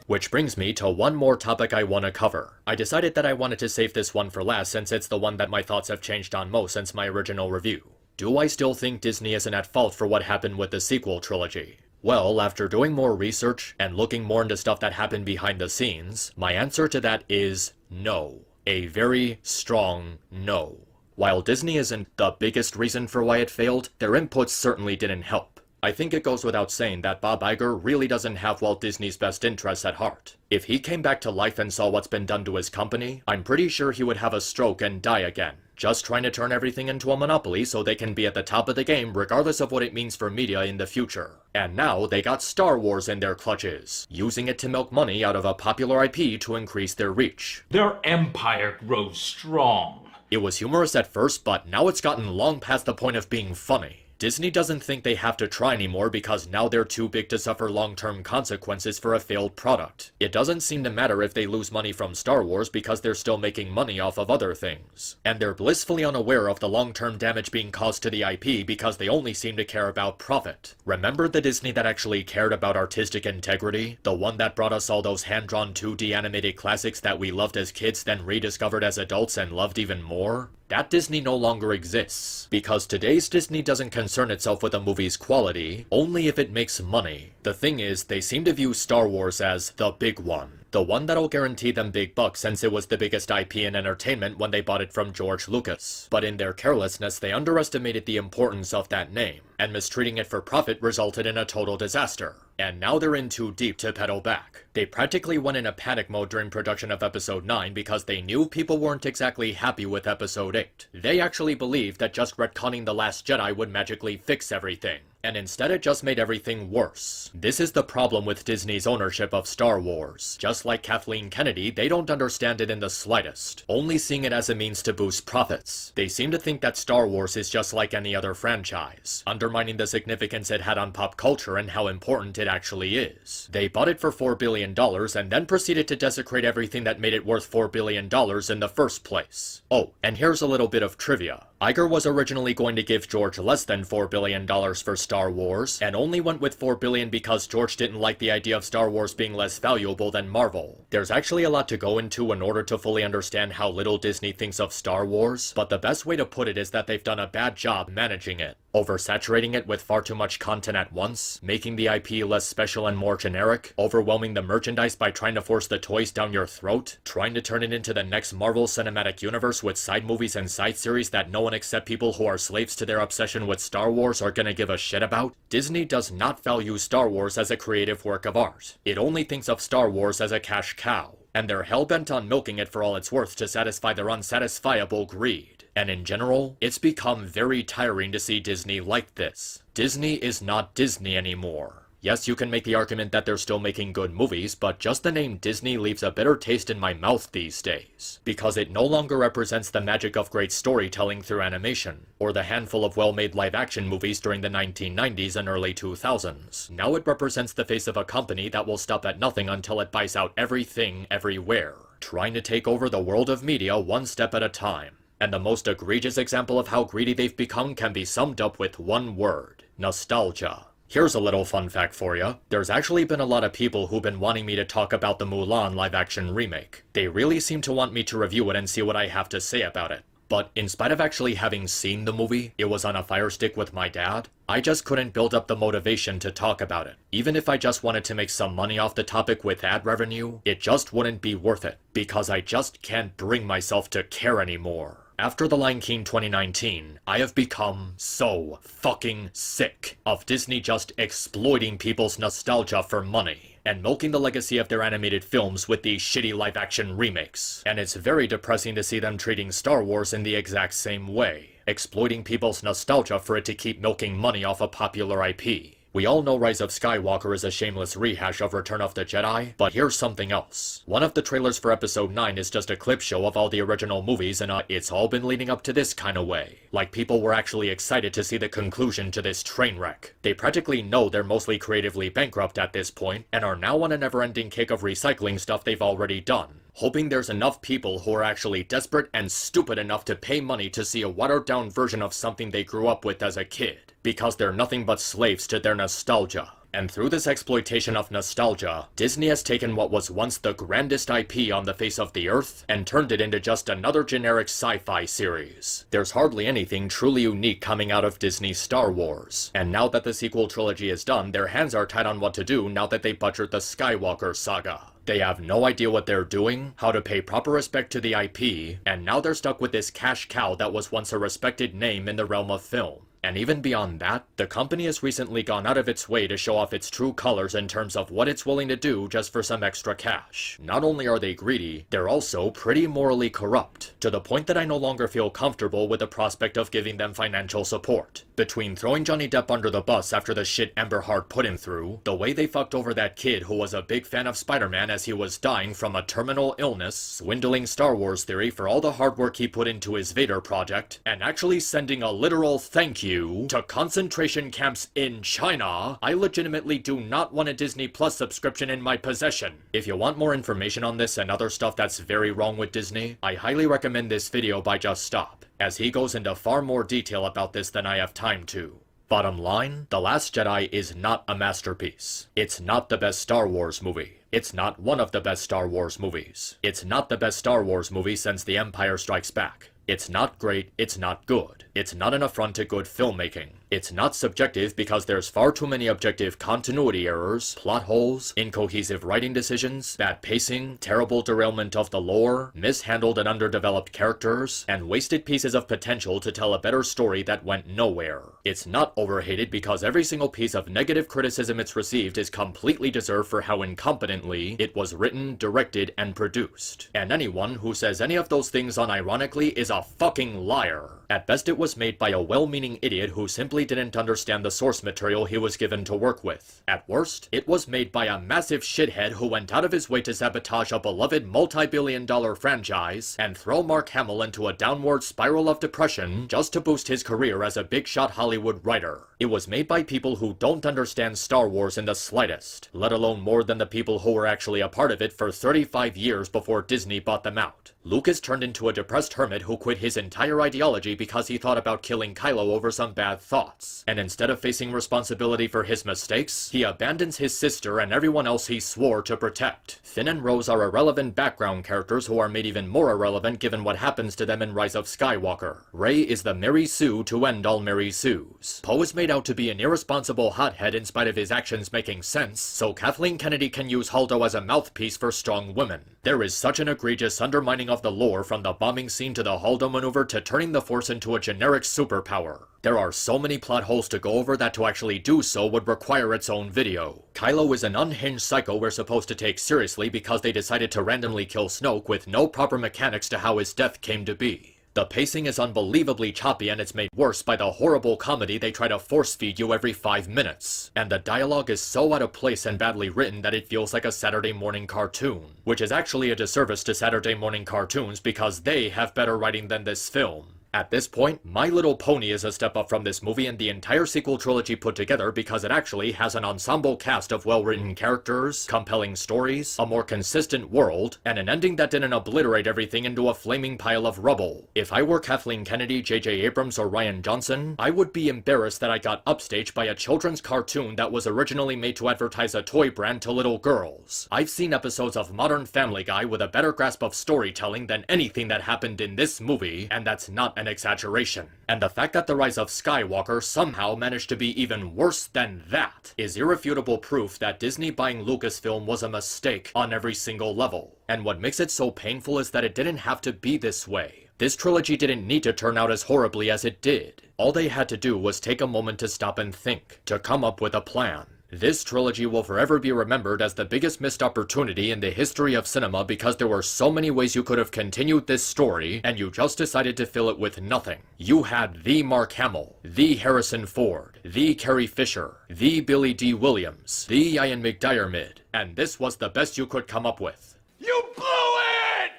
Which brings me to one more topic I want to cover. I decided that I wanted to save this one for last since it's the one that my thoughts have changed on most since my original review. Do I still think Disney isn't at fault for what happened with the sequel trilogy? Well, after doing more research and looking more into stuff that happened behind the scenes, my answer to that is no. A very strong no. While Disney isn't the biggest reason for why it failed, their inputs certainly didn't help. I think it goes without saying that Bob Iger really doesn't have Walt Disney's best interests at heart. If he came back to life and saw what's been done to his company, I'm pretty sure he would have a stroke and die again. Just trying to turn everything into a monopoly so they can be at the top of the game regardless of what it means for media in the future. And now they got Star Wars in their clutches, using it to milk money out of a popular IP to increase their reach. Their empire grows strong. It was humorous at first, but now it's gotten long past the point of being funny. Disney doesn't think they have to try anymore because now they're too big to suffer long-term consequences for a failed product. It doesn't seem to matter if they lose money from Star Wars because they're still making money off of other things. And they're blissfully unaware of the long-term damage being caused to the IP because they only seem to care about profit. Remember the Disney that actually cared about artistic integrity? The one that brought us all those hand-drawn 2D animated classics that we loved as kids then rediscovered as adults and loved even more? That Disney no longer exists, because today's Disney doesn't concern itself with a movie's quality, only if it makes money. The thing is, they seem to view Star Wars as the big one. The one that'll guarantee them big bucks since it was the biggest IP in entertainment when they bought it from George Lucas. But in their carelessness, they underestimated the importance of that name, and mistreating it for profit resulted in a total disaster. And now they're in too deep to pedal back. They practically went in a panic mode during production of Episode 9 because they knew people weren't exactly happy with Episode 8. They actually believed that just retconning The Last Jedi would magically fix everything. And instead it just made everything worse. This is the problem with Disney's ownership of Star Wars. Just like Kathleen Kennedy, they don't understand it in the slightest, only seeing it as a means to boost profits. They seem to think that Star Wars is just like any other franchise, undermining the significance it had on pop culture and how important it actually is. They bought it for $4 billion and then proceeded to desecrate everything that made it worth $4 billion in the first place. Oh, and here's a little bit of trivia. Iger was originally going to give George less than $4 billion for Star Wars, and only went with $4 billion because George didn't like the idea of Star Wars being less valuable than Marvel. There's actually a lot to go into in order to fully understand how little Disney thinks of Star Wars, but the best way to put it is that they've done a bad job managing it. Oversaturating it with far too much content at once, making the IP less special and more generic, overwhelming the merchandise by trying to force the toys down your throat, trying to turn it into the next Marvel Cinematic Universe with side movies and side series that no one except people who are slaves to their obsession with Star Wars are gonna give a shit about. Disney does not value Star Wars as a creative work of art. It only thinks of Star Wars as a cash cow, and they're hell-bent on milking it for all it's worth to satisfy their unsatisfiable greed. And in general, it's become very tiring to see Disney like this. Disney is not Disney anymore. Yes, you can make the argument that they're still making good movies, but just the name Disney leaves a bitter taste in my mouth these days, because it no longer represents the magic of great storytelling through animation, or the handful of well-made live-action movies during the 1990s and early 2000s. Now it represents the face of a company that will stop at nothing until it buys out everything everywhere, trying to take over the world of media one step at a time. And the most egregious example of how greedy they've become can be summed up with one word: nostalgia. Here's a little fun fact for you. There's actually been a lot of people who've been wanting me to talk about the Mulan live-action remake. They really seem to want me to review it and see what I have to say about it. But in spite of actually having seen the movie, it was on a Fire Stick with my dad, I just couldn't build up the motivation to talk about it. Even if I just wanted to make some money off the topic with ad revenue, it just wouldn't be worth it, because I just can't bring myself to care anymore. After The Lion King 2019, I have become so fucking sick of Disney just exploiting people's nostalgia for money and milking the legacy of their animated films with these shitty live-action remakes. And it's very depressing to see them treating Star Wars in the exact same way, exploiting people's nostalgia for it to keep milking money off a popular IP. We all know Rise of Skywalker is a shameless rehash of Return of the Jedi, but here's something else. One of the trailers for Episode 9 is just a clip show of all the original movies, and it's all been leading up to this kind of way. Like people were actually excited to see the conclusion to this train wreck. They practically know they're mostly creatively bankrupt at this point, and are now on a never-ending kick of recycling stuff they've already done, hoping there's enough people who are actually desperate and stupid enough to pay money to see a watered-down version of something they grew up with as a kid, because they're nothing but slaves to their nostalgia. And through this exploitation of nostalgia, Disney has taken what was once the grandest IP on the face of the earth and turned it into just another generic sci-fi series. There's hardly anything truly unique coming out of Disney's Star Wars. And now that the sequel trilogy is done, their hands are tied on what to do now that they butchered the Skywalker saga. They have no idea what they're doing, how to pay proper respect to the IP, and now they're stuck with this cash cow that was once a respected name in the realm of film. And even beyond that, the company has recently gone out of its way to show off its true colors in terms of what it's willing to do just for some extra cash. Not only are they greedy, they're also pretty morally corrupt, to the point that I no longer feel comfortable with the prospect of giving them financial support. Between throwing Johnny Depp under the bus after the shit Amber Heard put him through, the way they fucked over that kid who was a big fan of Spider-Man as he was dying from a terminal illness, swindling Star Wars Theory for all the hard work he put into his Vader project, and actually sending a literal thank you you to concentration camps in China, I legitimately do not want a Disney Plus subscription in my possession. If you want more information on this and other stuff that's very wrong with Disney, I highly recommend this video by Just Stop, as he goes into far more detail about this than I have time to. Bottom line, The Last Jedi is not a masterpiece. It's not the best Star Wars movie. It's not one of the best Star Wars movies. It's not the best Star Wars movie since The Empire Strikes Back. It's not great, it's not good. It's not an affront to good filmmaking. It's not subjective because there's far too many objective continuity errors, plot holes, incohesive writing decisions, bad pacing, terrible derailment of the lore, mishandled and underdeveloped characters, and wasted pieces of potential to tell a better story that went nowhere. It's not overhated because every single piece of negative criticism it's received is completely deserved for how incompetently it was written, directed, and produced. And anyone who says any of those things unironically is a fucking liar. At best, it was made by a well-meaning idiot who simply didn't understand the source material he was given to work with. At worst, it was made by a massive shithead who went out of his way to sabotage a beloved multi-billion-dollar franchise and throw Mark Hamill into a downward spiral of depression just to boost his career as a big-shot Hollywood writer. It was made by people who don't understand Star Wars in the slightest, let alone more than the people who were actually a part of it for 35 years before Disney bought them out. Lucas turned into a depressed hermit who quit his entire ideology because he thought about killing Kylo over some bad thoughts. And instead of facing responsibility for his mistakes, he abandons his sister and everyone else he swore to protect. Finn and Rose are irrelevant background characters who are made even more irrelevant given what happens to them in Rise of Skywalker. Rey is the Mary Sue to end all Mary Sues. Poe is made out to be an irresponsible hothead in spite of his actions making sense, so Kathleen Kennedy can use Holdo as a mouthpiece for strong women. There is such an egregious undermining of the lore from the bombing scene to the Holdo maneuver to turning the Force into a generic superpower. There are so many plot holes to go over that to actually do so would require its own video. Kylo is an unhinged psycho we're supposed to take seriously because they decided to randomly kill Snoke with no proper mechanics to how his death came to be. The pacing is unbelievably choppy and it's made worse by the horrible comedy they try to force-feed you every 5 minutes. And the dialogue is so out of place and badly written that it feels like a Saturday morning cartoon. Which is actually a disservice to Saturday morning cartoons because they have better writing than this film. At this point, My Little Pony is a step up from this movie and the entire sequel trilogy put together because it actually has an ensemble cast of well-written characters, compelling stories, a more consistent world, and an ending that didn't obliterate everything into a flaming pile of rubble. If I were Kathleen Kennedy, J.J. Abrams, or Rian Johnson, I would be embarrassed that I got upstaged by a children's cartoon that was originally made to advertise a toy brand to little girls. I've seen episodes of Modern Family Guy with a better grasp of storytelling than anything that happened in this movie, and that's not an exaggeration. And the fact that The Rise of Skywalker somehow managed to be even worse than that is irrefutable proof that Disney buying Lucasfilm was a mistake on every single level. And what makes it so painful is that it didn't have to be this way. This trilogy didn't need to turn out as horribly as it did. All they had to do was take a moment to stop and think, to come up with a plan. This trilogy will forever be remembered as the biggest missed opportunity in the history of cinema because there were so many ways you could have continued this story, and you just decided to fill it with nothing. You had the Mark Hamill, the Harrison Ford, the Carrie Fisher, the Billy D. Williams, the Ian McDiarmid, and this was the best you could come up with. You blew it!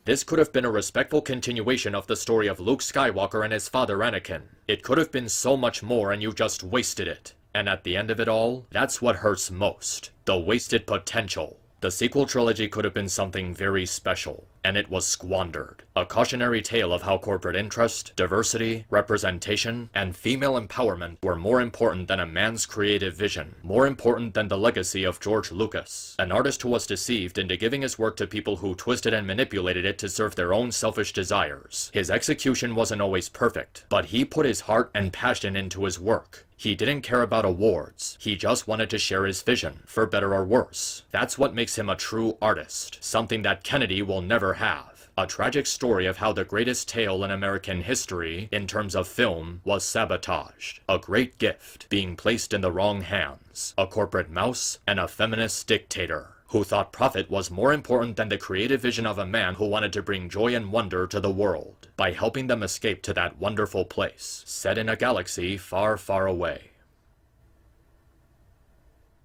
This could have been a respectful continuation of the story of Luke Skywalker and his father Anakin. It could have been so much more and you just wasted it. And at the end of it all, that's what hurts most. The wasted potential. The sequel trilogy could have been something very special, and it was squandered. A cautionary tale of how corporate interest, diversity, representation, and female empowerment were more important than a man's creative vision, more important than the legacy of George Lucas, an artist who was deceived into giving his work to people who twisted and manipulated it to serve their own selfish desires. His execution wasn't always perfect, but he put his heart and passion into his work. He didn't care about awards. He just wanted to share his vision, for better or worse. That's what makes him a true artist, something that Kennedy will never have. A tragic story of how the greatest tale in American history, in terms of film, was sabotaged. A great gift, being placed in the wrong hands. A corporate mouse and a feminist dictator, who thought profit was more important than the creative vision of a man who wanted to bring joy and wonder to the world, by helping them escape to that wonderful place, set in a galaxy far, far away.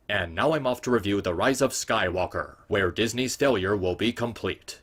And now I'm off to review The Rise of Skywalker, where Disney's failure will be complete.